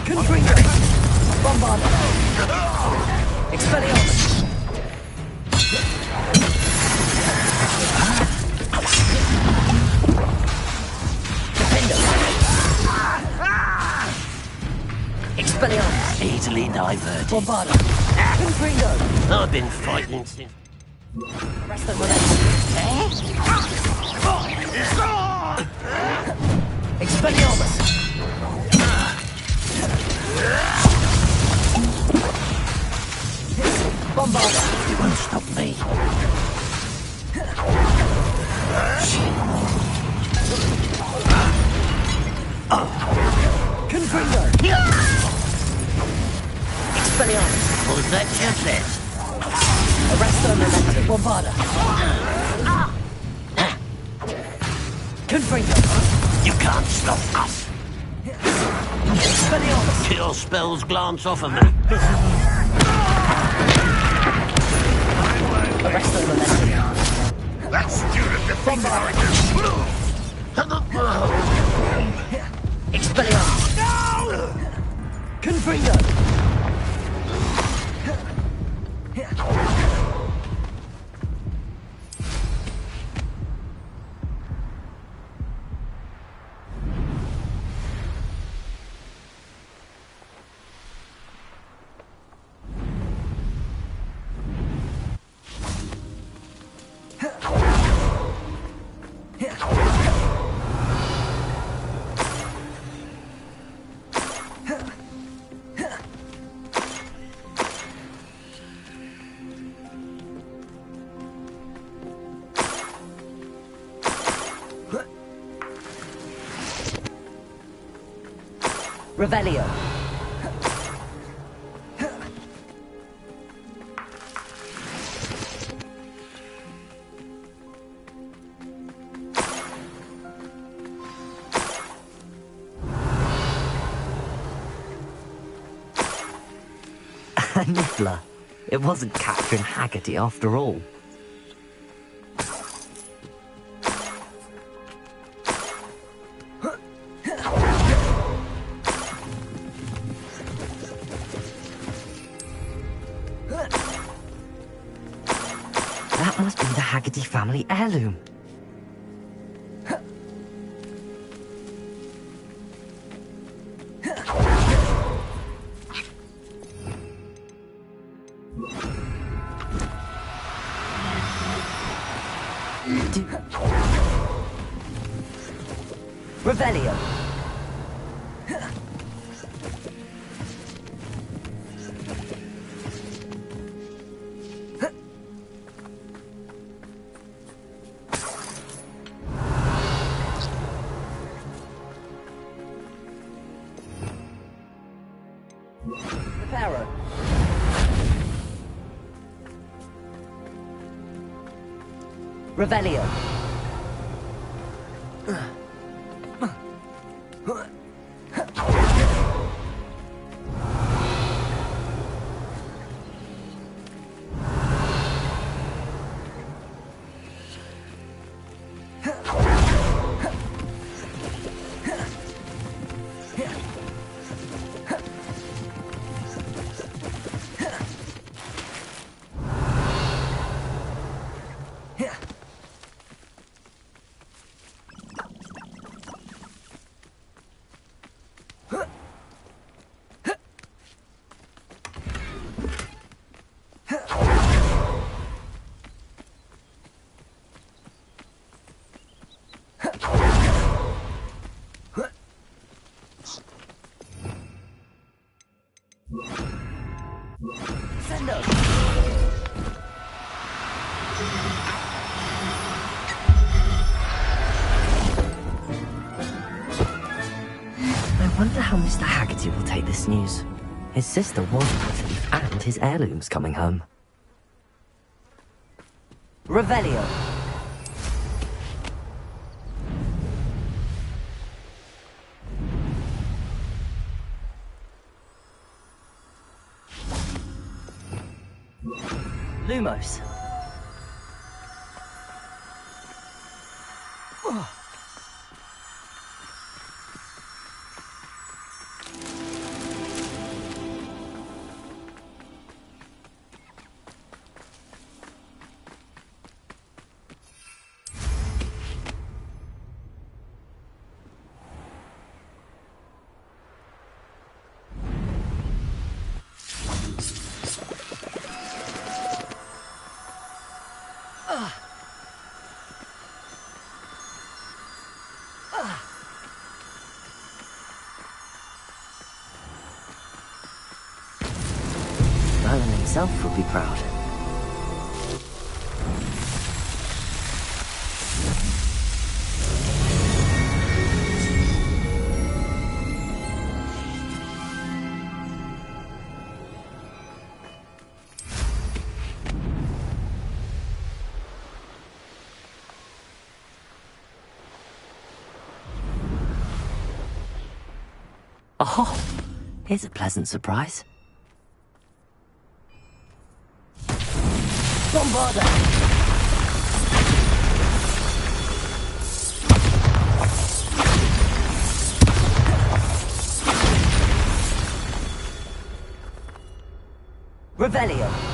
Confringo. Bombarda. Expelliarmus. Expelliarmus. Easily diverted. Bombarda. Confringo. I've been fighting since... Resto Molesta. Expelliarmus. Bombarda. You won't stop me. Confringo. Expelliarmus. Was that just it? Arresto Molesta. Bombarda. Confringo. You can't stop us. Expelliarmus. Kill spells glance off of me. Arresto Molesta. That student defeated our Expelliarmus. Confringo. Revelio. Niffler. It wasn't Catherine Haggerty after all. That must be the Haggerty family heirloom. Revelio. Reparo. Revelio. I wonder how how Mr. Haggerty will take this news. His sister was a thief, and his heirloom's coming home. Revelio. Lumos. Merlin himself would be proud. Oh, here's a pleasant surprise. Bombarda! Revelio.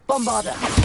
Bombarda!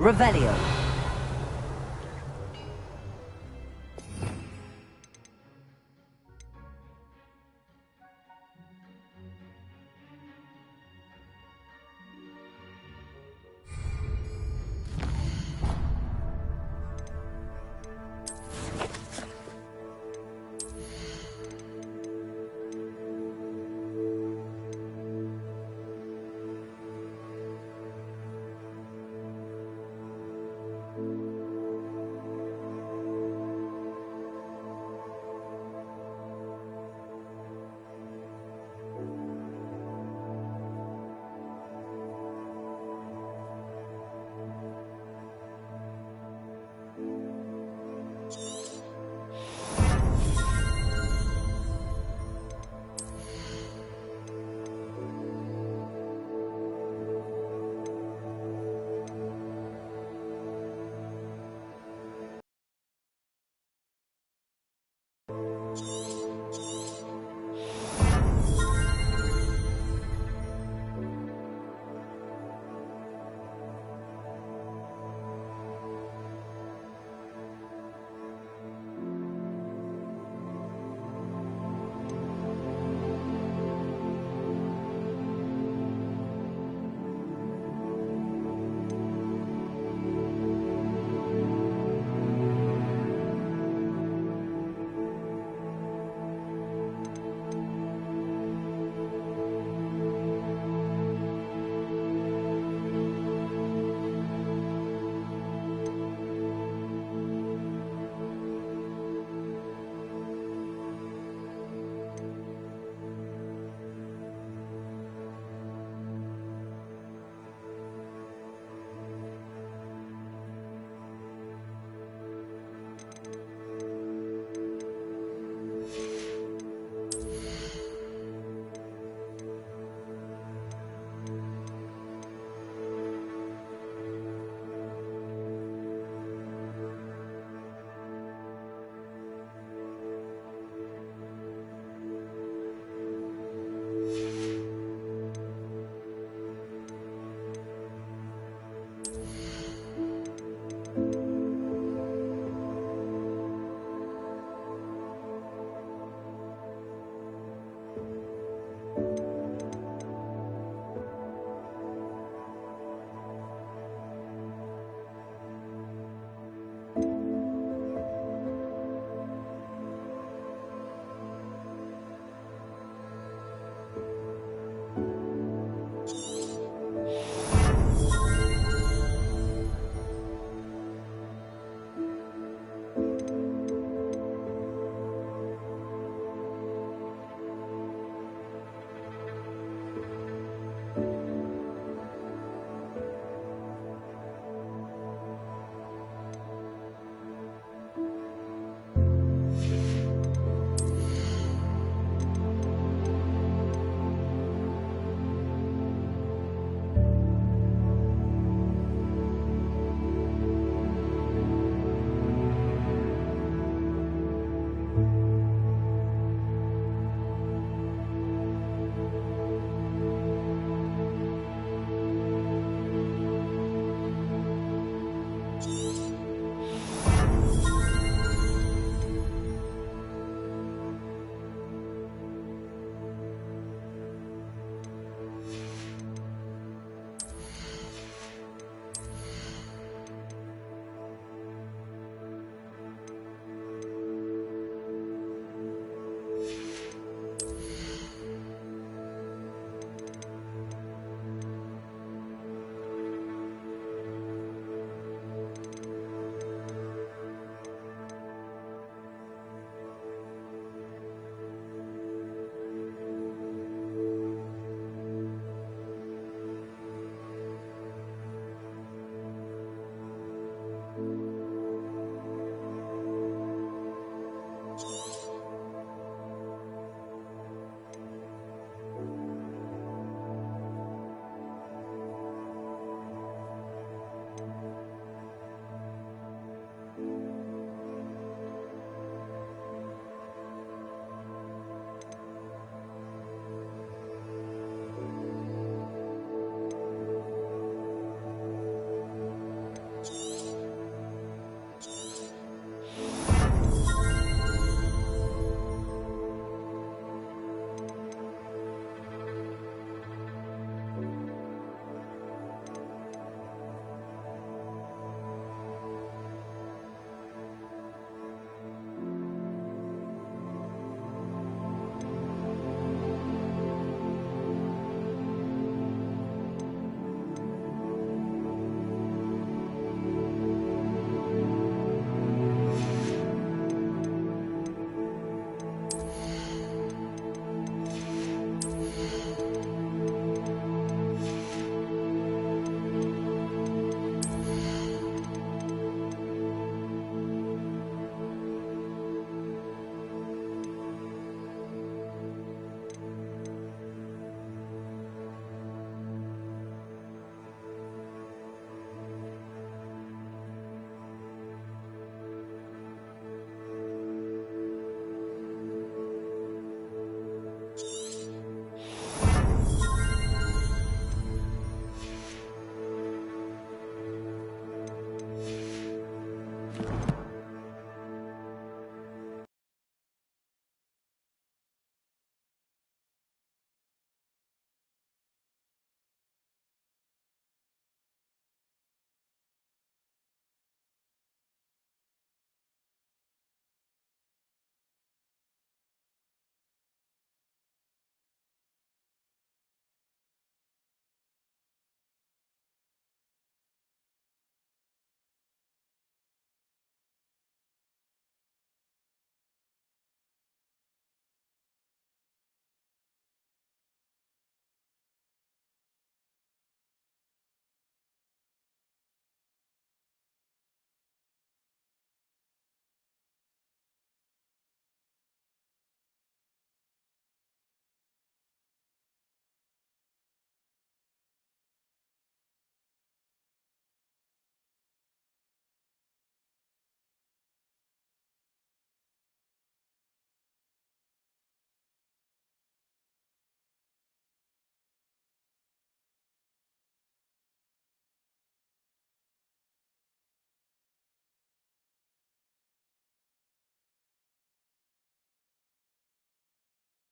Revelio.